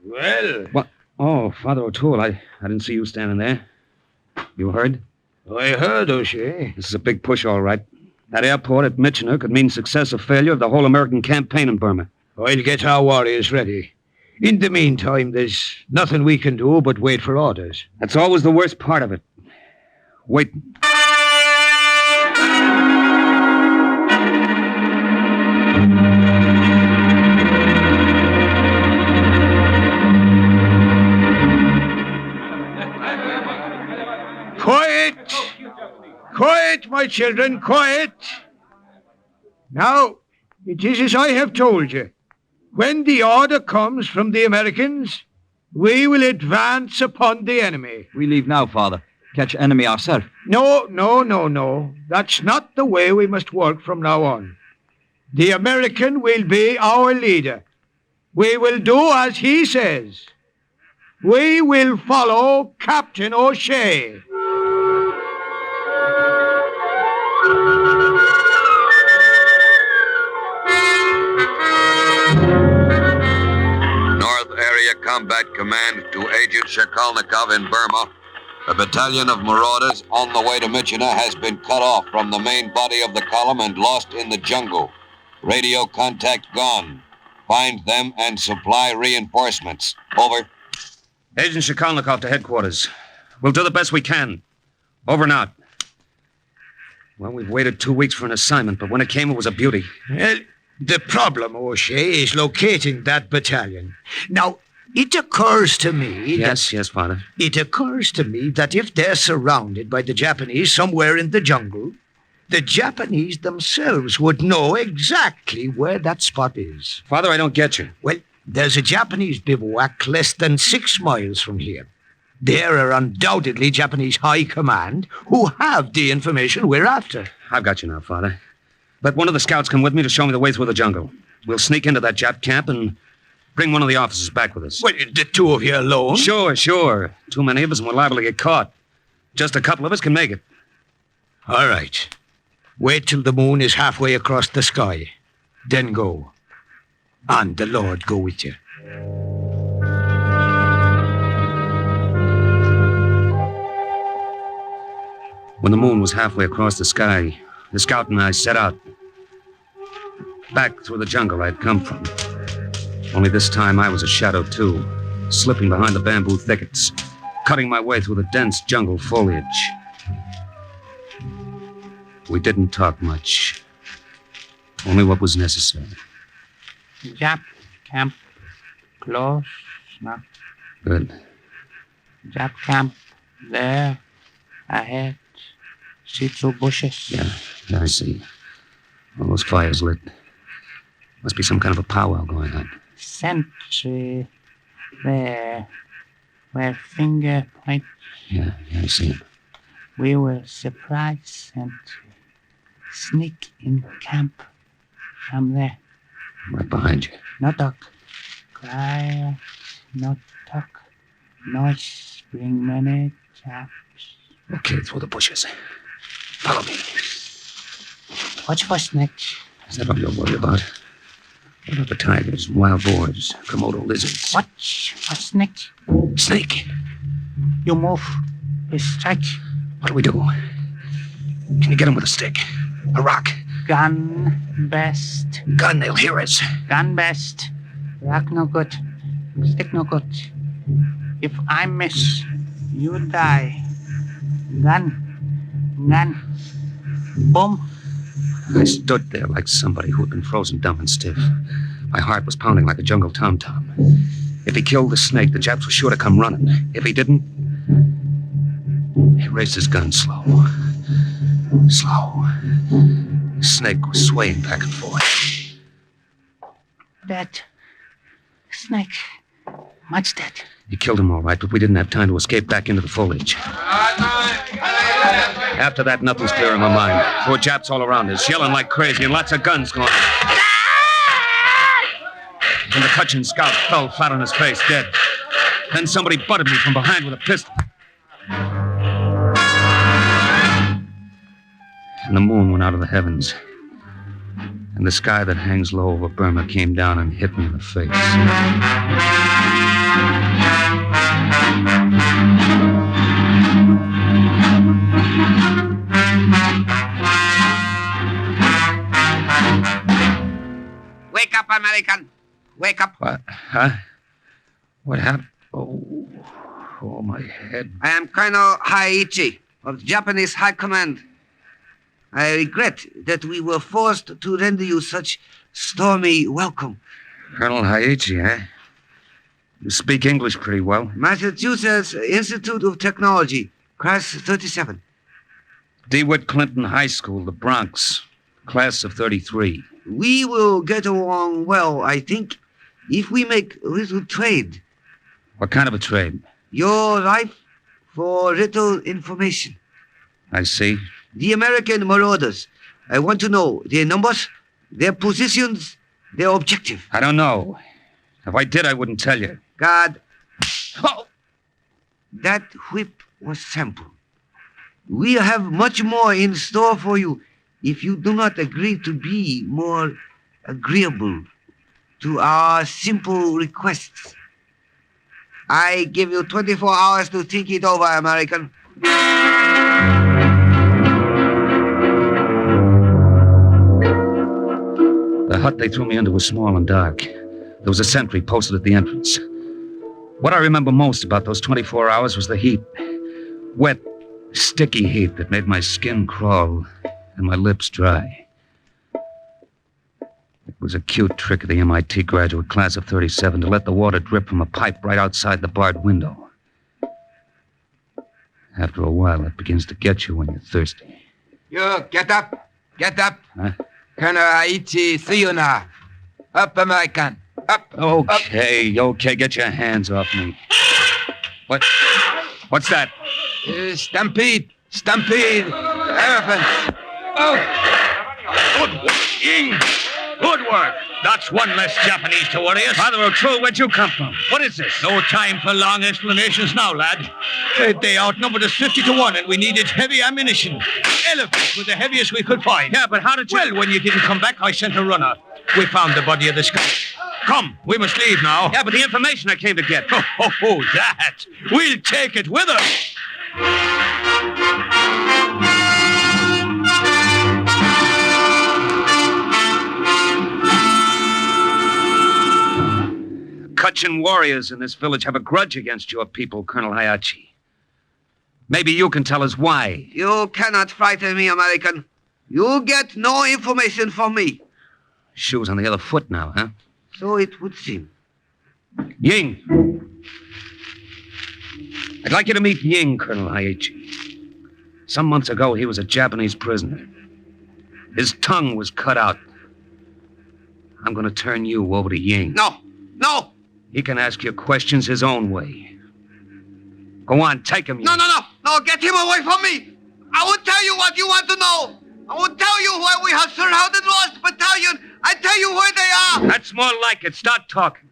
Well. What? Oh, Father O'Toole, I didn't see you standing there. You heard? I heard, O'Shea. This is a big push, all right. That airport at Michina could mean success or failure of the whole American campaign in Burma. I'll get our warriors ready. In the meantime, there's nothing we can do but wait for orders. That's always the worst part of it. Wait. Quiet! Quiet, my children, quiet! Now, it is as I have told you. When the order comes from the Americans, we will advance upon the enemy. We leave now, Father. Catch enemy ourselves. No. That's not the way we must work from now on. The American will be our leader. We will do as he says. We will follow Captain O'Shea. North Area Combat Command to Agent Shikalnikov in Burma. A battalion of marauders on the way to Michina has been cut off from the main body of the column and lost in the jungle. Radio contact gone. Find them and supply reinforcements. Over. Agent Shikalnikov to headquarters. We'll do the best we can. Over and out. Well, we've waited 2 weeks for an assignment, but when it came, it was a beauty. Well, the problem, O'Shea, is locating that battalion. Now, it occurs to me Yes, Father. It occurs to me that if they're surrounded by the Japanese somewhere in the jungle, the Japanese themselves would know exactly where that spot is. Father, I don't get you. Well, there's a Japanese bivouac less than 6 miles from here. There are undoubtedly Japanese high command who have the information we're after. I've got you now, Father. Let one of the scouts come with me to show me the way through the jungle. We'll sneak into that Jap camp and bring one of the officers back with us. Well, the two of you alone? Sure. Too many of us and we're liable to get caught. Just a couple of us can make it. All right. Wait till the moon is halfway across the sky. Then go. And the Lord go with you. When the moon was halfway across the sky, the scout and I set out. Back through the jungle I'd come from. Only this time I was a shadow too, slipping behind the bamboo thickets, cutting my way through the dense jungle foliage. We didn't talk much. Only what was necessary. Jap camp close now. Good. Jap camp there ahead. See through bushes. Yeah, I see. All those fires lit. Must be some kind of a powwow going on. Sentry there where finger points. Yeah, I see him. We will surprise sentry. Sneak in camp from there. Right behind you. No talk. Quiet. No talk. Noise. Bring many chaps. Okay, through the bushes. Follow me. Watch for snakes. Is that all you're worried about? What about the tigers, wild boars, Komodo lizards? Watch for snakes. Snake. You move. You strike. What do we do? Can you get him with a stick? A rock? Gun best. Gun, they'll hear us. Gun best. Rock no good. Stick no good. If I miss, you die. Gun. Boom. I stood there like somebody who had been frozen dumb and stiff. My heart was pounding like a jungle tom-tom. If he killed the snake, the Japs were sure to come running. If he didn't, he raised his gun slow. The snake was swaying back and forth. Dead. Snake. Much dead. He killed him all right, but we didn't have time to escape back into the foliage. After that, nothing's clear in my mind. There were Japs all around us, yelling like crazy, and lots of guns going. And the Kachin scout fell flat on his face, dead. Then somebody butted me from behind with a pistol. And the moon went out of the heavens. And the sky that hangs low over Burma came down and hit me in the face. Wake up, American. Wake up. What? Huh? What happened? Oh, my head. I am Colonel Haiichi of the Japanese High Command. I regret that we were forced to render you such stormy welcome. Colonel Haiichi, eh? You speak English pretty well. Massachusetts Institute of Technology, class 37. DeWitt Clinton High School, the Bronx, class of 33. We will get along well, I think, if we make a little trade. What kind of a trade? Your life for little information. I see. The American marauders. I want to know their numbers, their positions, their objective. I don't know. If I did, I wouldn't tell you. God. Oh. That whip was sample. We have much more in store for you if you do not agree to be more agreeable to our simple requests. I give you 24 hours to think it over, American. The hut they threw me into was small and dark. There was a sentry posted at the entrance. What I remember most about those 24 hours was the heat. Wet, sticky heat that made my skin crawl and my lips dry. It was a cute trick of the MIT graduate class of 37 to let the water drip from a pipe right outside the barred window. After a while, it begins to get you when you're thirsty. You, get up. Get up. Huh? Colonel Haiichi, see you now. Up, American. Up. Okay, get your hands off me. What's that? Stampede. Elephant. Good work, Ying. Good work. That's one less Japanese to worry us. Father O'Toole, where'd you come from? What is this? No time for long explanations now, lad. They outnumbered us 50-1, and we needed heavy ammunition. Elephants were the heaviest we could find. Yeah, but how did you... Well, when you didn't come back, I sent a runner. We found the body of the scout. Come, we must leave now. Yeah, but the information I came to get. That. We'll take it with us. Kachin warriors in this village have a grudge against your people, Colonel Haiichi. Maybe you can tell us why. You cannot frighten me, American. You get no information from me. Shoes on the other foot now, huh? So it would seem. Ying. I'd like you to meet Ying, Colonel Haiichi. Some months ago, he was a Japanese prisoner. His tongue was cut out. I'm going to turn you over to Ying. No! He can ask you questions his own way. Go on, take him. No, get him away from me! I will tell you what you want to know! I will tell you where we have surrounded lost battalion! I tell you where they are! That's more like it. Start talking.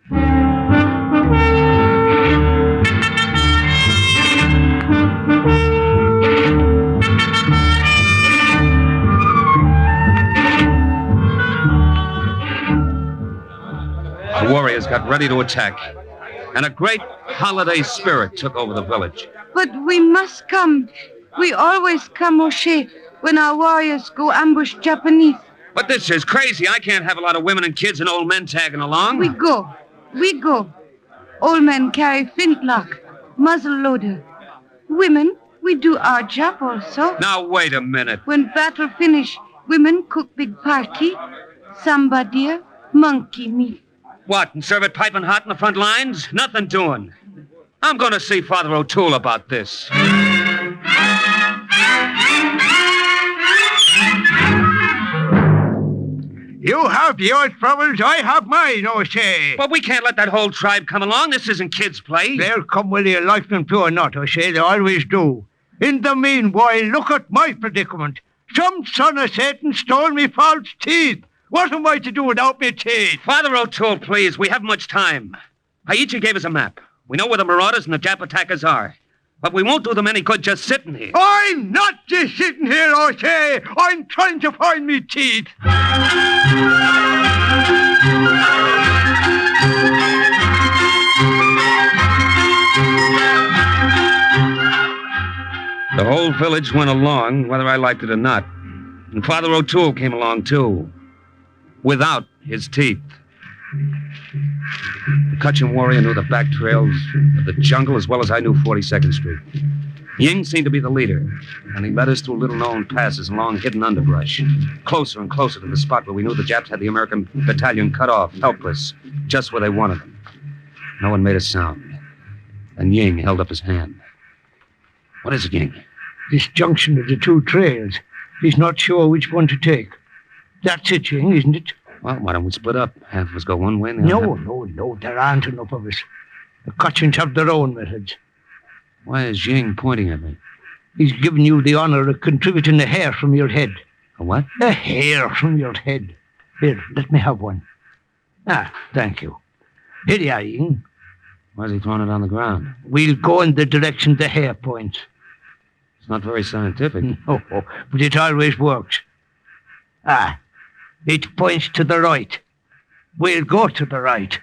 The warriors got ready to attack, and a great holiday spirit took over the village. But we must come. We always come, O'Shea, when our warriors go ambush Japanese. But this is crazy. I can't have a lot of women and kids and old men tagging along. We go. Old men carry flintlock, muzzle loader. Women, we do our job also. Now, wait a minute. When battle finish, women cook big party, samba deer, monkey meat. What, and serve it piping hot in the front lines? Nothing doing. I'm going to see Father O'Toole about this. You have your troubles, I have mine, O'Shea. But we can't let that whole tribe come along. This isn't kids' play. They'll come whether you like them to or not, O'Shea. They always do. In the meanwhile, look at my predicament. Some son of Satan stole me false teeth. What am I to do without me teeth? Father O'Toole, please. We haven't much time. Haiichi gave us a map. We know where the marauders and the Jap attackers are. But we won't do them any good just sitting here. I'm not just sitting here, I say. I'm trying to find me teeth. The whole village went along, whether I liked it or not. And Father O'Toole came along, too. Without his teeth. The Kachin warrior knew the back trails of the jungle as well as I knew 42nd Street. Ying seemed to be the leader, and he led us through little-known passes and long hidden underbrush, closer and closer to the spot where we knew the Japs had the American battalion cut off, helpless, just where they wanted them. No one made a sound, and Ying held up his hand. What is it, Ying? This junction of the two trails. He's not sure which one to take. That's it, Ying, isn't it? Well, why don't we split up? Half of us go one way and the other. No. There aren't enough of us. The Kachins have their own methods. Why is Ying pointing at me? He's given you the honor of contributing a hair from your head. A what? A hair from your head. Here, let me have one. Ah, thank you. Here you are, Ying. Why is he throwing it on the ground? We'll go in the direction the hair points. It's not very scientific. No, but it always works. Ah, it points to the right. We'll go to the right.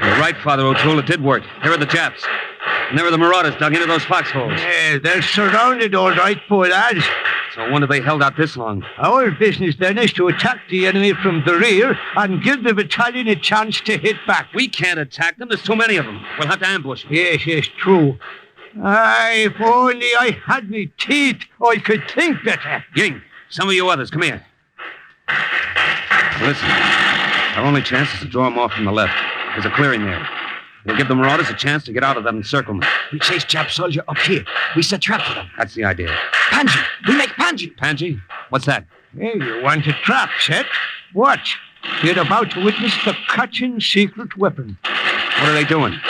You're right, Father O'Toole. It did work. Here are the Japs. And there are the marauders dug into those foxholes. Yeah, they're surrounded, all right, poor lads. So I wonder they held out this long. Our business, then, is to attack the enemy from the rear and give the battalion a chance to hit back. We can't attack them. There's too many of them. We'll have to ambush them. Yes, true. If only I had me teeth, I could think better. Ying, some of you others, come here. Listen, our only chance is to draw them off from the left. There's a clearing there. We'll give the marauders a chance to get out of that encirclement. We chase Jap soldier up here. We set trap for them. That's the idea. Panji! We make Panji! Panji? What's that? Hey, you want a trap set? Watch. You're about to witness the Kachin secret weapon. What are they doing?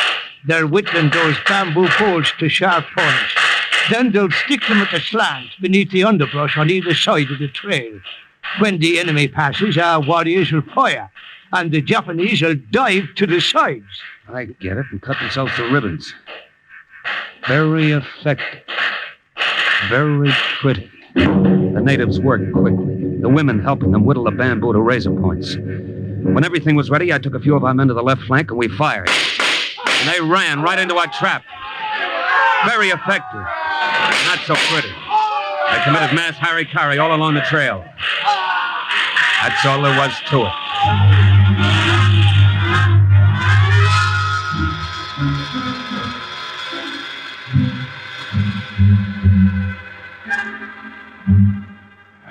They're whittling those bamboo poles to sharp points. Then they'll stick them at a slant beneath the underbrush on either side of the trail. When the enemy passes, our warriors will fire, and the Japanese will dive to the sides. I get it, and cut themselves to ribbons. Very effective. Very pretty. The natives worked quickly, the women helping them whittle the bamboo to razor points. When everything was ready, I took a few of our men to the left flank, and we fired. And they ran right into our trap. Very effective. Not so pretty. They committed mass harikari all along the trail. That's all there was to it.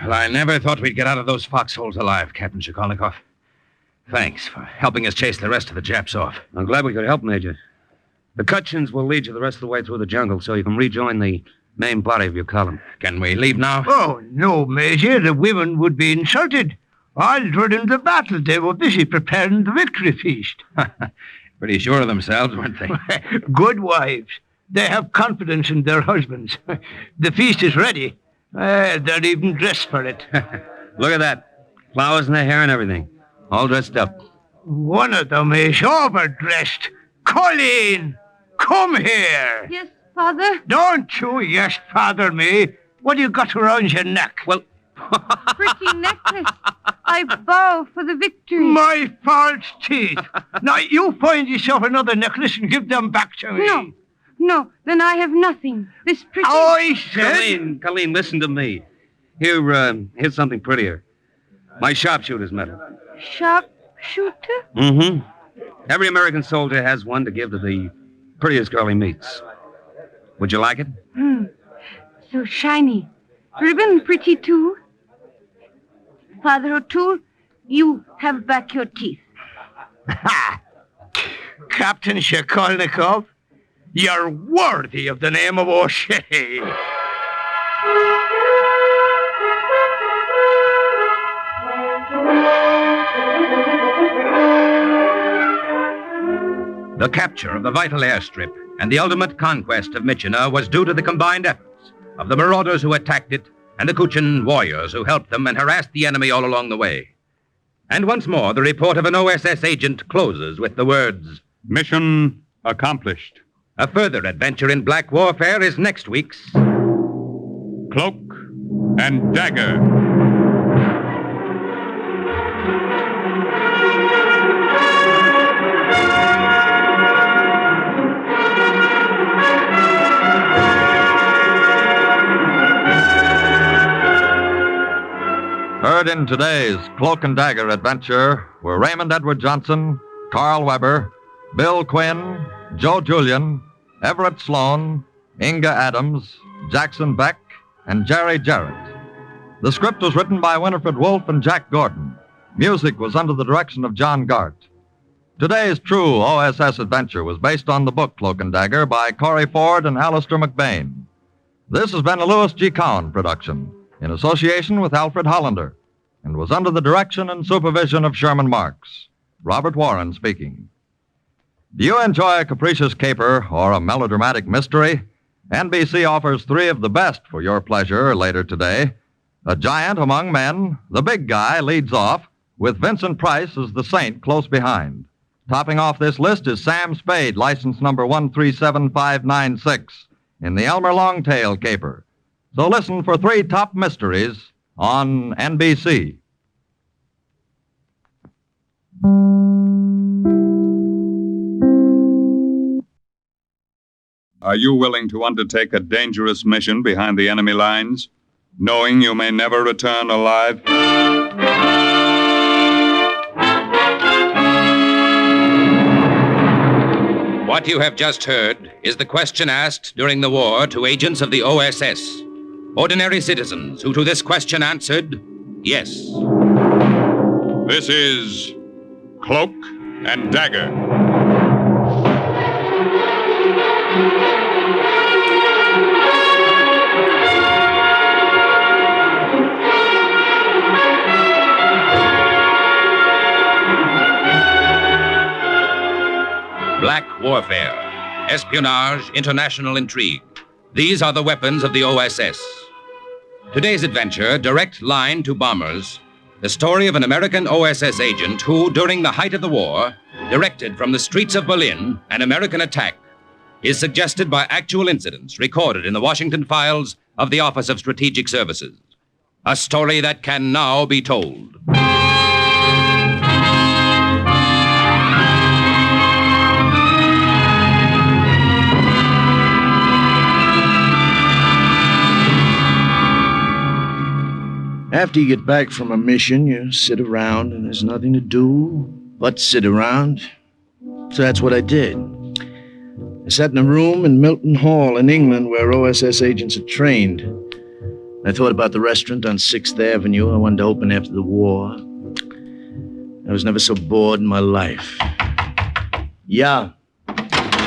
Well, I never thought we'd get out of those foxholes alive, Captain Sokolnikov. Thanks for helping us chase the rest of the Japs off. I'm glad we could help, Major. The Kachins will lead you the rest of the way through the jungle so you can rejoin the main body of your column. Can we leave now? Oh, no, Major. The women would be insulted. All during the battle, they were busy preparing the victory feast. Pretty sure of themselves, weren't they? Good wives. They have confidence in their husbands. The feast is ready. They're even dressed for it. Look at that. Flowers in their hair and everything. All dressed up. One of them is overdressed. Colleen, come here. Yes, Father? Don't you yes, Father me. What do you got around your neck? Well, pretty necklace. I bow for the victory. My false teeth. Now, you find yourself another necklace and give them back to me. No, then I have nothing. This pretty... I said... Colleen, listen to me. Here's something prettier. My sharpshooter's medal. Sharpshooter? Mm-hmm. Every American soldier has one to give to the prettiest girl he meets. Would you like it? So shiny. Ribbon pretty, too. Father O'Toole, you have back your teeth. Ha! Captain Sokolnikov, you're worthy of the name of O'Shea. The capture of the vital airstrip and the ultimate conquest of Myitkyina was due to the combined efforts of the marauders who attacked it and the Kachin warriors who helped them and harassed the enemy all along the way. And once more, the report of an OSS agent closes with the words, "Mission accomplished." A further adventure in black warfare is next week's Cloak and Dagger. Heard in today's Cloak and Dagger adventure were Raymond Edward Johnson, Carl Weber, Bill Quinn, Joe Julian, Everett Sloan, Inga Adams, Jackson Beck, and Jerry Jarrett. The script was written by Winifred Wolfe and Jack Gordon. Music was under the direction of John Gart. Today's true OSS adventure was based on the book Cloak and Dagger by Corey Ford and Alistair McBain. This has been a Louis G. Cowan production in association with Alfred Hollander and was under the direction and supervision of Sherman Marks. Robert Warren speaking. Do you enjoy a capricious caper or a melodramatic mystery? NBC offers 3 of the best for your pleasure later today. A giant among men, the big guy leads off, with Vincent Price as the saint close behind. Topping off this list is Sam Spade, license number 137596, in the Elmer Longtail caper. So listen for 3 top mysteries on NBC. Are you willing to undertake a dangerous mission behind the enemy lines, knowing you may never return alive? What you have just heard is the question asked during the war to agents of the OSS. Ordinary citizens who to this question answered, yes. This is Cloak and Dagger. Black warfare, espionage, international intrigue. These are the weapons of the OSS. Today's adventure, Direct Line to Bombers, the story of an American OSS agent who, during the height of the war, directed from the streets of Berlin an American attack, is suggested by actual incidents recorded in the Washington files of the Office of Strategic Services. A story that can now be told. After you get back from a mission, you sit around and there's nothing to do but sit around. So that's what I did. I sat in a room in Milton Hall in England where OSS agents are trained. I thought about the restaurant on 6th Avenue I wanted to open after the war. I was never so bored in my life. Yeah.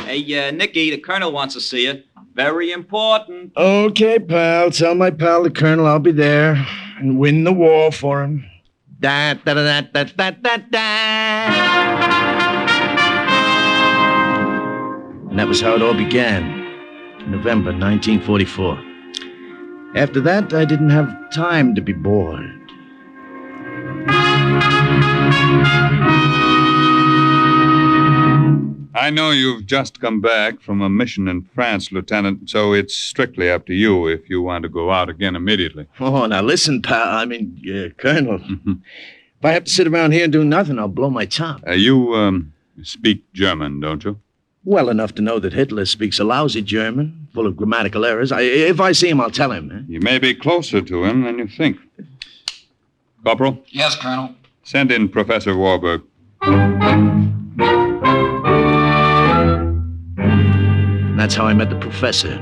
Hey, Nicky, the colonel wants to see you. Very important. Okay, pal. Tell my pal the colonel I'll be there and win the war for him. Da da da da da da da. And that was how it all began, in November 1944. After that, I didn't have time to be bored. I know you've just come back from a mission in France, Lieutenant, so it's strictly up to you if you want to go out again immediately. Oh, now listen, pal. Colonel. If I have to sit around here and do nothing, I'll blow my top. You speak German, don't you? Well enough to know that Hitler speaks a lousy German, full of grammatical errors. If I see him, I'll tell him. You may be closer to him than you think. Corporal? Yes, Colonel. Send in Professor Warburg. And that's how I met the professor.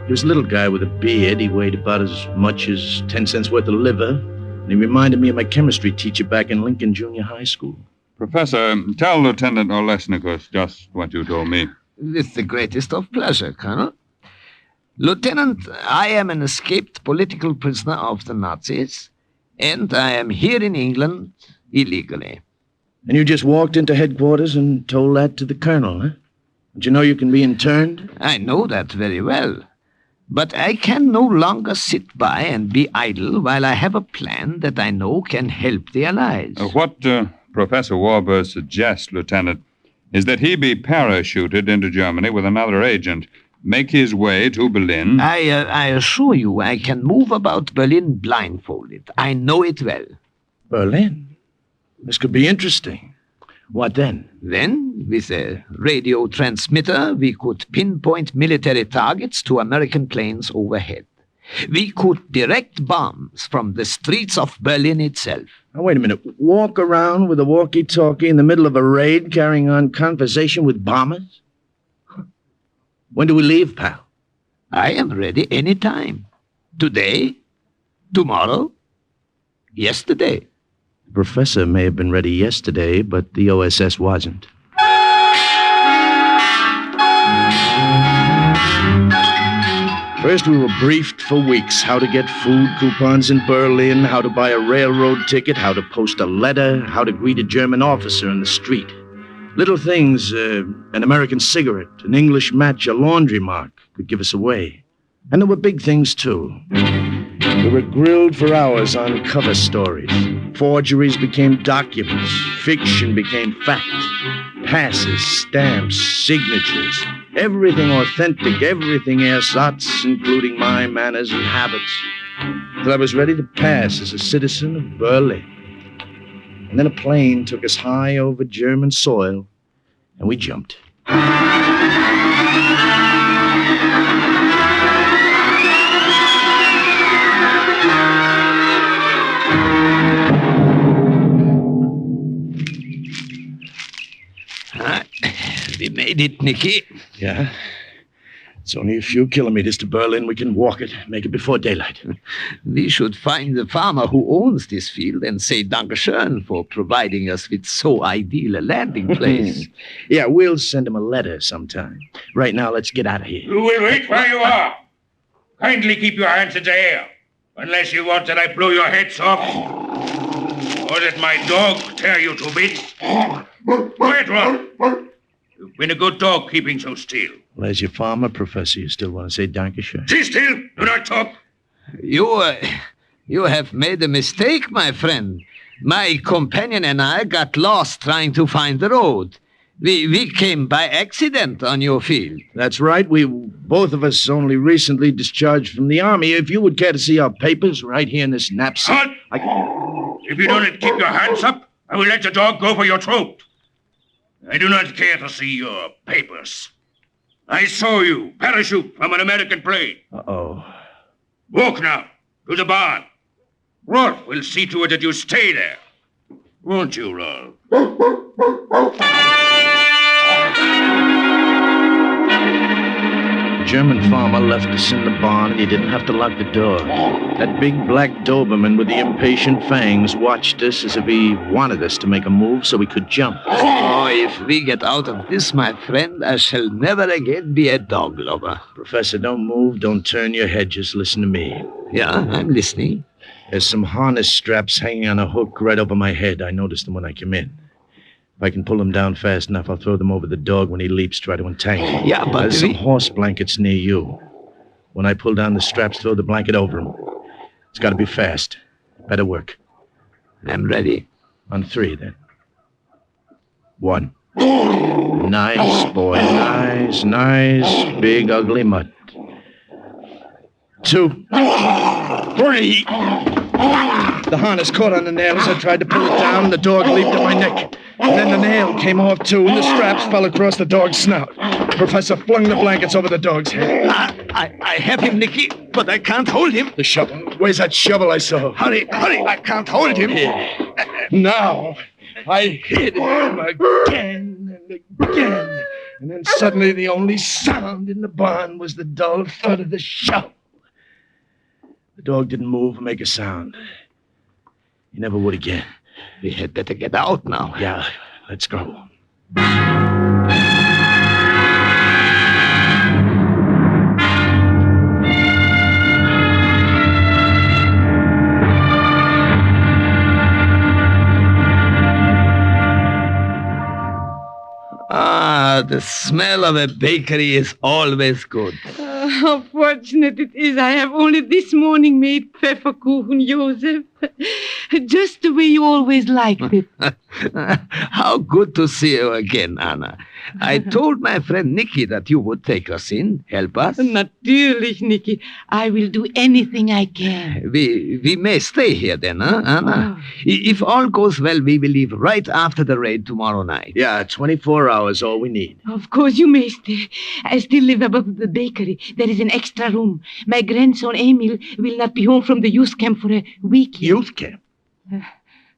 He was a little guy with a beard. He weighed about as much as 10 cents worth of liver. And he reminded me of my chemistry teacher back in Lincoln Junior High School. Professor, tell Lieutenant Olesnikos just what you told me. With the greatest of pleasure, Colonel. Lieutenant, I am an escaped political prisoner of the Nazis, and I am here in England illegally. And you just walked into headquarters and told that to the colonel, huh? Don't you know you can be interned? I know that very well. But I can no longer sit by and be idle while I have a plan that I know can help the Allies. What Professor Warburg suggests, Lieutenant, is that he be parachuted into Germany with another agent, make his way to Berlin. I assure you I can move about Berlin blindfolded. I know it well. Berlin? This could be interesting. What then? Then, with a radio transmitter, we could pinpoint military targets to American planes overhead. We could direct bombs from the streets of Berlin itself. Now, wait a minute. Walk around with a walkie-talkie in the middle of a raid carrying on conversation with bombers? When do we leave, pal? I am ready any time. Today, tomorrow, yesterday. The professor may have been ready yesterday, but the OSS wasn't. First, we were briefed for weeks how to get food coupons in Berlin, how to buy a railroad ticket, how to post a letter, how to greet a German officer in the street. Little things, an American cigarette, an English match, a laundry mark could give us away. And there were big things, too. We were grilled for hours on cover stories. Forgeries became documents. Fiction became fact. Passes, stamps, signatures. Everything authentic, everything ersatz, including my manners and habits. Till I was ready to pass as a citizen of Berlin. And then a plane took us high over German soil, and we jumped. We made it, Nicky. Yeah? It's only a few kilometers to Berlin. We can walk it, make it before daylight. We should find the farmer who owns this field and say Dankeschön for providing us with so ideal a landing place. Yeah, we'll send him a letter sometime. Right now, let's get out of here. You will wait where you are. Kindly keep your hands in the air, unless you want that I blow your heads off, or that my dog tear you to bits. Quiet, Ron. You've been a good dog keeping so still. Well, as your farmer, Professor, you still want to say Dankeschön? Sit still. Do not talk. You have made a mistake, my friend. My companion and I got lost trying to find the road. We came by accident on your field. That's right. We both of us only recently discharged from the army. If you would care to see our papers right here in this knapsack. If you don't keep your hands up, I will let the dog go for your throat. I do not care to see your papers. I saw you parachute from an American plane. Uh-oh. Walk now to the barn. Rolf will see to it that you stay there. Won't you, Rolf? The German farmer left us in the barn, and he didn't have to lock the door. That big black Doberman with the impatient fangs watched us as if he wanted us to make a move so we could jump. Oh, if we get out of this, my friend, I shall never again be a dog lover. Professor, don't move, don't turn your head, just listen to me. Yeah, I'm listening. There's some harness straps hanging on a hook right over my head. I noticed them when I came in. If I can pull them down fast enough, I'll throw them over the dog when he leaps, try to entangle him. Yeah, but there's some horse blankets near you. When I pull down the straps, throw the blanket over him. It's got to be fast. Better work. I'm ready. On 3, then. 1. Nice, boy. Nice, big, ugly mutt. 2. 3. The harness caught on the nail as I tried to pull it down, and the dog leaped at my neck. And then the nail came off, too, and the straps fell across the dog's snout. The professor flung the blankets over the dog's head. I have him, Nicky, but I can't hold him. The shovel. Where's that shovel I saw? Hurry, I can't hold him. Here. Now, I hit him again and again. And then suddenly the only sound in the barn was the dull thud of the shovel. The dog didn't move or make a sound. He never would again. We had better get out now. Yeah, let's go. The smell of a bakery is always good. How fortunate it is I have only this morning made pfefferkuchen, Joseph. Just the way you always liked it. How good to see you again, Anna. I told my friend Nicky that you would take us in, help us. Natürlich, Nicky. I will do anything I can. We may stay here then, huh, Anna? If all goes well, we will leave right after the raid tomorrow night. Yeah, 24 hours, all we need. Of course you may stay. I still live above the bakery. There is an extra room. My grandson Emil will not be home from the youth camp for a week yet. Youth camp?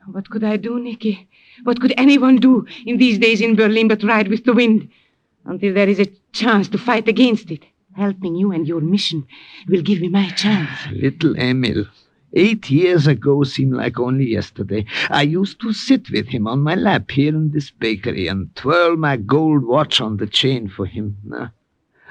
What could I do, Nicky? What could anyone do in these days in Berlin but ride with the wind? Until there is a chance to fight against it. Helping you and your mission will give me my chance. Little Emil. 8 years ago seemed like only yesterday. I used to sit with him on my lap here in this bakery and twirl my gold watch on the chain for him.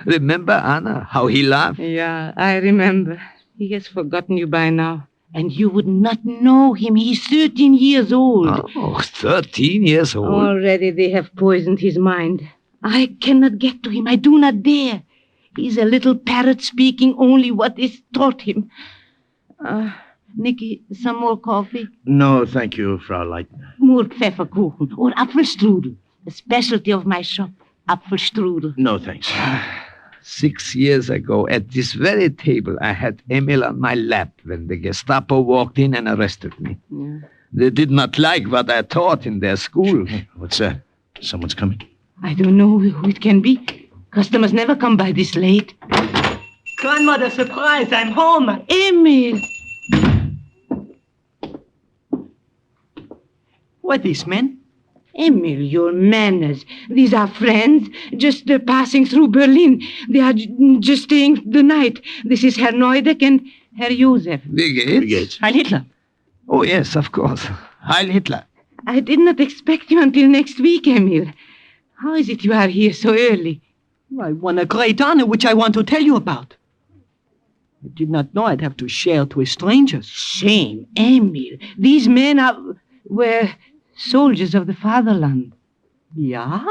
Remember, Anna, how he laughed? Yeah, I remember. He has forgotten you by now. And you would not know him. He's 13 years old. Oh, 13 years old. Already they have poisoned his mind. I cannot get to him. I do not dare. He's a little parrot speaking only what is taught him. Nicky, some more coffee? No, thank you, Frau Leitner. More pfefferkuchen or Apfelstrudel. The specialty of my shop. Apfelstrudel. No, thanks. 6 years ago, at this very table, I had Emil on my lap when the Gestapo walked in and arrested me. Yeah. They did not like what I taught in their school. What's that? Someone's coming. I don't know who it can be. Customers never come by this late. Grandmother, surprise! I'm home! Emil! What these men? Emil, your manners. These are friends, just passing through Berlin. They are just staying the night. This is Herr Neudeck and Herr Josef. Wie geht's? Heil Hitler. Oh, yes, of course. Heil Hitler. I did not expect you until next week, Emil. How is it you are here so early? I won a great honor which I want to tell you about. I did not know I'd have to share it with strangers. Shame, Emil. These men were soldiers of the fatherland. Yeah?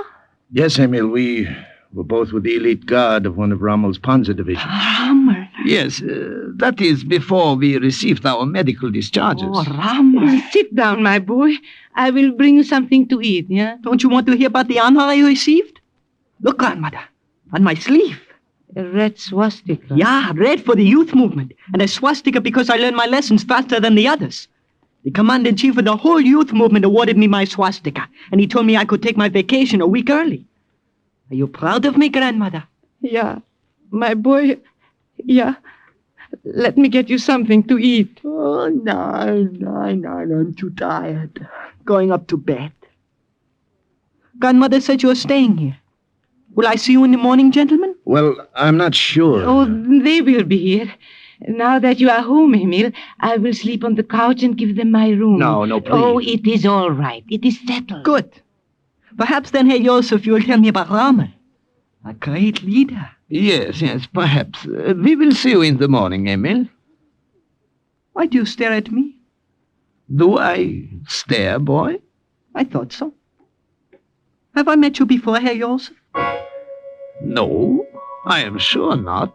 Yes, Emil, we were both with the elite guard of one of Rommel's Panzer divisions. Rommel? Yes, that is before we received our medical discharges. Oh, Rommel. Sit down, my boy. I will bring you something to eat, yeah? Don't you want to hear about the honor I received? Look, grandmother, on my sleeve. A red swastika. Yeah, red for the youth movement, and a swastika because I learned my lessons faster than the others. The commander-in-chief of the whole youth movement awarded me my swastika, and he told me I could take my vacation a week early. Are you proud of me, grandmother? Yeah, my boy. Yeah. Let me get you something to eat. Oh, no, I'm too tired. Going up to bed. Grandmother said you were staying here. Will I see you in the morning, gentlemen? Well, I'm not sure. Oh, they will be here. Now that you are home, Emil, I will sleep on the couch and give them my room. No, please. Oh, it is all right. It is settled. Good. Perhaps then, Herr Josef, you will tell me about Rommel. A great leader. Yes, perhaps. We will see you in the morning, Emil. Why do you stare at me? Do I stare, boy? I thought so. Have I met you before, Herr Josef? No, I am sure not.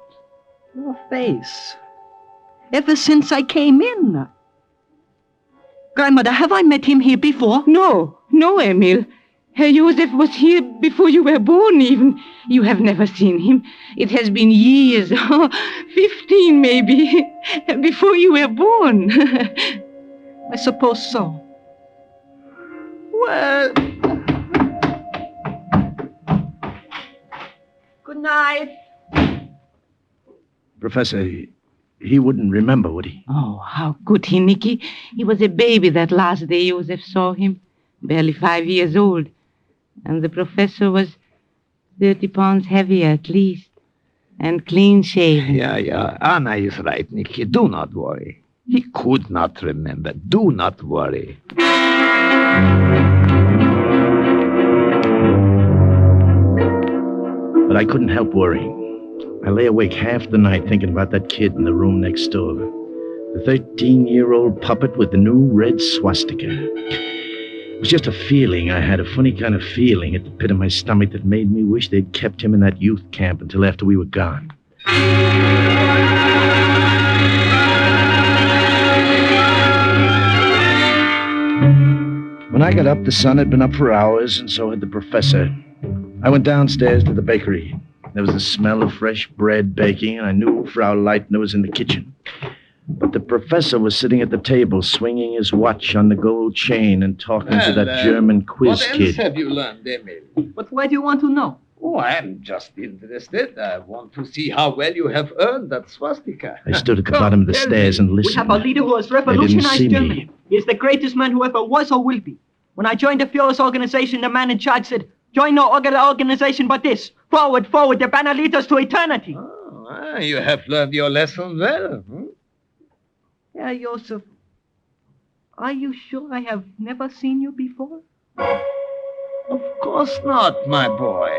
Your face. Ever since I came in. Grandmother, have I met him here before? No, Emil. Herr Josef was here before you were born, even. You have never seen him. It has been years, 15 maybe, before you were born. I suppose so. Well... Good night. Professor, he wouldn't remember, would he? Oh, how could he, Nicky? He was a baby that last day Joseph saw him. Barely 5 years old. And the professor was 30 pounds heavier at least. And clean-shaven. Yeah. Anna is right, Nicky. Do not worry. He could not remember. Do not worry. But I couldn't help worrying. I lay awake half the night thinking about that kid in the room next door. The 13-year-old puppet with the new red swastika. It was just a feeling I had, a funny kind of feeling at the pit of my stomach that made me wish they'd kept him in that youth camp until after we were gone. When I got up, the sun had been up for hours, and so had the professor. I went downstairs to the bakery. There was the smell of fresh bread baking, and I knew Frau Leitner was in the kitchen. But the professor was sitting at the table, swinging his watch on the gold chain and talking to that German quiz What else kid. have you learned, Emil? But why do you want to know? Oh, I'm just interested. I want to see how well you have earned that swastika. I stood at the bottom of the stairs and We listened. have a leader who has They didn't revolutionized see Germany. me. He is the greatest man who ever was or will be. When I joined the Führer's organization, the man in charge said, join no other organization but this. Forward, forward, the banner leads us to eternity. Oh, you have learned your lesson well. Yeah, Joseph. Are you sure I have never seen you before? Of course not, my boy.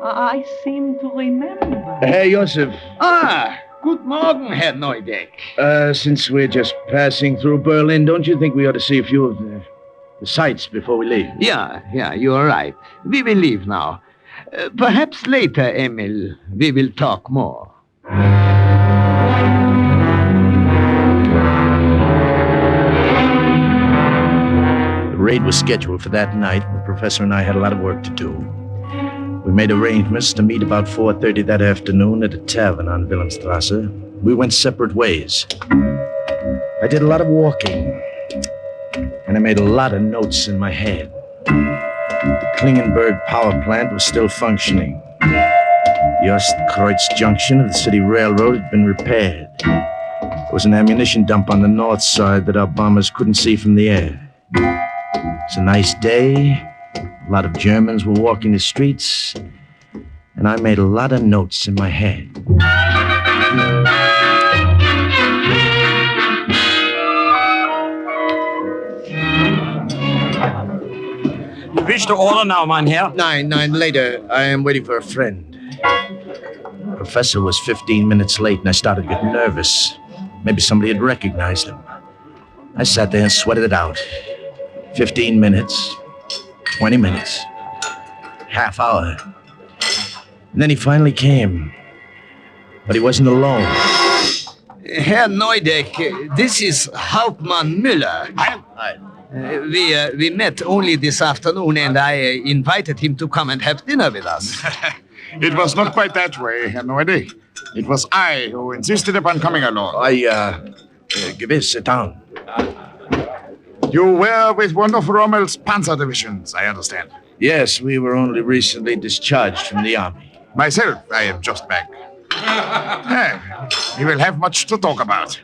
I seem to remember. Hey, Josef. Ah, good morning, Herr Neudeck. Since we're just passing through Berlin, don't you think we ought to see a few of the sights before we leave? Yeah, you are right. We will leave now. Perhaps later, Emil, we will talk more. The raid was scheduled for that night. The professor and I had a lot of work to do. We made arrangements to meet about 4:30 that afternoon at a tavern on Wilhelmstrasse. We went separate ways. I did a lot of walking, and I made a lot of notes in my head. The Klingenberg power plant was still functioning. The Ostkreuz junction of the city railroad had been repaired. There was an ammunition dump on the north side that our bombers couldn't see from the air. It's a nice day. A lot of Germans were walking the streets, and I made a lot of notes in my head. You wish to order now, mein Herr? Nine, later. I am waiting for a friend. The professor was 15 minutes late, and I started getting nervous. Maybe somebody had recognized him. I sat there and sweated it out. 15 minutes, 20 minutes, half hour. And then he finally came. But he wasn't alone. Herr Neudeck, this is Hauptmann Müller. Hi. We met only this afternoon, and I invited him to come and have dinner with us. It was not quite that way, Herr Neudeck. It was I who insisted upon coming along. Gewiss, sit down. You were with one of Rommel's panzer divisions, I understand. Yes, we were only recently discharged from the army. Myself, I am just back. We will have much to talk about.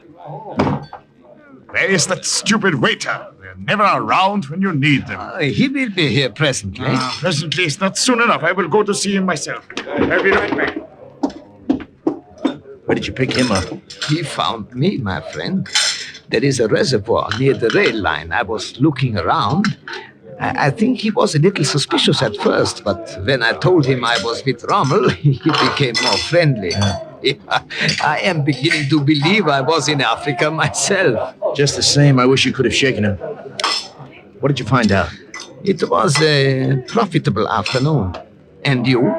Where is that stupid waiter? They're never around when you need them. He will be here presently. Presently is not soon enough. I will go to see him myself. I'll be right back. Where did you pick him up? He found me, my friend. There is a reservoir near the rail line. I was looking around. I think he was a little suspicious at first, but when I told him I was with Rommel, he became more friendly. I am beginning to believe I was in Africa myself. Just the same, I wish you could have shaken him. What did you find out? It was a profitable afternoon. And you?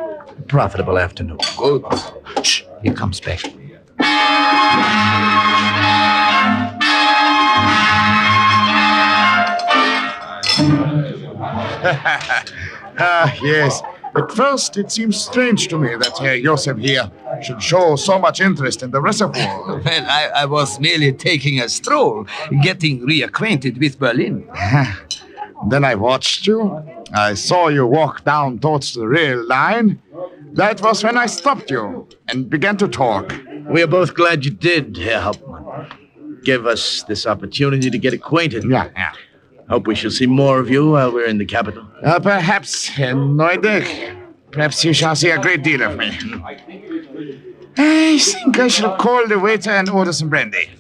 Profitable afternoon. Good. Shh, he comes back. Yes. At first, it seems strange to me that Herr Josef here should show so much interest in the reservoir. Well, I was merely taking a stroll, getting reacquainted with Berlin. Then I watched you. I saw you walk down towards the rail line. That was when I stopped you and began to talk. We are both glad you did, Herr Hauptmann. Give us this opportunity to get acquainted. Yeah. Hope we shall see more of you while we're in the capital. Perhaps, Herr Neudeck. Perhaps you shall see a great deal of me. I think I shall call the waiter and order some brandy.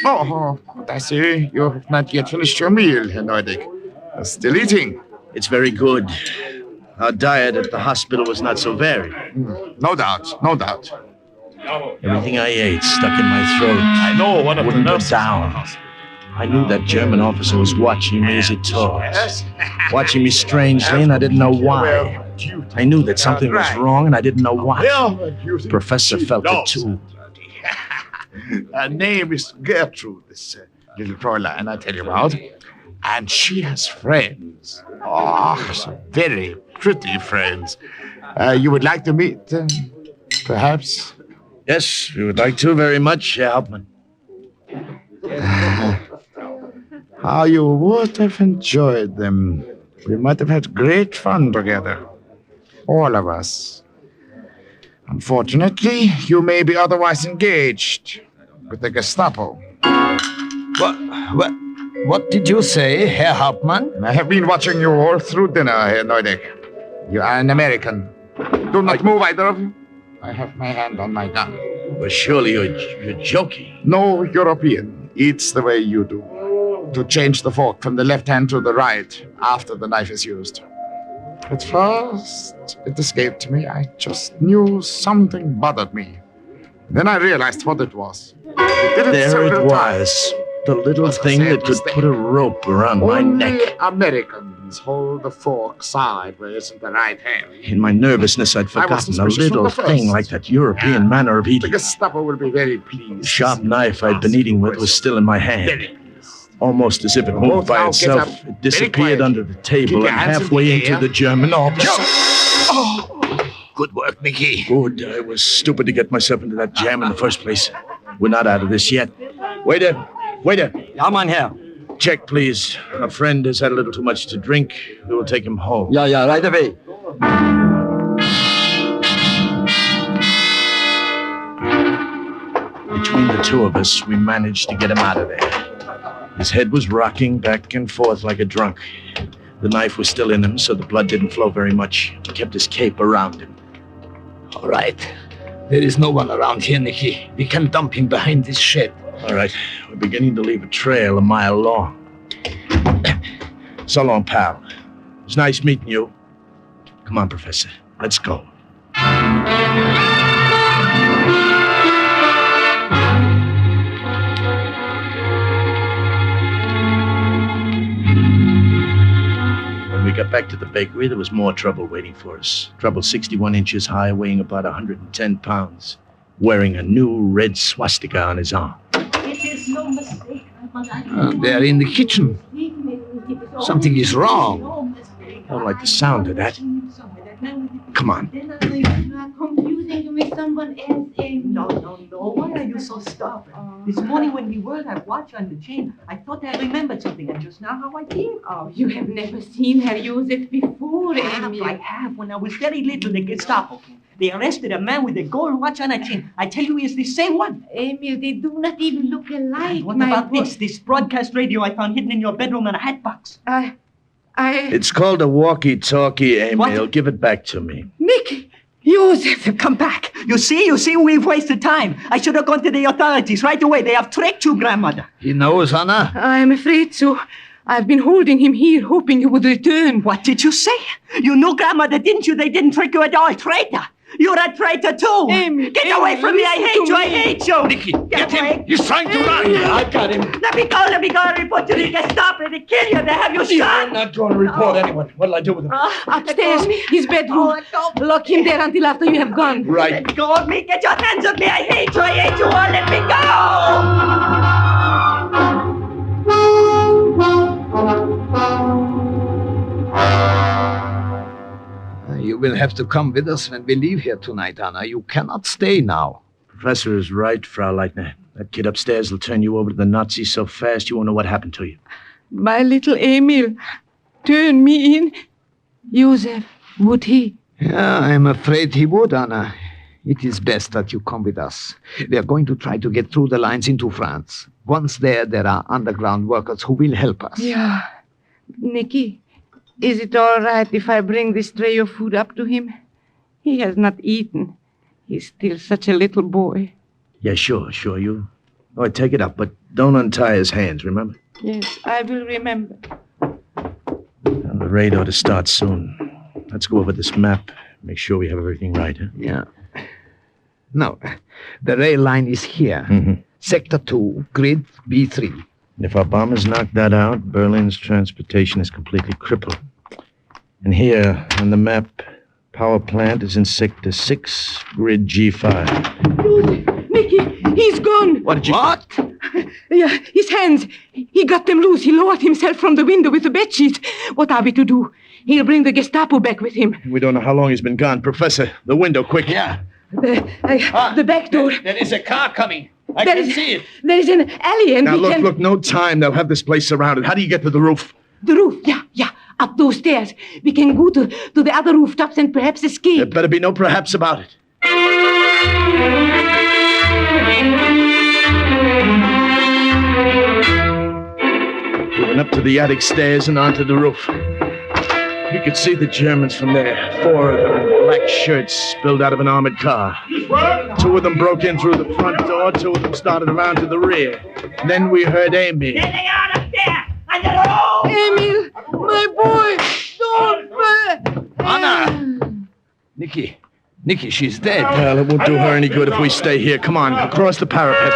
Oh, I see. You have not yet finished your meal, Herr Neudeck. You're still eating. It's very good. Our diet at the hospital was not so varied. No doubt, no doubt. Everything I ate stuck in my throat. I know one of wouldn't the go nurses. down. I knew that German officer was watching me as he talked. Watching me strangely, and I didn't know why. I knew that something was wrong, and I didn't know what. The professor felt it too. Her name is Gertrude, this little Fräulein I tell you about. And she has friends. Oh, some very pretty friends. You would like to meet them, perhaps? Yes, we would like to very much, Herr Hauptmann. How you would have enjoyed them. We might have had great fun together. All of us. Unfortunately, you may be otherwise engaged with the Gestapo. What did you say, Herr Hauptmann? I have been watching you all through dinner, Herr Neudeck. You are an American. Do not move, either of you. I have my hand on my gun. Well, surely you're joking. No European eats the way you do. To change the fork from the left hand to the right after the knife is used. At first, it escaped me. I just knew something bothered me. Then I realized what it was. There it was. The little thing that could put a rope around my neck. Americans hold the fork sideways in the right hand. In my nervousness, I'd forgotten a little thing like that European manner of The eating. Gestapo will be very pleased. The sharp knife I'd been eating with was still in my hand. Almost as if it moved by itself, it disappeared under the table and halfway into the German officer. Good work, Nicky. Good. I was stupid to get myself into that jam in the first place. We're not out of this yet. Waiter! Ja, mein Herr. Check, please. A friend has had a little too much to drink. We will take him home. Ja, right away. Between the two of us, we managed to get him out of there. His head was rocking back and forth like a drunk. The knife was still in him, so the blood didn't flow very much. He kept his cape around him. All right. There is no one around here, Nicky. We can dump him behind this shed. All right. We're beginning to leave a trail a mile long. So long, pal. It was nice meeting you. Come on, Professor. Let's go. When we got back to the bakery, there was more trouble waiting for us. Trouble 61 inches high, weighing about 110 pounds, wearing a new red swastika on his arm. It is no mistake. They're in the kitchen. Something is wrong. I don't like the sound of that. Come on. You are confusing you with someone else, Amy. No. Why are you so stubborn? This morning when we were that watch on the chain, I thought I remembered something, and just now how I did. Oh, you have never seen her use it before, Amy. I have. When I was very little, the Gestapo came. They arrested a man with a gold watch on a chain. I tell you, he is the same one. Emil, they do not even look alike. What about this broadcast radio I found hidden in your bedroom in a hat box? It's called a walkie-talkie, Emil. What? Give it back to me. Nicky, Joseph, come back. You see, we've wasted time. I should have gone to the authorities right away. They have tricked you, grandmother. He knows, Anna. I am afraid so. I've been holding him here, hoping you would return. What did you say? You knew grandmother, didn't you? They didn't trick you at all. Traitor. You're a traitor, too. Get away from me. I hate you. Nicky, get him. He's trying to run. I got him. Let me go. I report you to the Gestapo. They kill you. They have you shot. I'm not going to report anyone. What'll I do with him? Upstairs, his bedroom. Lock him there until after you have gone. Right. Let go of me. Get your hands off me. I hate you all. Let me go. You will have to come with us when we leave here tonight, Anna. You cannot stay now. Professor is right, Frau Leitner. That kid upstairs will turn you over to the Nazis so fast you won't know what happened to you. My little Emil, turn me in. Joseph, would he? Yeah, I'm afraid he would, Anna. It is best that you come with us. We are going to try to get through the lines into France. Once there are underground workers who will help us. Yeah. Nicky, is it all right if I bring this tray of food up to him? He has not eaten. He's still such a little boy. Yeah, sure. You. Oh, take it up, but don't untie his hands, remember? Yes, I will remember. And the raid ought to start soon. Let's go over this map. Make sure we have everything right, huh? Yeah. No, the rail line is here. Mm-hmm. Sector 2, grid B3. If our bombers knock that out, Berlin's transportation is completely crippled. And here, on the map, power plant is in Sector 6, Grid G5. Nicky, he's gone. What did you... What? Yeah, his hands. He got them loose. He lowered himself from the window with the bedsheet. What are we to do? He'll bring the Gestapo back with him. We don't know how long he's been gone. Professor, the window, quick. Yeah. The back door. There is a car coming. I can see it. There is an alley and Now, we can... look, no time. They'll have this place surrounded. How do you get to the roof? The roof, yeah. Up those stairs. We can go to the other rooftops and perhaps escape. There better be no perhaps about it. We went up to the attic stairs and onto the roof. You could see the Germans from there. 4 of them in black shirts spilled out of an armored car. 2 of them broke in through the front door. 2 of them started around to the rear. Then we heard Amy. There they are up there! On the road! Emil, my boy! Don't... Anna! Nikki, she's dead. Well, it won't do her any good if we stay here. Come on, across the parapet.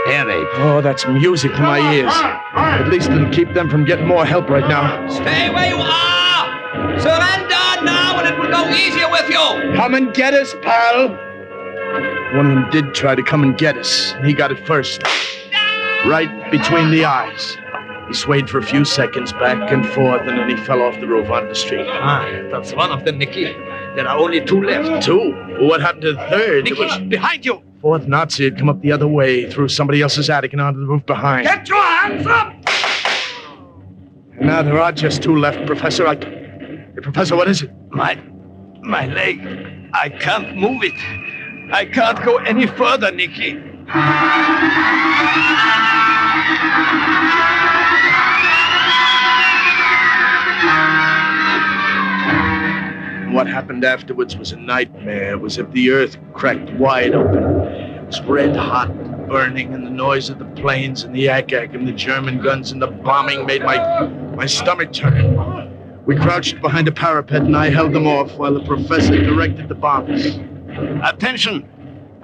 Air raid. Oh, that's music to my ears. At least it'll keep them from getting more help right now. Stay where you are! Surrender now and it will go easier with you! Come and get us, pal! One of them did try to come and get us. He got it first. Right between the eyes. He swayed for a few seconds back and forth, and then he fell off the roof onto the street. That's one of them, Nicky. There are only 2 left. 2? What happened to the third? Nicky, behind you! 4th Nazi had come up the other way, through somebody else's attic and onto the roof behind. Get your hands up! And now there are just 2 left, Professor. Hey, Professor, what is it? My leg. I can't move it. I can't go any further, Nicky. What happened afterwards was a nightmare. It was as if the earth cracked wide open. It was red hot, burning, and the noise of the planes and the yak-yak and the German guns and the bombing made my stomach turn. We crouched behind a parapet and I held them off while the professor directed the bombers. Attention!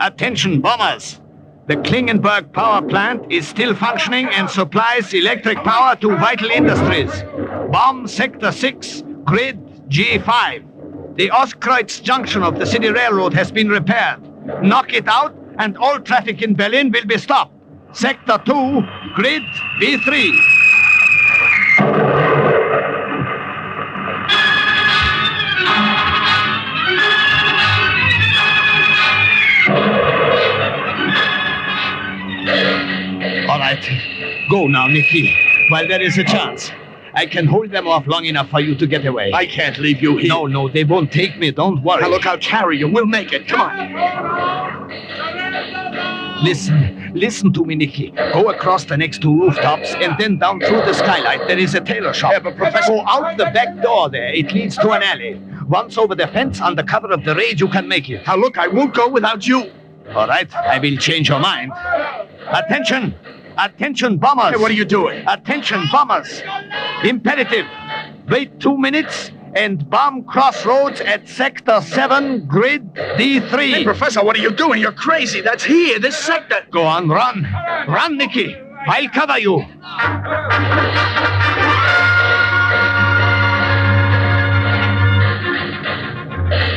Attention, bombers! The Klingenberg power plant is still functioning and supplies electric power to vital industries. Bomb Sector 6, Grid G5. The Ostkreuz junction of the city railroad has been repaired. Knock it out and all traffic in Berlin will be stopped. Sector 2, Grid B3. All right. Go now, Nicky, while there is a chance. I can hold them off long enough for you to get away. I can't leave you here. No, they won't take me. Don't worry. Now look, I'll carry you. We'll make it. Come on. Listen to me, Nicky. Go across the next 2 rooftops and then down through the skylight. There is a tailor shop. Yeah, but Professor... Go out the back door there. It leads to an alley. Once over the fence, under cover of the raid, you can make it. Now look, I won't go without you. All right, I will change your mind. Attention! Attention, bombers! Hey, what are you doing? Attention, bombers! Imperative! Wait 2 minutes and bomb crossroads at Sector 7, Grid D3. Hey, Professor, what are you doing? You're crazy. That's here, this sector. Go on, run. Run, Nicky. I'll cover you.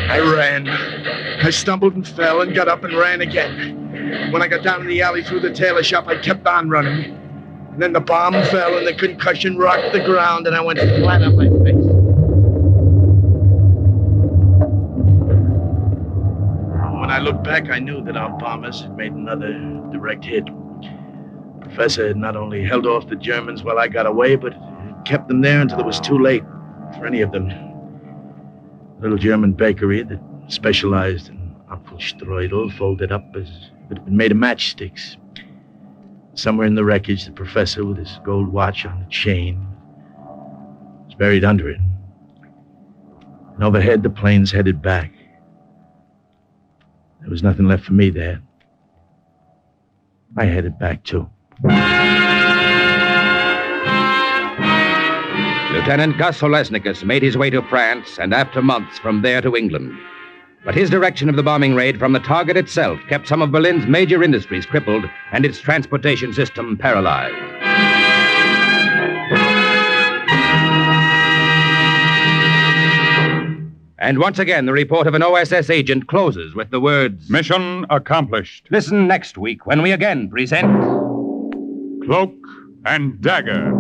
I ran. I stumbled and fell and got up and ran again. When I got down in the alley through the tailor shop, I kept on running. And then the bomb fell and the concussion rocked the ground and I went flat on my face. When I looked back, I knew that our bombers had made another direct hit. The professor had not only held off the Germans while I got away, but kept them there until it was too late for any of them. A little German bakery that specialized in Apfelstrudel folded up as if it had been made of matchsticks. Somewhere in the wreckage, the professor, with his gold watch on a chain, was buried under it. And overhead, the planes headed back. There was nothing left for me there. I headed back, too. Lieutenant Gus Olesnikus made his way to France and after months from there to England. But his direction of the bombing raid from the target itself kept some of Berlin's major industries crippled and its transportation system paralyzed. And once again, the report of an OSS agent closes with the words, "Mission accomplished." Listen next week when we again present Cloak and Dagger.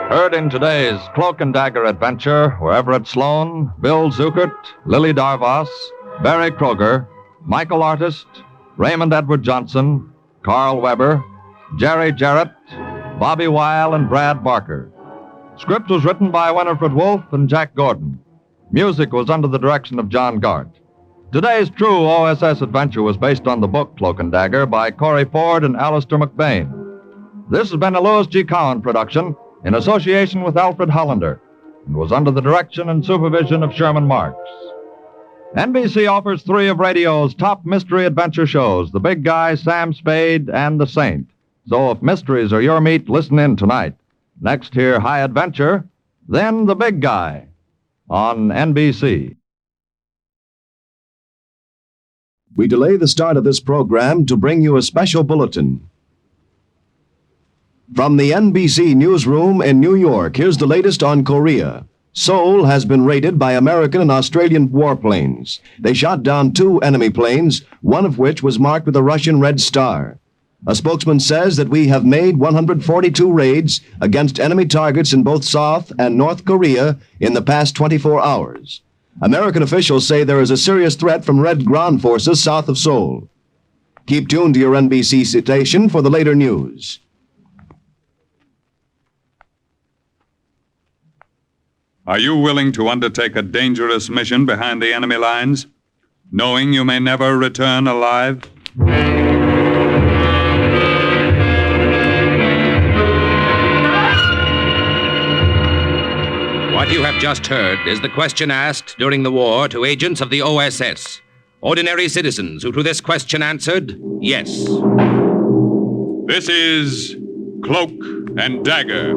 Heard in today's Cloak and Dagger adventure were Everett Sloan, Bill Zuckert, Lily Darvas, Barry Kroger, Michael Artist, Raymond Edward Johnson, Carl Weber, Jerry Jarrett, Bobby Weil, and Brad Barker. Script was written by Winifred Wolfe and Jack Gordon. Music was under the direction of John Gart. Today's true OSS adventure was based on the book Cloak and Dagger by Corey Ford and Alistair McBain. This has been a Louis G. Cowan production in association with Alfred Hollander and was under the direction and supervision of Sherman Marks. NBC offers 3 of radio's top mystery adventure shows, The Big Guy, Sam Spade, and The Saint. So if mysteries are your meat, listen in tonight. Next, hear High Adventure, then The Big Guy on NBC. We delay the start of this program to bring you a special bulletin. From the NBC newsroom in New York, here's the latest on Korea. Seoul has been raided by American and Australian warplanes. They shot down 2 enemy planes, one of which was marked with a Russian red star. A spokesman says that we have made 142 raids against enemy targets in both South and North Korea in the past 24 hours. American officials say there is a serious threat from Red ground forces south of Seoul. Keep tuned to your NBC station for the later news. Are you willing to undertake a dangerous mission behind the enemy lines, knowing you may never return alive? What you have just heard is the question asked during the war to agents of the OSS. Ordinary citizens who to this question answered, yes. This is Cloak and Dagger.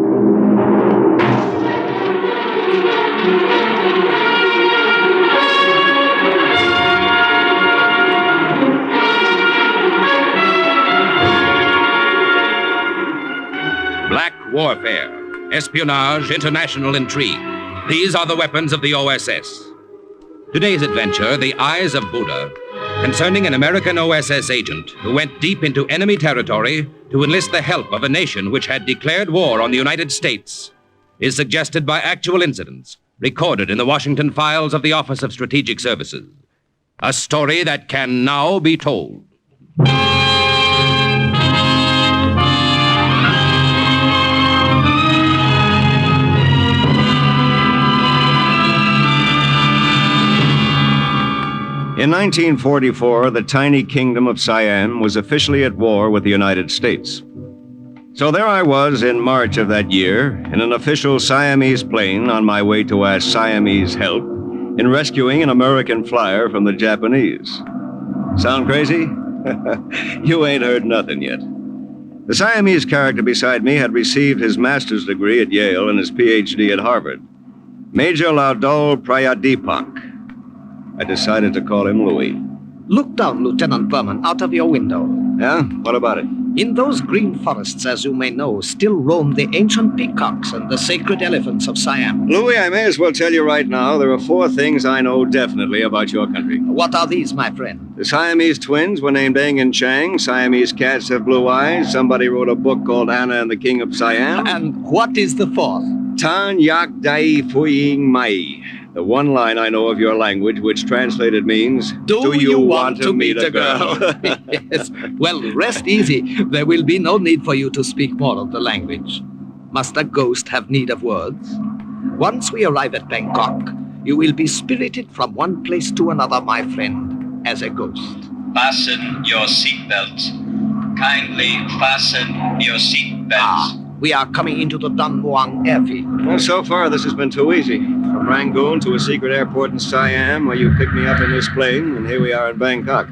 Black warfare, espionage, international intrigue. These are the weapons of the OSS. Today's adventure, The Eyes of Buddha, concerning an American OSS agent who went deep into enemy territory to enlist the help of a nation which had declared war on the United States, is suggested by actual incidents recorded in the Washington files of the Office of Strategic Services. A story that can now be told. In 1944, the tiny kingdom of Siam was officially at war with the United States. So there I was in March of that year, in an official Siamese plane on my way to ask Siamese help in rescuing an American flyer from the Japanese. Sound crazy? You ain't heard nothing yet. The Siamese character beside me had received his master's degree at Yale and his PhD at Harvard. Major Laudol Prayadipak. I decided to call him Louis. Look down, Lieutenant Berman, out of your window. Yeah? What about it? In those green forests, as you may know, still roam the ancient peacocks and the sacred elephants of Siam. Louis, I may as well tell you right now, there are 4 things I know definitely about your country. What are these, my friend? The Siamese twins were named Eng and Chang. Siamese cats have blue eyes. Somebody wrote a book called Anna and the King of Siam. And what is the 4th? Tan Yak Dai Fuying Mai. The one line I know of your language, which translated means, Do you want to meet a girl? Yes. Well, rest easy. There will be no need for you to speak more of the language. Must a ghost have need of words? Once we arrive at Bangkok, you will be spirited from one place to another, my friend, as a ghost. Fasten your seatbelts. Kindly fasten your seatbelts. we are coming into the Don Muang airfield. Well, so far this has been too easy. From Rangoon to a secret airport in Siam, where you picked me up in this plane, and here we are in Bangkok.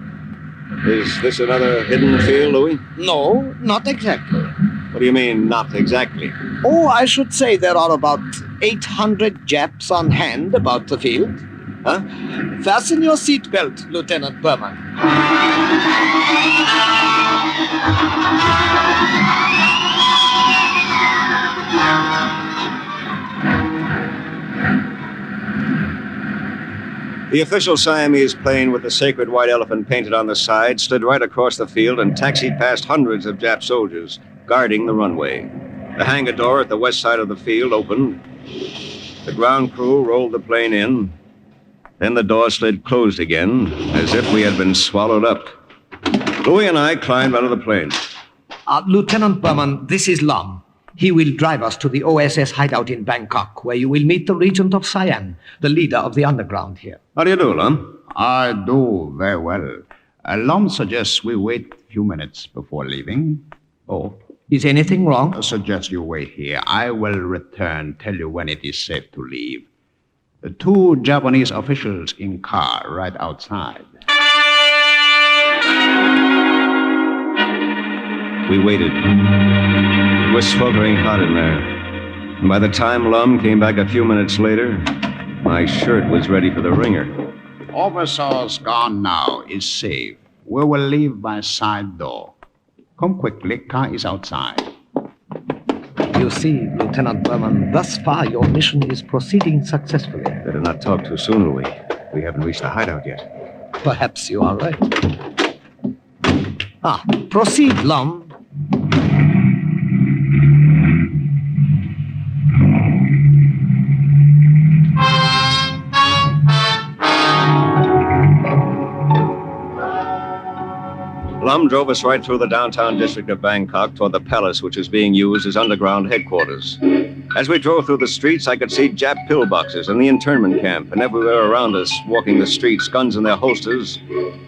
Is this another hidden field, Louis? No, not exactly. What do you mean, not exactly? Oh, I should say there are about 800 Japs on hand about the field. Huh? Fasten your seatbelt, Lieutenant Berman. The official Siamese plane with the sacred white elephant painted on the side slid right across the field and taxied past hundreds of Jap soldiers guarding the runway. The hangar door at the west side of the field opened. The ground crew rolled the plane in. Then the door slid closed again, as if we had been swallowed up. Louis and I climbed out of the plane. Lieutenant Berman, this is Lam. He will drive us to the OSS hideout in Bangkok, where you will meet the Regent of Siam, the leader of the underground here. How do you do, Lam? I do very well. Lom suggests we wait a few minutes before leaving. Oh, is anything wrong? I suggest you wait here. I will return, tell you when it is safe to leave. The 2 Japanese officials in car right outside. We waited. It was sweltering hot in there. And by the time Lum came back a few minutes later, my shirt was ready for the wringer. Officers gone now is safe. We will leave by side door. Come quickly, car is outside. You see, Lieutenant Berman, thus far your mission is proceeding successfully. Better not talk too soon, Louis. We haven't reached the hideout yet. Perhaps you are right. Proceed, Lum. Lum drove us right through the downtown district of Bangkok toward the palace, which is being used as underground headquarters. As we drove through the streets, I could see Jap pillboxes and the internment camp, and everywhere around us, walking the streets, guns in their holsters,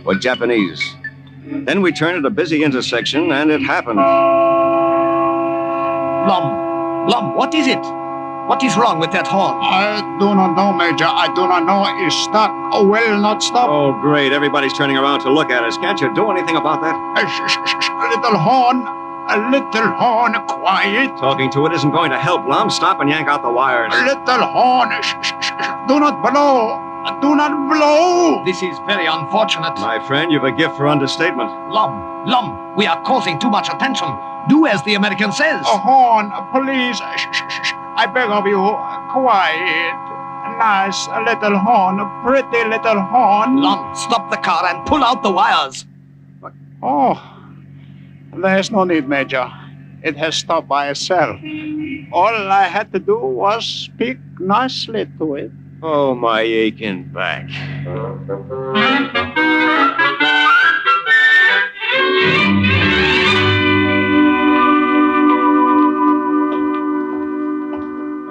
were Japanese. Then we turned at a busy intersection, and it happened. Lum, what is it? What is wrong with that horn? I do not know, Major. I do not know. It's stuck. Oh, will not stop. Oh, great. Everybody's turning around to look at us. Can't you do anything about that? A little horn. A little horn. Quiet. Talking to it isn't going to help, Lum. Stop and yank out the wires. A little horn. Do not blow. Do not blow. This is very unfortunate. My friend, you've a gift for understatement. Lum, we are causing too much attention. Do as the American says. A horn, please. I beg of you, quiet. Nice little horn, pretty little horn. Lum, stop the car and pull out the wires. Oh, there's no need, Major. It has stopped by itself. All I had to do was speak nicely to it. Oh, my aching back.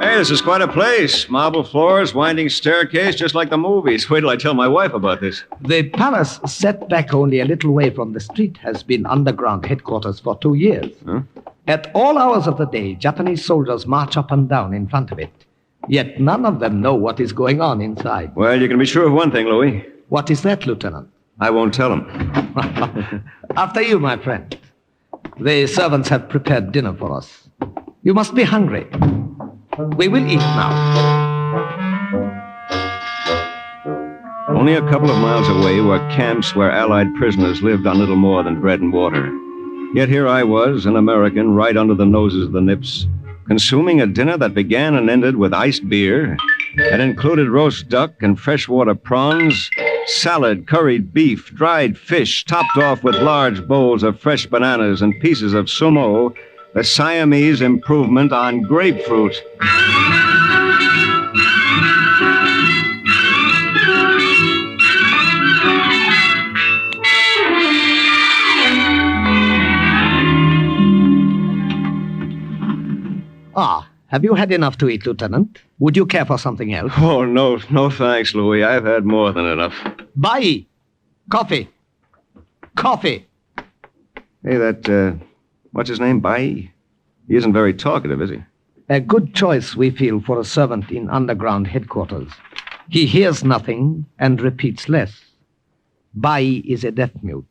Hey, this is quite a place. Marble floors, winding staircase, just like the movies. Wait till I tell my wife about this. The palace, set back only a little way from the street, has been underground headquarters for 2 years. Huh? At all hours of the day, Japanese soldiers march up and down in front of it. Yet none of them know what is going on inside. Well, you can be sure of one thing, Louis. What is that, Lieutenant? I won't tell them. After you, my friend. The servants have prepared dinner for us. You must be hungry. We will eat now. Only a couple of miles away were camps where Allied prisoners lived on little more than bread and water. Yet here I was, an American, right under the noses of the Nips, consuming a dinner that began and ended with iced beer, and included roast duck and freshwater prawns, salad, curried beef, dried fish, topped off with large bowls of fresh bananas and pieces of sumo, the Siamese improvement on grapefruit. Have you had enough to eat, Lieutenant? Would you care for something else? Oh, no thanks, Louis. I've had more than enough. Bai! Coffee! Coffee! Hey, that, what's his name, Bai? He isn't very talkative, is he? A good choice, we feel, for a servant in underground headquarters. He hears nothing and repeats less. Bai is a deaf mute.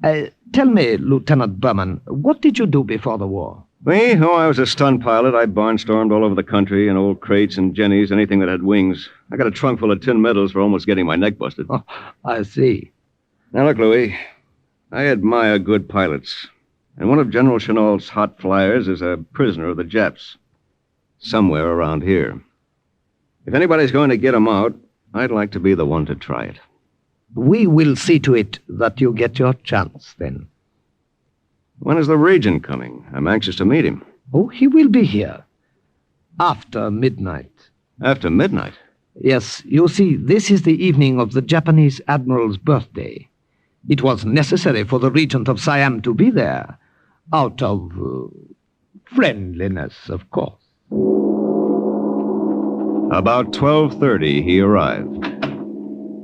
Tell me, Lieutenant Berman, what did you do before the war? Me? Oh, I was a stunt pilot. I barnstormed all over the country in old crates and jennies, anything that had wings. I got a trunk full of tin medals for almost getting my neck busted. Oh, I see. Now, look, Louis, I admire good pilots. And one of General Chennault's hot flyers is a prisoner of the Japs. Somewhere around here. If anybody's going to get him out, I'd like to be the one to try it. We will see to it that you get your chance, then. When is the Regent coming? I'm anxious to meet him. Oh, he will be here. After midnight. After midnight? Yes, you see, this is the evening of the Japanese Admiral's birthday. It was necessary for the Regent of Siam to be there. Out of friendliness, of course. About 12:30, he arrived.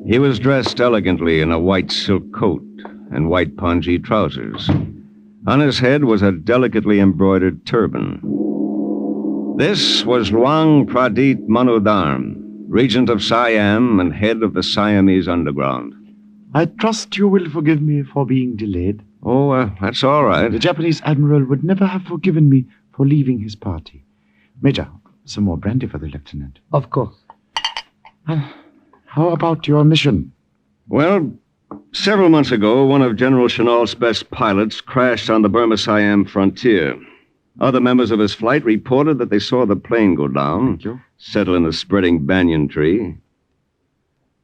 He was dressed elegantly in a white silk coat and white pongee trousers. On his head was a delicately embroidered turban. This was Luang Pradit Manodharm, Regent of Siam and head of the Siamese underground. I trust you will forgive me for being delayed. Oh, that's all right. The Japanese admiral would never have forgiven me for leaving his party. Major, some more brandy for the lieutenant. Of course. How about your mission? Well, several months ago, one of General Chennault's best pilots crashed on the Burma-Siam frontier. Other members of his flight reported that they saw the plane go down, settle in a spreading banyan tree.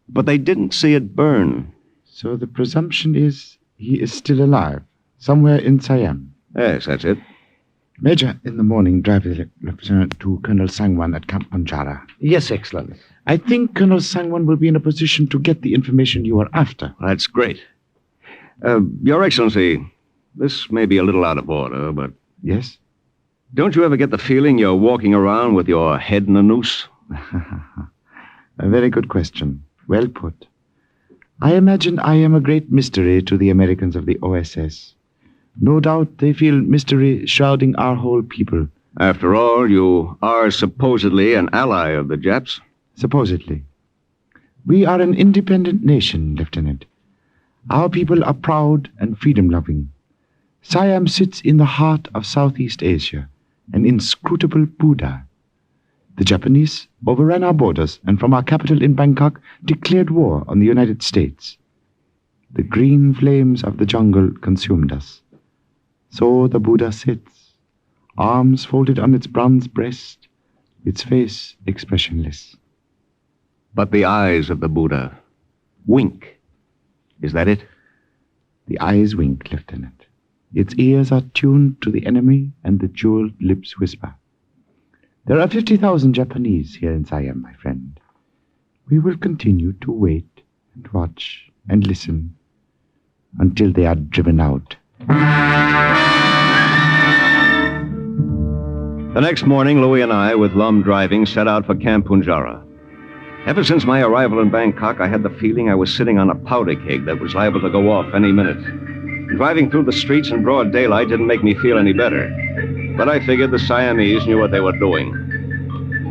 But they didn't see it burn. So the presumption is he is still alive, somewhere in Siam. Yes, that's it. Major, in the morning, drive the lieutenant to Colonel Sangwan at Camp Punjara. Yes, Excellency. I think Colonel Sangwan will be in a position to get the information you are after. That's great. Your Excellency, this may be a little out of order, but... Yes? Don't you ever get the feeling you're walking around with your head in a noose? A very good question. Well put. I imagine I am a great mystery to the Americans of the OSS. No doubt they feel mystery shrouding our whole people. After all, you are supposedly an ally of the Japs. Supposedly. We are an independent nation, Lieutenant. Our people are proud and freedom-loving. Siam sits in the heart of Southeast Asia, an inscrutable Buddha. The Japanese overran our borders and from our capital in Bangkok declared war on the United States. The green flames of the jungle consumed us. So the Buddha sits, arms folded on its bronze breast, its face expressionless. But the eyes of the Buddha wink. Is that it? The eyes wink, Lieutenant. Its ears are tuned to the enemy, and the jeweled lips whisper. There are 50,000 Japanese here in Siam, my friend. We will continue to wait and watch and listen until they are driven out. The next morning, Louis and I, with Lum driving, set out for Camp Punjara. Ever since my arrival in Bangkok, I had the feeling I was sitting on a powder keg that was liable to go off any minute. Driving through the streets in broad daylight didn't make me feel any better. But I figured the Siamese knew what they were doing.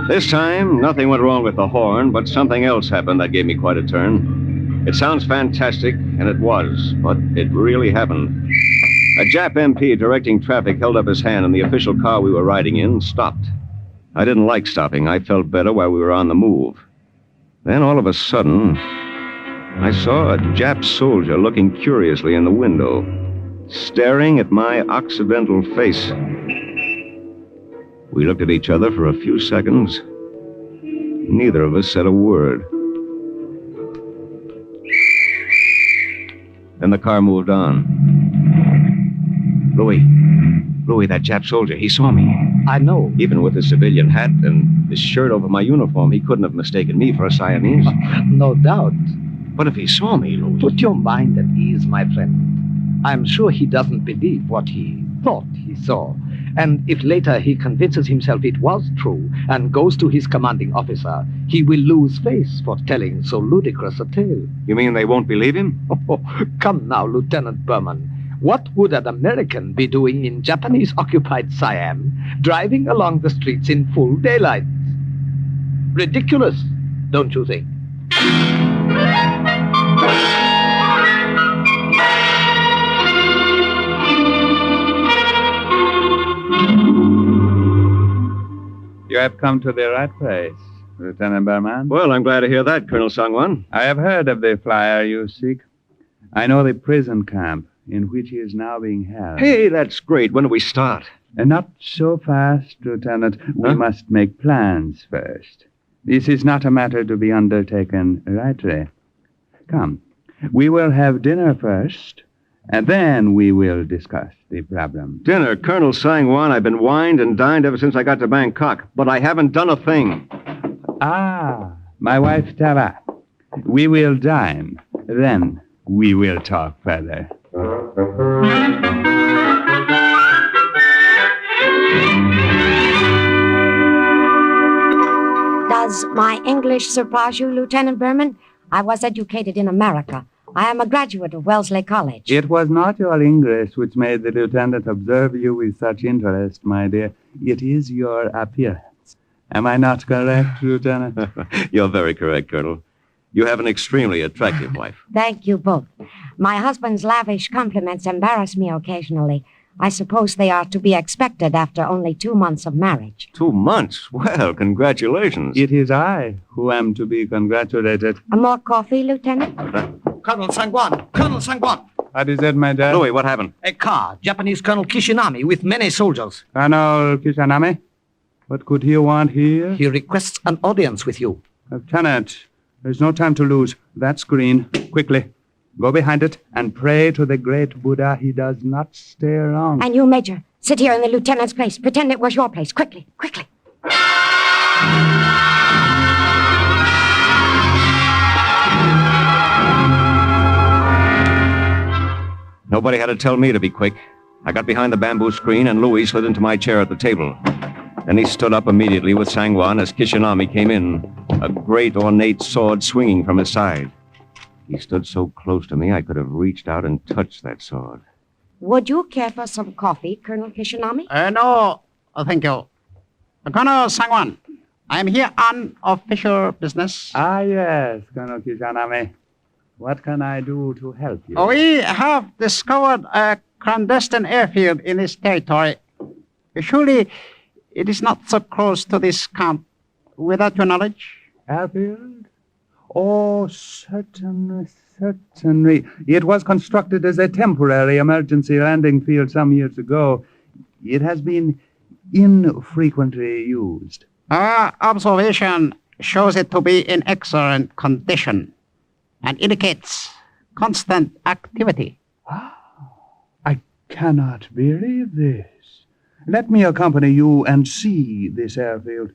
This time, nothing went wrong with the horn, but something else happened that gave me quite a turn. It sounds fantastic, and it was, but it really happened. A Jap MP directing traffic held up his hand, and the official car we were riding in stopped. I didn't like stopping. I felt better while we were on the move. Then, all of a sudden, I saw a Jap soldier looking curiously in the window, staring at my Occidental face. We looked at each other for a few seconds. Neither of us said a word. Then the car moved on. Louis, that Jap soldier, he saw me. I know. Even with his civilian hat and his shirt over my uniform, he couldn't have mistaken me for a Siamese. No doubt. But if he saw me, Louis... Put your mind at ease, my friend. I'm sure he doesn't believe what he thought he saw. And if later he convinces himself it was true and goes to his commanding officer, he will lose face for telling so ludicrous a tale. You mean they won't believe him? Oh, come now, Lieutenant Berman. What would an American be doing in Japanese-occupied Siam, driving along the streets in full daylight? Ridiculous, don't you think? You have come to the right place, Lieutenant Berman. Well, I'm glad to hear that, Colonel Sangwan. I have heard of the flyer you seek. I know the prison camp in which he is now being held. Hey, that's great. When do we start? And not so fast, Lieutenant. We must make plans first. This is not a matter to be undertaken lightly. Come, we will have dinner first, and then we will discuss the problem. Dinner, Colonel Sangwan, I've been wined and dined ever since I got to Bangkok, but I haven't done a thing. Ah, my wife Tara. We will dine. Then we will talk further. Does my English surprise you, Lieutenant Berman? I was educated in America. I am a graduate of Wellesley College. It was not your English which made the lieutenant observe you with such interest, my dear. It is your appearance. Am I not correct, Lieutenant? You're very correct, Colonel. You have an extremely attractive wife. Thank you both. My husband's lavish compliments embarrass me occasionally. I suppose they are to be expected after only 2 months of marriage. 2 months? Well, congratulations. It is I who am to be congratulated. More coffee, Lieutenant? Colonel Sangwan! Colonel Sangwan! What is it, my dad? Louis, what happened? A car, Japanese Colonel Kishinami with many soldiers. Colonel Kishinami? What could he want here? He requests an audience with you. Lieutenant, there's no time to lose. That screen. Quickly. Go behind it and pray to the great Buddha he does not stay long. And you, Major, sit here in the lieutenant's place. Pretend it was your place. Quickly, quickly. Nobody had to tell me to be quick. I got behind the bamboo screen and Louis slid into my chair at the table. Then he stood up immediately with Sangwan as Kishinami came in, a great ornate sword swinging from his side. He stood so close to me I could have reached out and touched that sword. Would you care for some coffee, Colonel Kishinami? No, thank you. Colonel Sangwan, I'm here on official business. Ah, yes, Colonel Kishinami. What can I do to help you? We have discovered a clandestine airfield in this territory. Surely it is not so close to this camp without your knowledge? Airfield? Oh, certainly, certainly. It was constructed as a temporary emergency landing field some years ago. It has been infrequently used. Our observation shows it to be in excellent condition and indicates constant activity. I cannot believe this. Let me accompany you and see this airfield.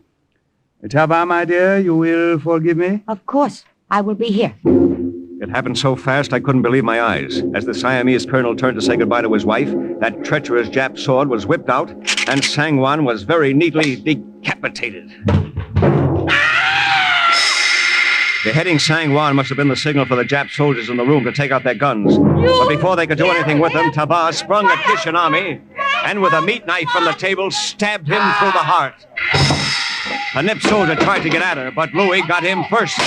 Tava, my dear, you will forgive me? Of course. I will be here. It happened so fast I couldn't believe my eyes. As the Siamese colonel turned to say goodbye to his wife, that treacherous Jap sword was whipped out, and Sangwan was very neatly decapitated. Beheading Sangwan must have been the signal for the Jap soldiers in the room to take out their guns. But before they could do anything with them, Tava sprung at Kishinami and with a meat knife from the table stabbed him through the heart. A Nip soldier tried to get at her, but Louis got him first.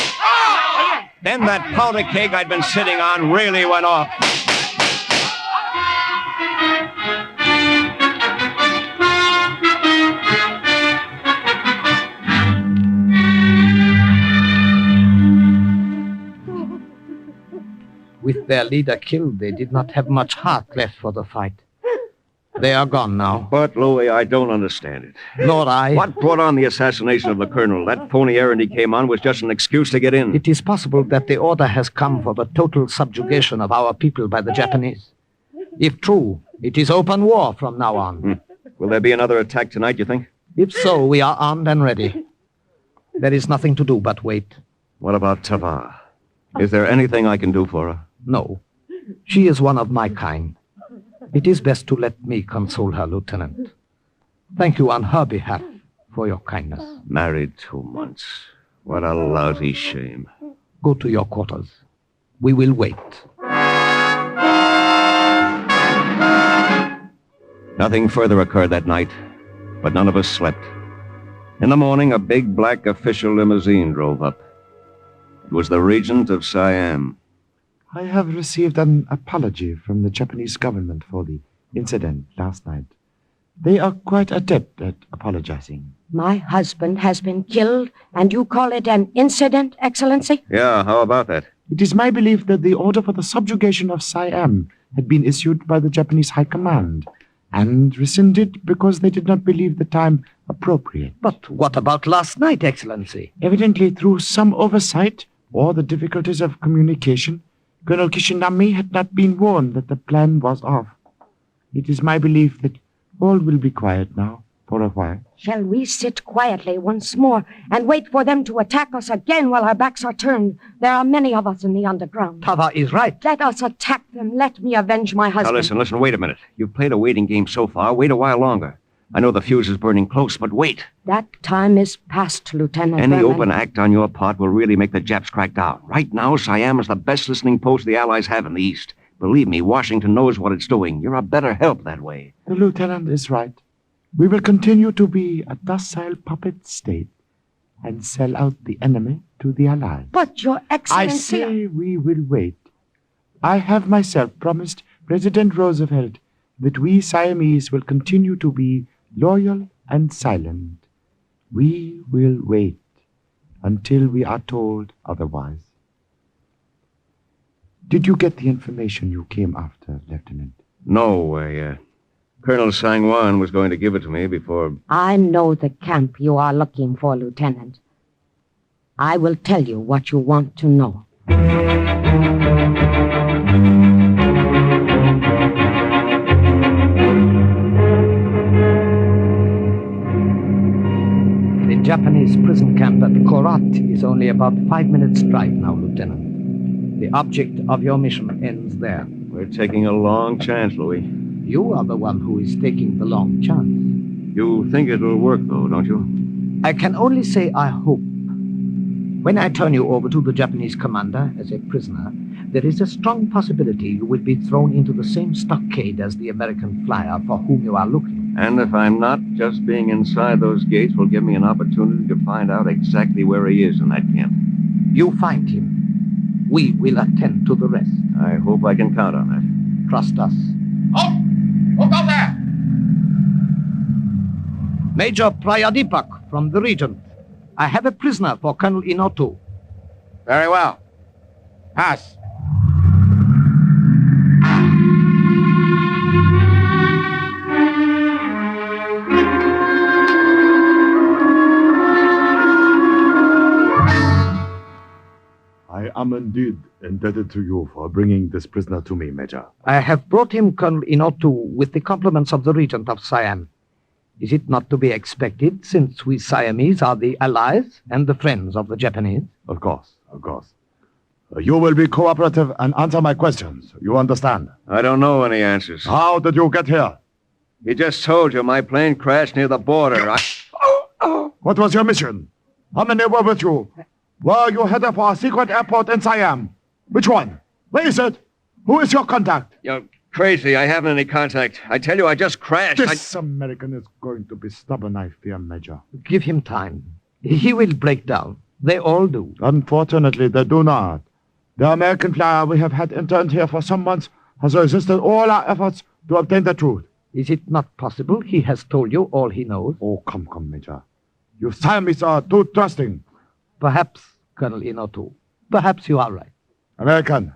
Then that powder keg I'd been sitting on really went off. With their leader killed, they did not have much heart left for the fight. They are gone now. But, Louis, I don't understand it. Nor I. What brought on the assassination of the colonel? That phony errand he came on was just an excuse to get in. It is possible that the order has come for the total subjugation of our people by the Japanese. If true, it is open war from now on. Will there be another attack tonight, you think? If so, we are armed and ready. There is nothing to do but wait. What about Tava? Is there anything I can do for her? No. She is one of my kind. It is best to let me console her, Lieutenant. Thank you on her behalf for your kindness. Married 2 months. What a lousy shame. Go to your quarters. We will wait. Nothing further occurred that night, but none of us slept. In the morning, a big black official limousine drove up. It was the Regent of Siam. I have received an apology from the Japanese government for the incident last night. They are quite adept at apologizing. My husband has been killed, and you call it an incident, Excellency? Yeah, how about that? It is my belief that the order for the subjugation of Siam had been issued by the Japanese High Command and rescinded because they did not believe the time appropriate. But what about last night, Excellency? Evidently, through some oversight or the difficulties of communication, Colonel Kishinami had not been warned that the plan was off. It is my belief that all will be quiet now, for a while. Shall we sit quietly once more and wait for them to attack us again while our backs are turned? There are many of us in the underground. Tava is right. Let us attack them. Let me avenge my husband. Now listen, wait a minute. You've played a waiting game so far. Wait a while longer. I know the fuse is burning close, but wait. That time is past, Lieutenant Any Brenner. open act on your part will really make the Japs crack down. Right now, Siam is the best listening post the Allies have in the East. Believe me, Washington knows what it's doing. You're a better help that way. The lieutenant is right. We will continue to be a docile puppet state and sell out the enemy to the Allies. But, Your Excellency... I say we will wait. I have myself promised President Roosevelt that we Siamese will continue to be loyal and silent. We will wait until we are told otherwise. Did you get the information you came after, Lieutenant? No, Colonel Sangwan was going to give it to me before... I know the camp you are looking for, Lieutenant. I will tell you what you want to know. The Japanese prison camp at Korat is only about 5 minutes' drive now, Lieutenant. The object of your mission ends there. We're taking a long chance, Louis. You are the one who is taking the long chance. You think it'll work, though, don't you? I can only say I hope. When I turn you over to the Japanese commander as a prisoner, there is a strong possibility you will be thrown into the same stockade as the American flyer for whom you are looking. And if I'm not, just being inside those gates will give me an opportunity to find out exactly where he is in that camp. You find him. We will attend to the rest. I hope I can count on that. Trust us. Oh! Look out there! Major Prayadipak from the Regent. I have a prisoner for Colonel Inoto. Very well. Pass. I am indeed indebted to you for bringing this prisoner to me, Major. I have brought him, Colonel Inoto, with the compliments of the Regent of Siam. Is it not to be expected, since we Siamese are the allies and the friends of the Japanese? Of course, of course. You will be cooperative and answer my questions. You understand? I don't know any answers. How did you get here? He just told you my plane crashed near the border. What was your mission? How many were with you? Were you headed for a secret airport in Siam? Which one? Where is it? Who is your contact? You're crazy. I haven't any contact. I tell you, I just crashed. This American is going to be stubborn, I fear, Major. Give him time. He will break down. They all do. Unfortunately, they do not. The American flyer we have had interned here for some months has resisted all our efforts to obtain the truth. Is it not possible he has told you all he knows? Oh, come, Major. You Siamese are too trusting. Perhaps, Colonel Inoto. Perhaps you are right. American,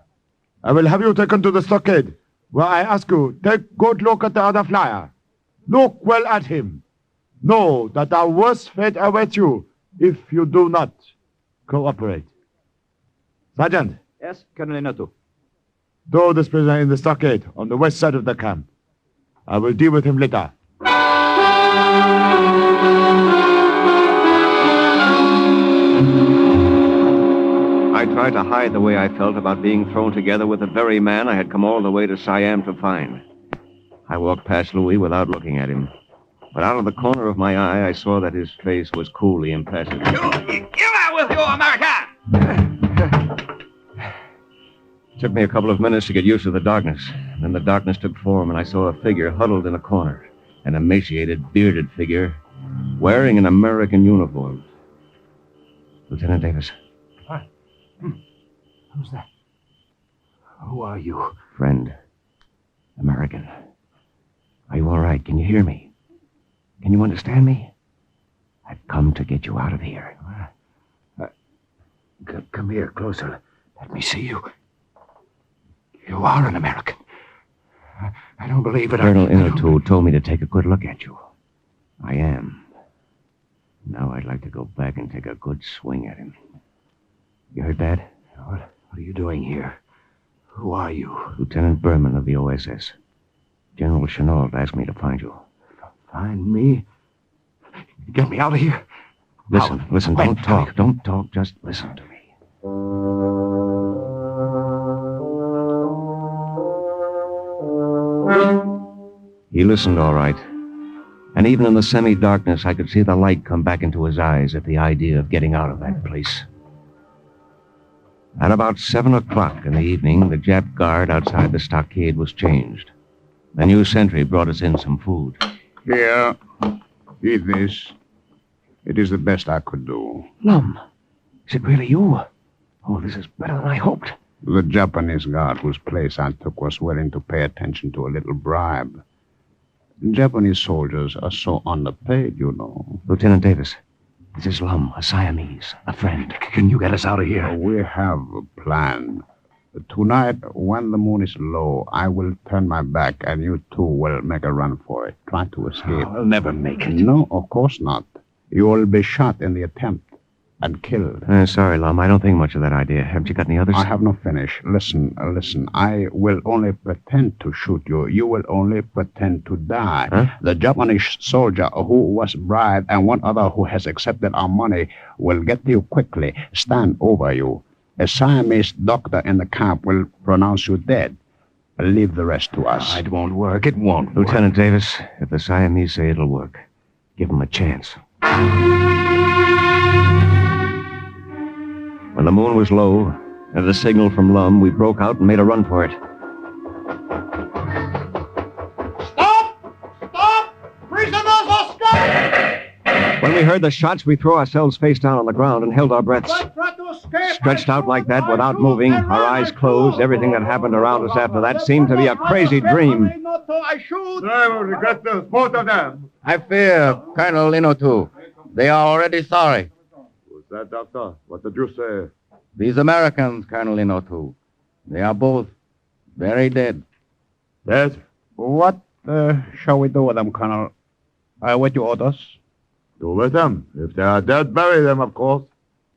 I will have you taken to the stockade, where I ask you, take good look at the other flyer. Look well at him. Know that our worst fate awaits you if you do not cooperate. Sergeant. Yes, Colonel Inoto. Throw this prisoner in the stockade on the west side of the camp. I will deal with him later. I tried to hide the way I felt about being thrown together with the very man I had come all the way to Siam to find. I walked past Louis without looking at him. But out of the corner of my eye, I saw that his face was coolly impassive. You out with you, America! It took me a couple of minutes to get used to the darkness. Then the darkness took form, and I saw a figure huddled in a corner. an emaciated, bearded figure, wearing an American uniform. Lieutenant Davis. Who's that? Who are you? Friend. American. Are you all right? Can you hear me? Can you understand me? I've come to get you out of here. Come here, closer. Let me see you. You are an American. I don't believe it. Colonel Innotu told me to take a good look at you. I am. Now I'd like to go back and take a good swing at him. You heard that? What are you doing here? Who are you? Lieutenant Berman of the OSS. General Chenault asked me to find you. Find me? Get me out of here. Listen, don't talk. Don't talk, just listen to me. He listened all right. And even in the semi-darkness, I could see the light come back into his eyes at the idea of getting out of that place. At about 7 o'clock in the evening, the Jap guard outside the stockade was changed. The new sentry brought us in some food. Here, eat this. It is the best I could do. Lum, is it really you? Oh, this is better than I hoped. The Japanese guard whose place I took was willing to pay attention to a little bribe. Japanese soldiers are so underpaid, you know. Lieutenant Davis, this is Lum, a Siamese, a friend. Can you get us out of here? We have a plan. Tonight, when the moon is low, I will turn my back and you two will make a run for it. Try to escape. I'll never make it. No, of course not. You will be shot in the attempt and killed. Sorry, Lum, I don't think much of that idea. Haven't you got any others? I have not finished. Listen. I will only pretend to shoot you. You will only pretend to die. Huh? The Japanese soldier who was bribed and one other who has accepted our money will get to you quickly, stand over you. A Siamese doctor in the camp will pronounce you dead. Leave the rest to us. It won't work. It won't Lieutenant Davis, if the Siamese say it'll work, give them a chance. When the moon was low, at a signal from Lum, we broke out and made a run for it. Stop! Prisoners are stopped! When we heard the shots, we threw ourselves face down on the ground and held our breaths. Try to escape! Stretched out like that, without moving, our eyes closed, everything that happened around us after that seemed to be a crazy dream. I shoot! Driver, regret this, both of them. I fear Colonel Innotu. They are already sorry. Who's that, Doctor? What did you say? These Americans, Colonel Innotu. They are both very dead. Dead? What shall we do with them, Colonel? I await your orders. Do with them. If they are dead, bury them, of course.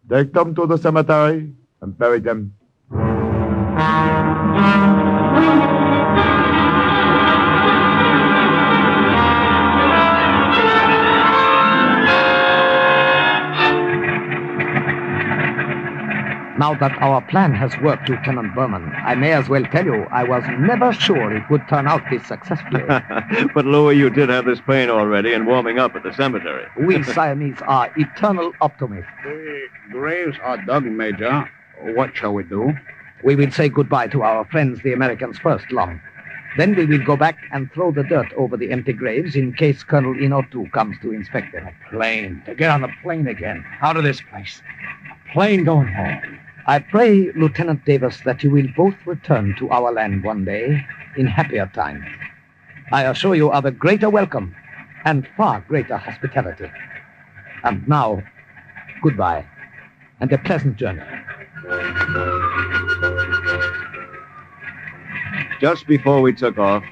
Take them to the cemetery and bury them. Now that our plan has worked, Lieutenant Berman, I may as well tell you I was never sure it would turn out this successfully. But, Louis, you did have this plane already and warming up at the cemetery. We Siamese are eternal optimists. The graves are dug, Major. What shall we do? We will say goodbye to our friends, the Americans, first, Lum. Then we will go back and throw the dirt over the empty graves in case Colonel Innotu comes to inspect them. A plane. To get on the plane again. Out of this place. A plane going home. I pray, Lieutenant Davis, that you will both return to our land one day in happier times. I assure you of a greater welcome and far greater hospitality. And now, goodbye, and a pleasant journey. Just before we took off,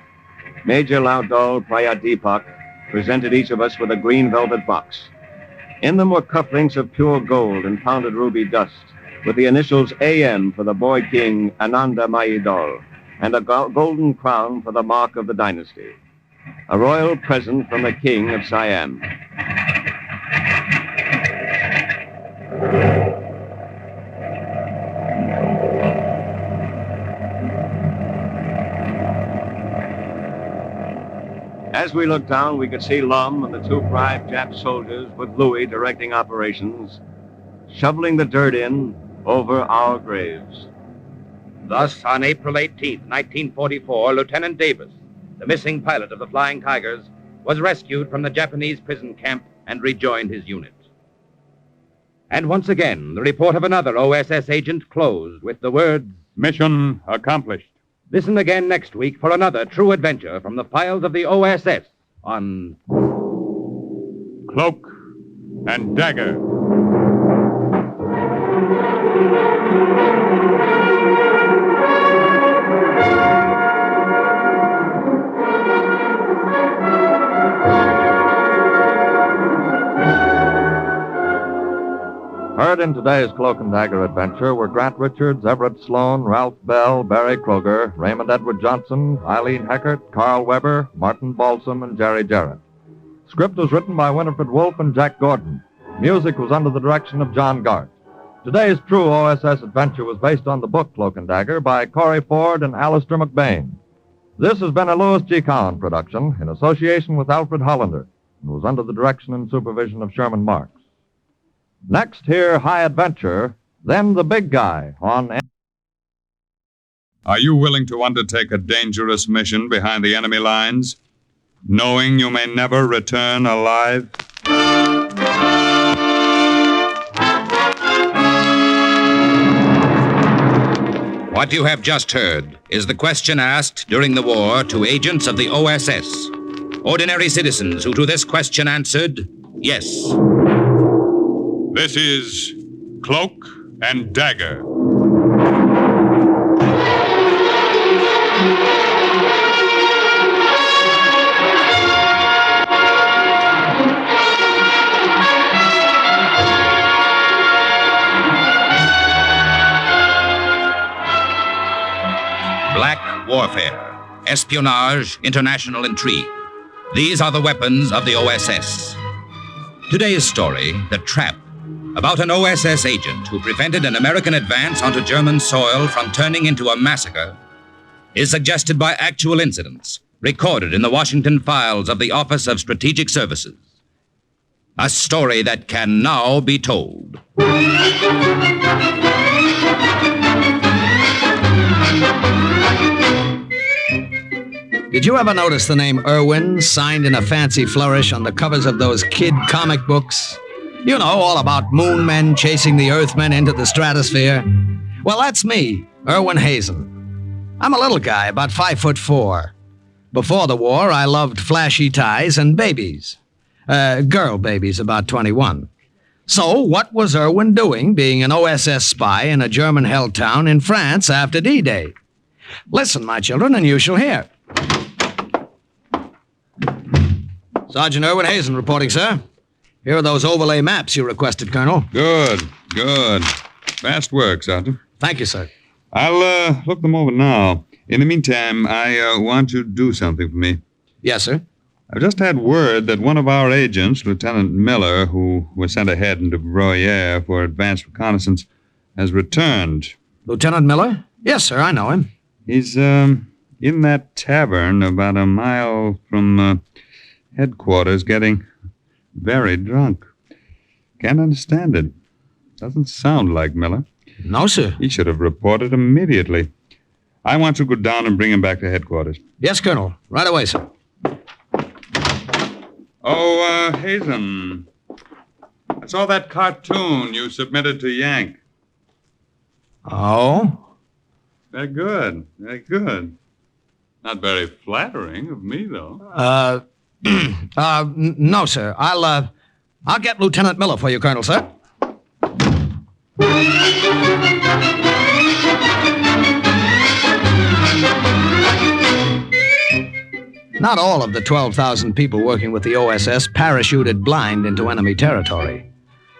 Major Laudol Prayadeepak presented each of us with a green velvet box. In them were cufflinks of pure gold and pounded ruby dust, with the initials AM for the boy king Ananda Mayidol, and a golden crown for the mark of the dynasty. A royal present from the king of Siam. As we looked down, we could see Lum and the two bribed Jap soldiers with Louis directing operations, shoveling the dirt in over our graves. Thus, on April 18th, 1944, Lieutenant Davis, the missing pilot of the Flying Tigers, was rescued from the Japanese prison camp and rejoined his unit. And once again, the report of another OSS agent closed with the words, Mission accomplished. Listen again next week for another true adventure from the files of the OSS on Cloak and Dagger. Heard in today's Cloak and Dagger adventure were Grant Richards, Everett Sloan, Ralph Bell, Barry Kroger, Raymond Edward Johnson, Eileen Heckert, Carl Weber, Martin Balsam, and Jerry Jarrett. Script was written by Winifred Wolfe and Jack Gordon. Music was under the direction of John Gart. Today's true OSS adventure was based on the book Cloak and Dagger by Corey Ford and Alistair McBain. This has been a Louis G. Cowan production in association with Alfred Hollander and was under the direction and supervision of Sherman Marks. Next, hear High Adventure, then The Big Guy on... Are you willing to undertake a dangerous mission behind the enemy lines, knowing you may never return alive? What you have just heard is the question asked during the war to agents of the OSS. Ordinary citizens who to this question answered, yes. This is Cloak and Dagger. Black warfare, espionage, international intrigue. These are the weapons of the OSS. Today's story, The Trap, about an OSS agent who prevented an American advance onto German soil from turning into a massacre, is suggested by actual incidents recorded in the Washington files of the Office of Strategic Services. A story that can now be told. Did you ever notice the name Irwin signed in a fancy flourish on the covers of those kid comic books? You know, all about moon men chasing the earthmen into the stratosphere. Well, that's me, Irwin Hazen. I'm a little guy, about 5'4". Before the war, I loved flashy ties and babies. Girl babies, about 21. So, what was Irwin doing being an OSS spy in a German-held town in France after D-Day? Listen, my children, and you shall hear. Sergeant Irwin Hazen reporting, sir. Here are those overlay maps you requested, Colonel. Good. Fast work, Sergeant. Thank you, sir. I'll look them over now. In the meantime, I want you to do something for me. Yes, sir. I've just had word that one of our agents, Lieutenant Miller, who was sent ahead into Bruyere for advanced reconnaissance, has returned. Lieutenant Miller? Yes, sir, I know him. He's in that tavern about a mile from headquarters, getting very drunk. Can't understand it. Doesn't sound like Miller. No, sir. He should have reported immediately. I want to go down and bring him back to headquarters. Yes, Colonel. Right away, sir. Oh, Hazen. I saw that cartoon you submitted to Yank. Oh? Very good. Not very flattering of me, though. No, sir. I'll get Lieutenant Miller for you, Colonel, sir. Not all of the 12,000 people working with the OSS parachuted blind into enemy territory.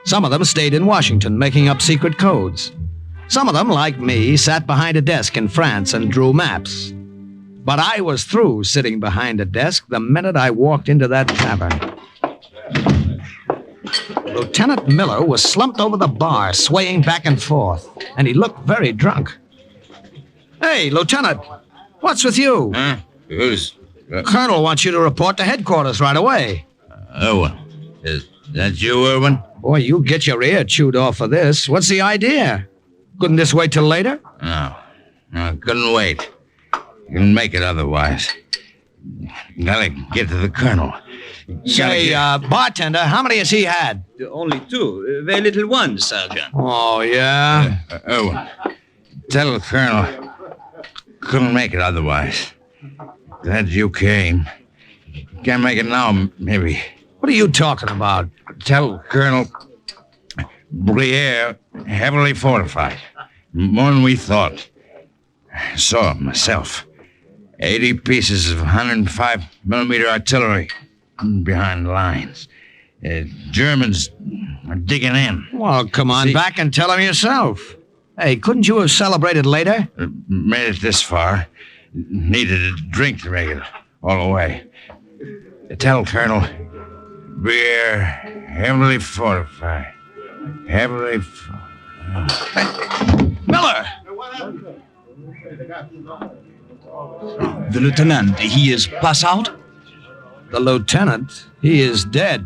Some of them stayed in Washington, making up secret codes. Some of them, like me, sat behind a desk in France and drew maps. But I was through sitting behind a desk the minute I walked into that tavern. Lieutenant Miller was slumped over the bar, swaying back and forth, and he looked very drunk. Hey, Lieutenant, what's with you? Huh? Colonel wants you to report to headquarters right away. Irwin. Is that you, Irwin? Boy, you get your ear chewed off for this. What's the idea? Couldn't this wait till later? No, couldn't wait. Couldn't make it otherwise. Gotta get to the colonel. Say, bartender, how many has he had? Only two. Very little ones, Sergeant. Oh, yeah? Tell the Colonel. Couldn't make it otherwise. Glad you came. Can't make it now, maybe. What are you talking about? Tell Colonel Briere heavily fortified. More than we thought. Saw it myself. 80 pieces of 105mm artillery behind the lines. Germans are digging in. Well, come on back and tell him yourself. Hey, couldn't you have celebrated later? Made it this far. Needed a drink to make it all the way. Tell Colonel we're heavily fortified. Heavily Miller! The lieutenant, he is pass out? The lieutenant? He is dead.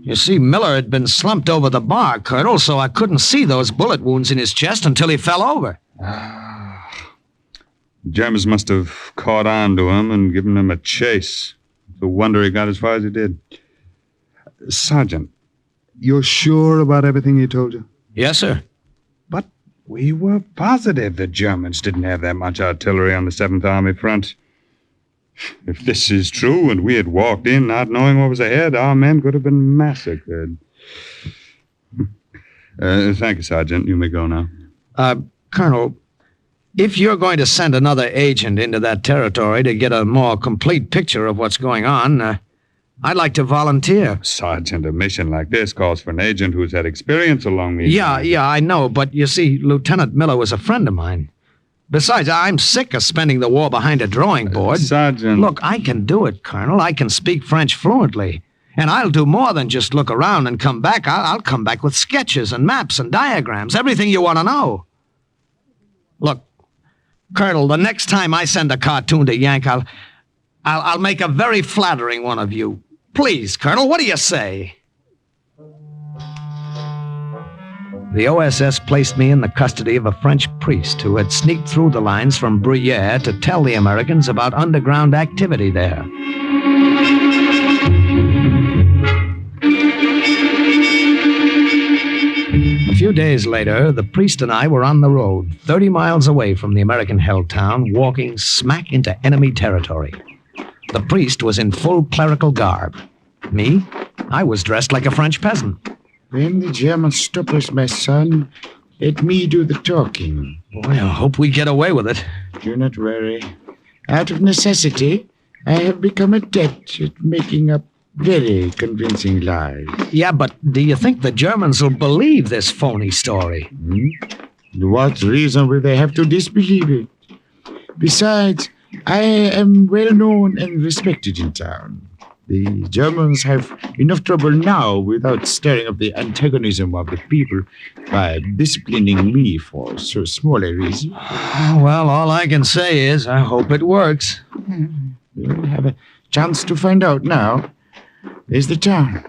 You see, Miller had been slumped over the bar, Colonel, so I couldn't see those bullet wounds in his chest until he fell over. Germans must have caught on to him and given him a chase. It's a wonder he got as far as he did. Sergeant, you're sure about everything he told you? Yes, sir. But we were positive the Germans didn't have that much artillery on the 7th Army front. If this is true and we had walked in not knowing what was ahead, our men could have been massacred. Thank you, Sergeant. You may go now. Colonel, if you're going to send another agent into that territory to get a more complete picture of what's going on, I'd like to volunteer. Sergeant, a mission like this calls for an agent who's had experience along these lines. Yeah, I know, but you see, Lieutenant Miller was a friend of mine. Besides, I'm sick of spending the war behind a drawing board. Sergeant. Look, I can do it, Colonel. I can speak French fluently. And I'll do more than just look around and come back. I'll come back with sketches and maps and diagrams, everything you want to know. Look, Colonel, the next time I send a cartoon to Yank, I'll make a very flattering one of you. Please, Colonel, what do you say? The OSS placed me in the custody of a French priest who had sneaked through the lines from Bruyere to tell the Americans about underground activity there. A few days later, the priest and I were on the road, 30 miles away from the American-held town, walking smack into enemy territory. The priest was in full clerical garb. Me? I was dressed like a French peasant. When the Germans stop us, my son, let me do the talking. Boy, I hope we get away with it. Do not worry. Out of necessity, I have become adept at making up very convincing lies. Yeah, but do you think the Germans will believe this phony story? What reason will they have to disbelieve it? Besides, I am well known and respected in town. The Germans have enough trouble now without stirring up the antagonism of the people by disciplining me for so small a reason. Well, all I can say is I hope it works. We'll have a chance to find out now. There's the town.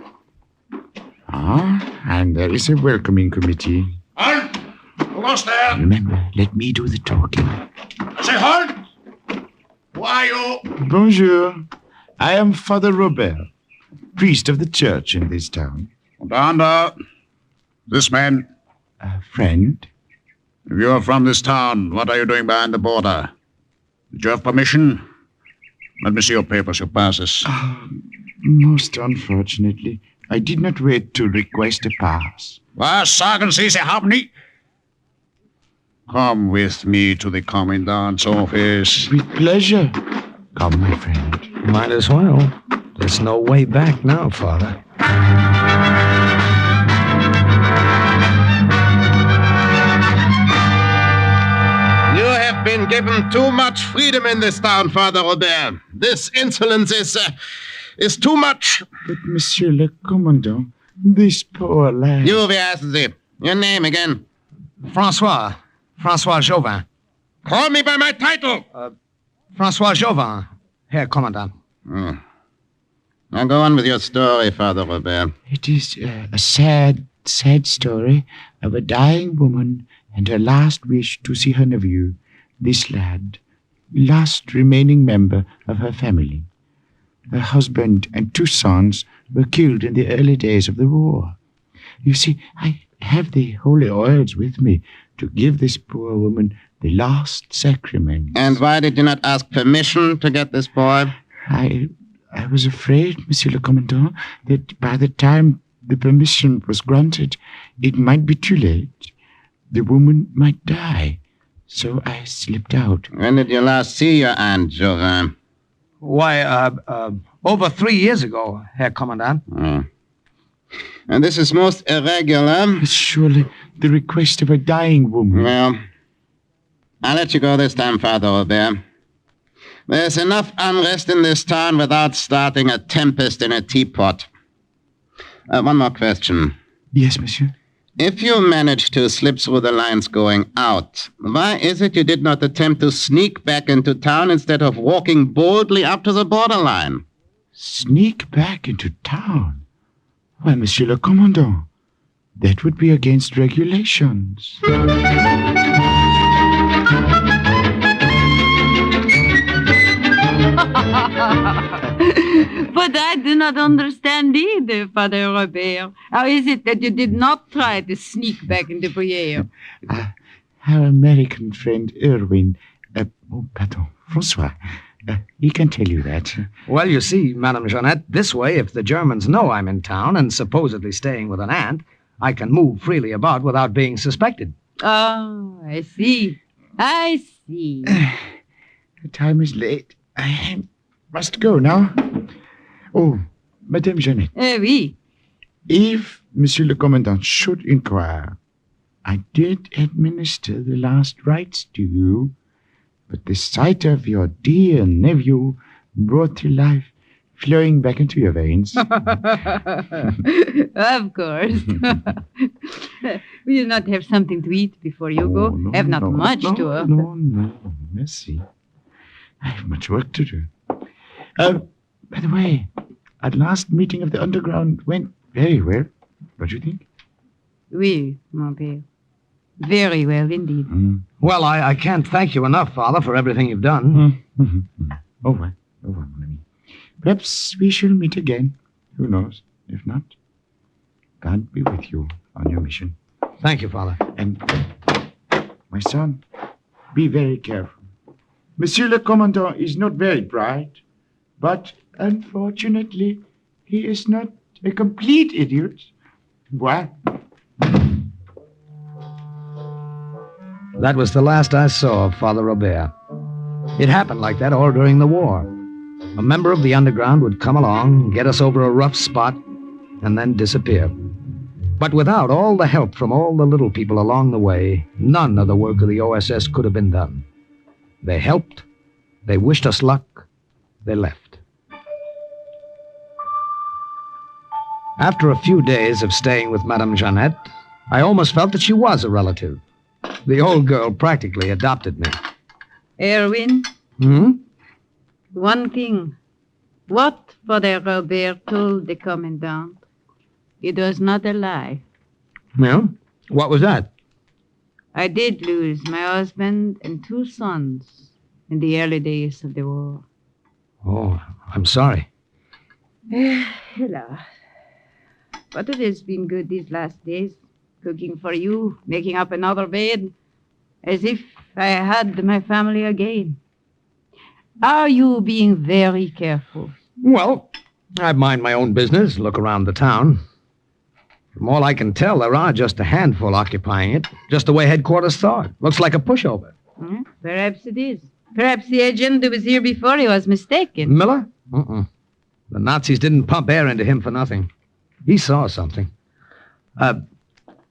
And there is a welcoming committee. Halt! Who goes there? Remember, let me do the talking. I say halt! Who are you? Bonjour. I am Father Robert, priest of the church in this town. And this man? A friend. If you are from this town, what are you doing behind the border? Did you have permission? Let me see your papers, your passes. Most unfortunately, I did not wait to request a pass. Was sagen Sie, Sie haben nicht? Come with me to the commandant's office. With pleasure. Come, my friend. Might as well. There's no way back now, Father. You have been given too much freedom in this town, Father Robert. This insolence is too much. But, Monsieur le Commandant, this poor lad... You, wer heißen Sie? Your name again? Francois Chauvin. Call me by my title. Francois Chauvin, Herr Commandant. Now go on with your story, Father Robert. It is a sad story of a dying woman and her last wish to see her nephew, this lad, last remaining member of her family. Her husband and 2 sons were killed in the early days of the war. You see, I have the holy oils with me to give this poor woman the last sacrament. And why did you not ask permission to get this boy? I was afraid, Monsieur le Commandant, that by the time the permission was granted, it might be too late. The woman might die. So I slipped out. When did you last see your Aunt, Joram? Why, over 3 years ago, Herr Commandant. Oh. And this is most irregular. Surely the request of a dying woman. Well, I'll let you go this time, Father Robert. There's enough unrest in this town without starting a tempest in a teapot. One more question. Yes, monsieur. If you managed to slip through the lines going out, why is it you did not attempt to sneak back into town instead of walking boldly up to the borderline? Sneak back into town? Why, Monsieur le Commandant, that would be against regulations. But I do not understand either, Father Robert. How is it that you did not try to sneak back into Briere? Our American friend Irwin, Francois, he can tell you that. Well, you see, Madame Jeanette, this way, if the Germans know I'm in town and supposedly staying with an aunt, I can move freely about without being suspected. Oh, I see. I see. The time is late. I must go now. Oh, Madame Jeanette. Oui. If Monsieur le Commandant should inquire, I did administer the last rites to you, but the sight of your dear nephew brought to life, flowing back into your veins. Of course. Will you not have something to eat before you go? No, have not much no, to offer. No, merci. I have much work to do. By the way, our last meeting of the underground went very well. What do you think? Oui, mon père. Very well indeed. Well, I can't thank you enough, Father, for everything you've done. Au revoir, mon ami. Perhaps we shall meet again. Who knows? If not, God be with you on your mission. Thank you, Father. And, my son, be very careful. Monsieur le Commandant is not very bright, but unfortunately, he is not a complete idiot. What? That was the last I saw of Father Robert. It happened like that all during the war. A member of the underground would come along, get us over a rough spot, and then disappear. But without all the help from all the little people along the way, none of the work of the OSS could have been done. They helped, they wished us luck, they left. After a few days of staying with Madame Jeanette, I almost felt that she was a relative. The old girl practically adopted me. Erwin? One thing. What Father Robert told the Commandant, it was not a lie. Well, what was that? I did lose my husband and 2 sons in the early days of the war. Oh, I'm sorry. Hello. But it has been good these last days, cooking for you, making up another bed, as if I had my family again. Are you being very careful? Well, I mind my own business, look around the town. From all I can tell, there are just a handful occupying it, just the way headquarters thought. Looks like a pushover. Perhaps it is. Perhaps the agent who was here before you was mistaken. Miller? The Nazis didn't pump air into him for nothing. He saw something.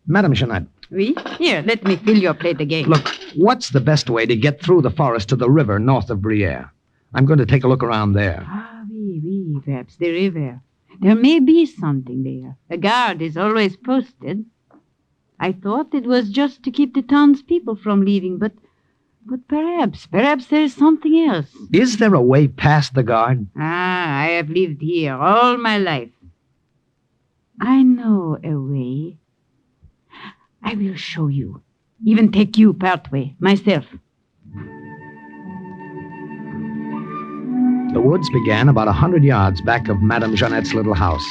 Madame Jeanette. Oui? Here, let me fill your plate again. Look, what's the best way to get through the forest to the river north of Briere? I'm going to take a look around there. Oui, perhaps the river. There may be something there. A guard is always posted. I thought it was just to keep the townspeople from leaving, but perhaps there's something else. Is there a way past the guard? I have lived here all my life. I know a way. I will show you. Even take you part way, myself. The woods began about 100 yards back of Madame Jeanette's little house.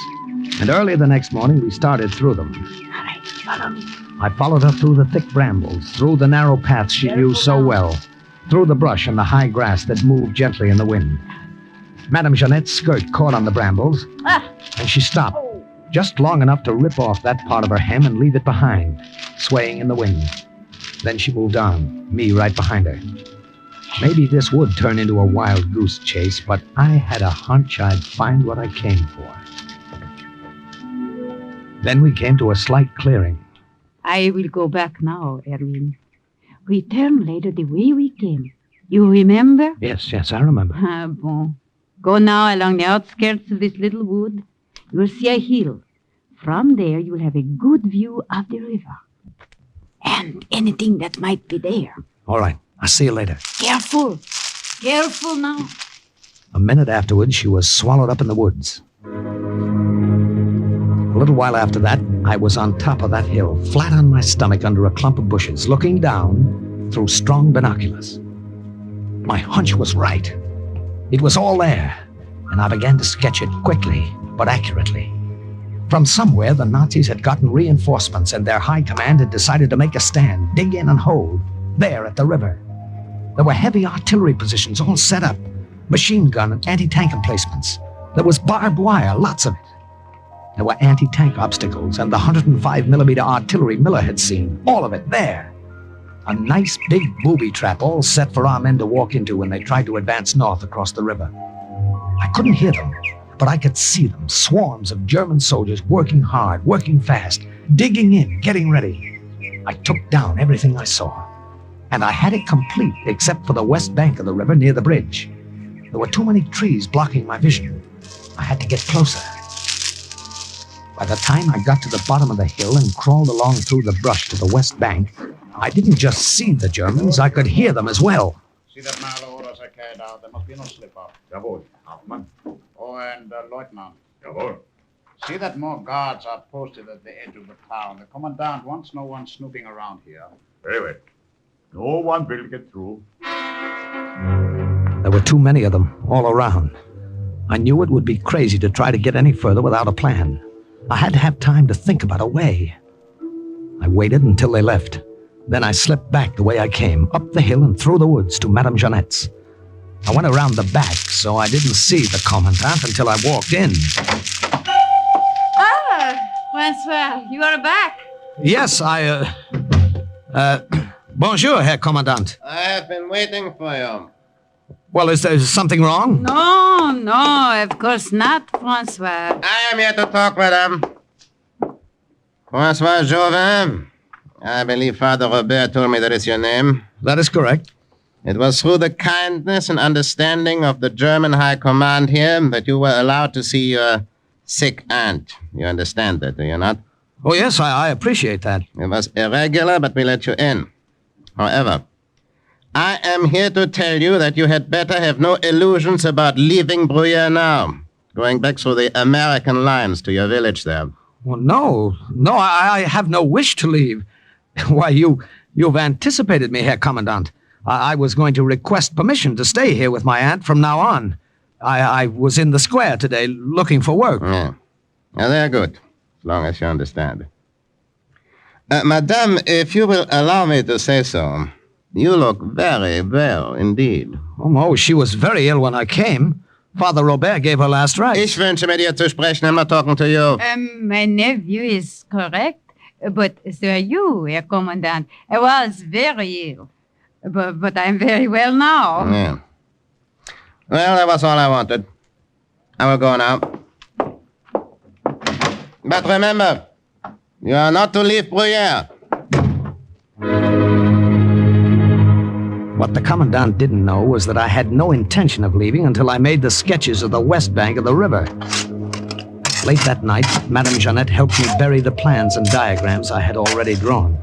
And early the next morning, we started through them. All right, follow me. I followed her through the thick brambles, through the narrow paths she used so well, through the brush and the high grass that moved gently in the wind. Madame Jeanette's skirt caught on the brambles, and she stopped, just long enough to rip off that part of her hem and leave it behind, swaying in the wind. Then she moved on, me right behind her. Maybe this would turn into a wild goose chase, but I had a hunch I'd find what I came for. Then we came to a slight clearing. I will go back now, Erwin. Return later the way we came. You remember? Yes, I remember. Ah, bon. Go now along the outskirts of this little wood. You will see a hill. From there, you will have a good view of the river. And anything that might be there. All right, I'll see you later. Careful. Careful now. A minute afterwards, she was swallowed up in the woods. A little while after that, I was on top of that hill, flat on my stomach under a clump of bushes, looking down through strong binoculars. My hunch was right. It was all there, and I began to sketch it quickly, but accurately. From somewhere, the Nazis had gotten reinforcements, and their high command had decided to make a stand, dig in and hold, there at the river. There were heavy artillery positions all set up, machine gun and anti-tank emplacements. There was barbed wire, lots of it. There were anti-tank obstacles and the 105mm artillery Miller had seen, all of it there. A nice big booby trap all set for our men to walk into when they tried to advance north across the river. I couldn't hear them, but I could see them, swarms of German soldiers working hard, working fast, digging in, getting ready. I took down everything I saw, and I had it complete except for the west bank of the river near the bridge. There were too many trees blocking my vision. I had to get closer. By the time I got to the bottom of the hill and crawled along through the brush to the west bank, I didn't just see the Germans, I could hear them as well. See that now orders are carried out. There must be no slip-up. Jawohl, Hauptmann. Oh, and Lieutenant. Jawohl. See that more guards are posted at the edge of the town. The commandant wants no one snooping around here. Very well. No one will get through. There were too many of them, all around. I knew it would be crazy to try to get any further without a plan. I had to have time to think about a way. I waited until they left. Then I slipped back the way I came, up the hill and through the woods to Madame Jeanette's. I went around the back, so I didn't see the commandant until I walked in. Ah, Francois, you are back. Yes, bonjour, Herr Commandant. I have been waiting for you. Well, is there something wrong? No, of course not, Francois. I am here to talk with him. Francois Jouvin. I believe Father Robert told me that is your name. That is correct. It was through the kindness and understanding of the German High Command here that you were allowed to see your sick aunt. You understand that, do you not? Oh, yes, I appreciate that. It was irregular, but we let you in. However, I am here to tell you that you had better have no illusions about leaving Bruyere now. Going back through the American lines to your village there. Well, no, I have no wish to leave. Why, you've anticipated me, Herr Commandant. I was going to request permission to stay here with my aunt from now on. I was in the square today looking for work. Yeah. Now, they're good, as long as you understand. Madame, if you will allow me to say so, you look very well indeed. Oh, no, she was very ill when I came. Father Robert gave her last rites. Ich wünsche mir dir zu sprechen. I'm not talking to you. My nephew is correct, but so are you, Herr Commandant. I was very ill, but I'm very well now. Yeah. Well, that was all I wanted. I will go now. But remember, you are not to leave Bruyere. What the Commandant didn't know was that I had no intention of leaving until I made the sketches of the west bank of the river. Late that night, Madame Jeanette helped me bury the plans and diagrams I had already drawn.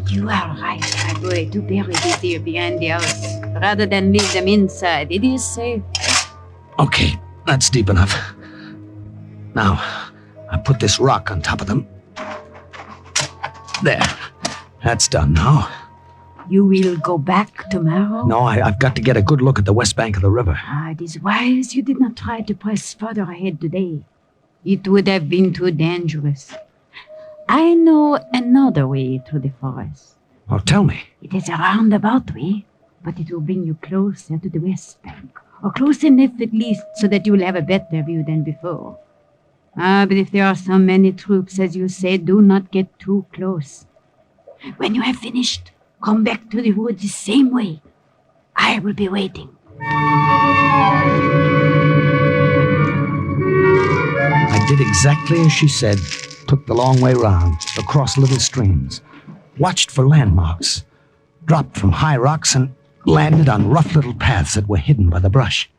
You are right, my boy, to bury these here behind the house, rather than leave them inside. It is safe. Okay, that's deep enough. Now, I put this rock on top of them. There. That's done now. You will go back tomorrow? No, I've got to get a good look at the west bank of the river. It is wise you did not try to press further ahead today. It would have been too dangerous. I know another way through the forest. Oh, tell me. It is a roundabout way, but it will bring you closer to the west bank. Or close enough at least so that you will have a better view than before. But if there are so many troops, as you say, do not get too close. When you have finished, come back to the woods the same way. I will be waiting. I did exactly as she said, took the long way round, across little streams, watched for landmarks, dropped from high rocks and landed on rough little paths that were hidden by the brush.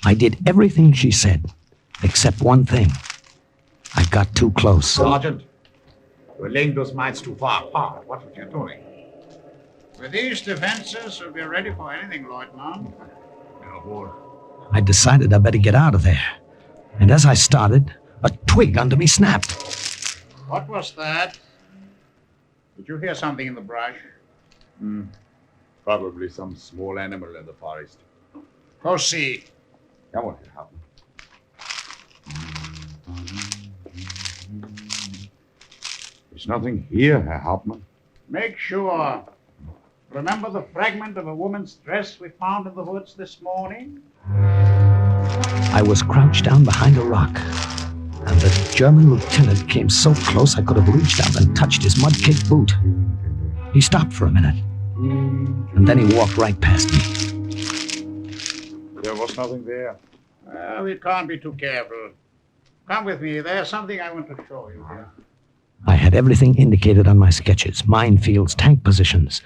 I did everything she said, except one thing. I got too close. Sergeant, we're laying those mines too far apart. What are you doing? With these defenses, we'll be ready for anything, Lieutenant. I decided I better get out of there. And as I started, a twig under me snapped. What was that? Did you hear something in the brush? Probably some small animal in the forest. Go see. Come on, Hauptmann. There's nothing here, Herr Hauptmann. Make sure. Remember the fragment of a woman's dress we found in the woods this morning? I was crouched down behind a rock, and the German lieutenant came so close I could have reached out and touched his mud-caked boot. He stopped for a minute, and then he walked right past me. There was nothing there. We can't be too careful. Come with me. There's something I want to show you here. I had everything indicated on my sketches, minefields, tank positions.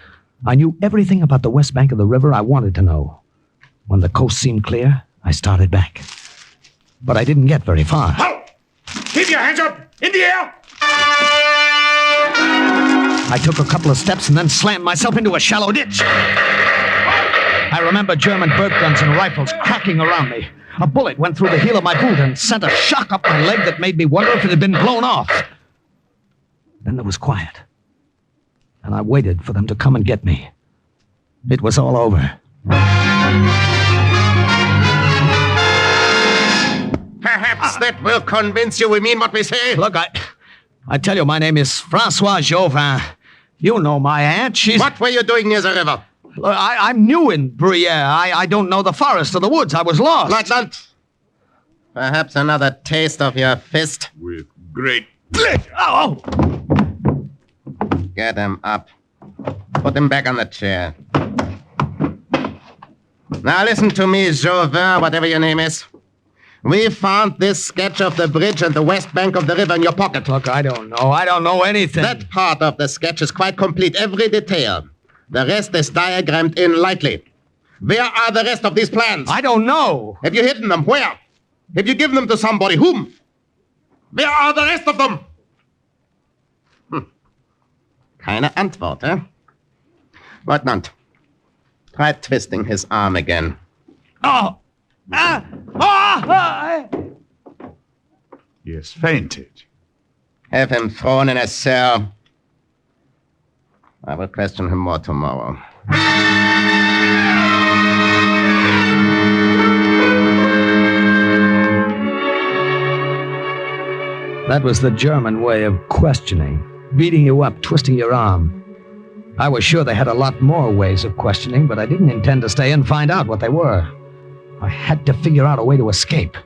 I knew everything about the west bank of the river I wanted to know. When the coast seemed clear, I started back. But I didn't get very far. Halt! Keep your hands up! In the air! I took a couple of steps and then slammed myself into a shallow ditch. I remember German bird guns and rifles cracking around me. A bullet went through the heel of my boot and sent a shock up my leg that made me wonder if it had been blown off. Then there was quiet, and I waited for them to come and get me. It was all over. Perhaps that will convince you we mean what we say. Look, I tell you, my name is Francois Jauvin. You know my aunt. She's... What were you doing near the river? Look, I'm new in Bruyere. I don't know the forest or the woods. I was lost. Lieutenant, perhaps another taste of your fist? With great pleasure. Oh! Get him up. Put him back on the chair. Now listen to me, Jauvin, whatever your name is. We found this sketch of the bridge and the west bank of the river in your pocket. Look, I don't know. I don't know anything. That part of the sketch is quite complete, every detail. The rest is diagrammed in lightly. Where are the rest of these plans? I don't know. Have you hidden them? Where? Have you given them to somebody? Whom? Where are the rest of them? Keine Antwort, eh? Lieutenant, try twisting his arm again. Oh! He has fainted. Have him thrown in a cell. I will question him more tomorrow. That was the German way of questioning. Beating you up, twisting your arm. I was sure they had a lot more ways of questioning, but I didn't intend to stay and find out what they were. I had to figure out a way to escape.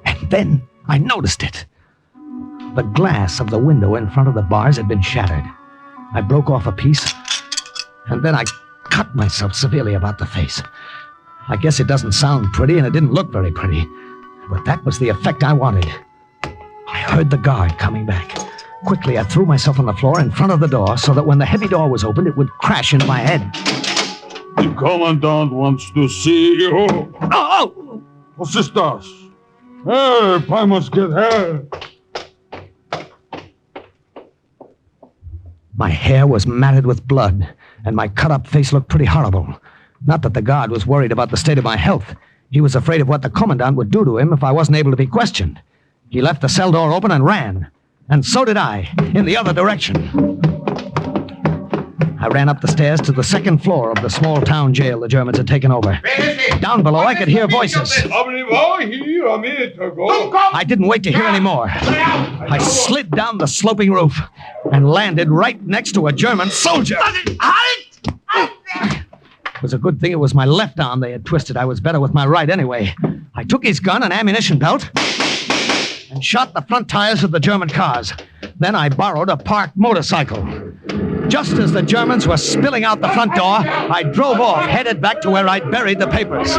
And then I noticed it. The glass of the window in front of the bars had been shattered. I broke off a piece, and then I cut myself severely about the face. I guess it doesn't sound pretty, and it didn't look very pretty, but that was the effect I wanted. I heard the guard coming back. Quickly, I threw myself on the floor in front of the door so that when the heavy door was opened, it would crash into my head. The Commandant wants to see you. Oh! Was ist das? Help! I must get help. My hair was matted with blood, and my cut-up face looked pretty horrible. Not that the guard was worried about the state of my health. He was afraid of what the Commandant would do to him if I wasn't able to be questioned. He left the cell door open and ran. And so did I, in the other direction. I ran up the stairs to the second floor of the small town jail the Germans had taken over. Down below, I could hear voices. I didn't wait to hear any more. I slid down the sloping roof and landed right next to a German soldier. It was a good thing it was my left arm they had twisted. I was better with my right anyway. I took his gun and ammunition belt and shot the front tires of the German cars. Then I borrowed a parked motorcycle. Just as the Germans were spilling out the front door, I drove off, headed back to where I'd buried the papers.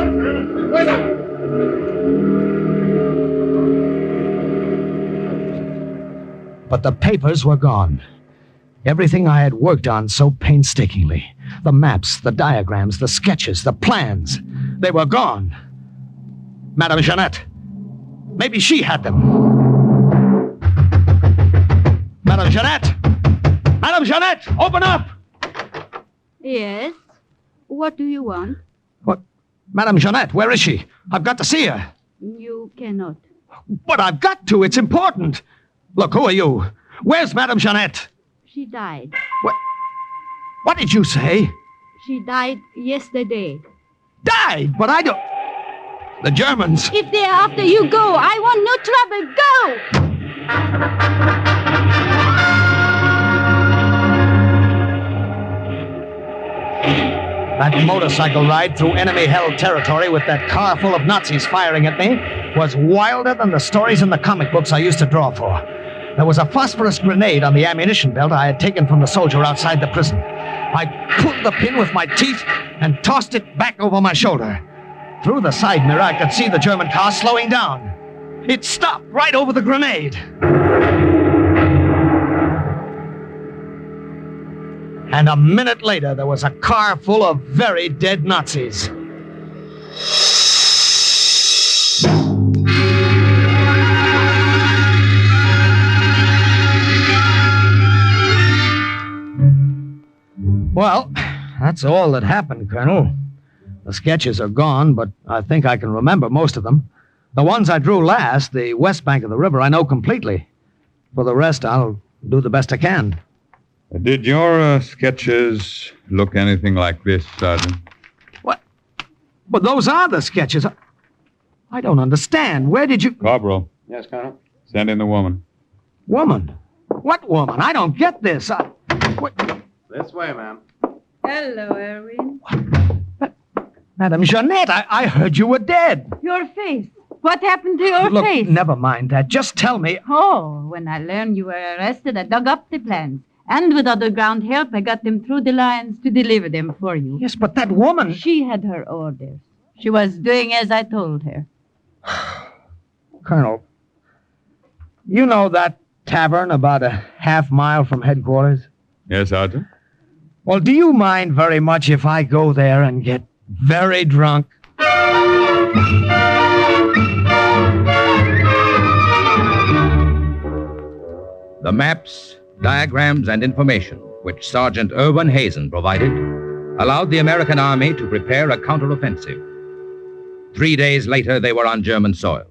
But the papers were gone. Everything I had worked on so painstakingly. The maps, the diagrams, the sketches, the plans. They were gone. Madame Jeanette. Maybe she had them. Madame Jeanette! Madame Jeanette! Open up! Yes? What do you want? What? Madame Jeanette, where is she? I've got to see her. You cannot. But I've got to. It's important. Look, who are you? Where's Madame Jeanette? She died. What did you say? She died yesterday. Died? But I don't... The Germans... If they're after you, go. I want no trouble. Go! That motorcycle ride through enemy-held territory with that car full of Nazis firing at me was wilder than the stories in the comic books I used to draw for. There was a phosphorus grenade on the ammunition belt I had taken from the soldier outside the prison. I pulled the pin with my teeth and tossed it back over my shoulder. Through the side mirror, I could see the German car slowing down. It stopped right over the grenade. And a minute later, there was a car full of very dead Nazis. Well, that's all that happened, Colonel. The sketches are gone, but I think I can remember most of them. The ones I drew last, the west bank of the river, I know completely. For the rest, I'll do the best I can. Did your sketches look anything like this, Sergeant? What? But those are the sketches. I don't understand. Where did you... Corporal. Yes, Colonel? Send in the woman. Woman? What woman? I don't get this. This way, ma'am. Hello, Erwin. Madame Jeanette, I heard you were dead. Your face. What happened to your Look, face? never mind that. Just tell me. Oh, when I learned you were arrested, I dug up the plans. And with underground help, I got them through the lines to deliver them for you. Yes, but that woman... She had her orders. She was doing as I told her. Colonel, you know that tavern about a half-mile from headquarters? Yes, Sergeant. Well, do you mind very much if I go there and get very drunk? The maps, diagrams, and information which Sergeant Irwin Hazen provided allowed the American Army to prepare a counteroffensive. 3 days later, they were on German soil.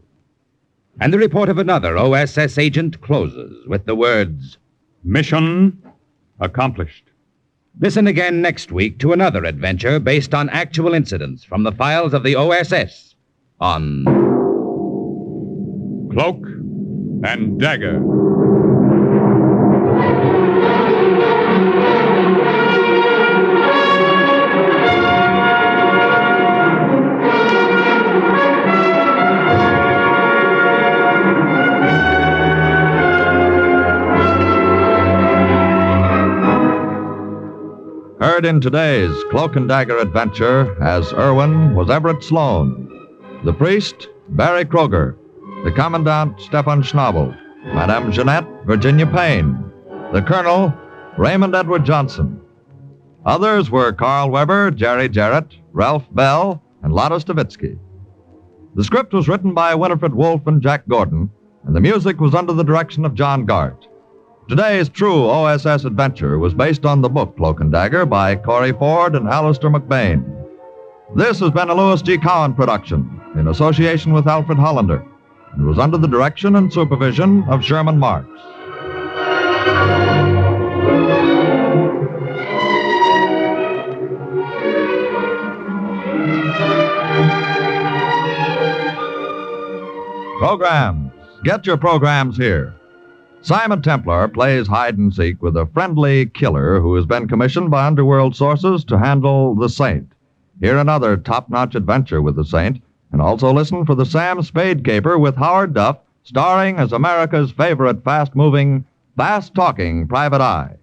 And the report of another OSS agent closes with the words, Mission accomplished. Listen again next week to another adventure based on actual incidents from the files of the OSS on Cloak and Dagger. Heard in today's Cloak and Dagger adventure as Irwin was Everett Sloan, the priest, Barry Kroger, the commandant, Stefan Schnabel, Madame Jeanette, Virginia Payne, the colonel, Raymond Edward Johnson. Others were Carl Weber, Jerry Jarrett, Ralph Bell, and Lotta Stavitsky. The script was written by Winifred Wolfe and Jack Gordon, and the music was under the direction of John Gart. Today's true OSS adventure was based on the book Cloak and Dagger by Corey Ford and Alistair McBain. This has been a Louis G. Cowan production in association with Alfred Hollander and was under the direction and supervision of Sherman Marks. Programs. Get your programs here. Simon Templar plays hide and seek with a friendly killer who has been commissioned by underworld sources to handle the Saint. Hear another top-notch adventure with the Saint, and also listen for the Sam Spade Caper with Howard Duff, starring as America's favorite fast-moving, fast-talking private eye.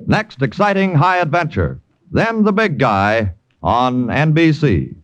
Next, exciting high adventure. Then the big guy on NBC.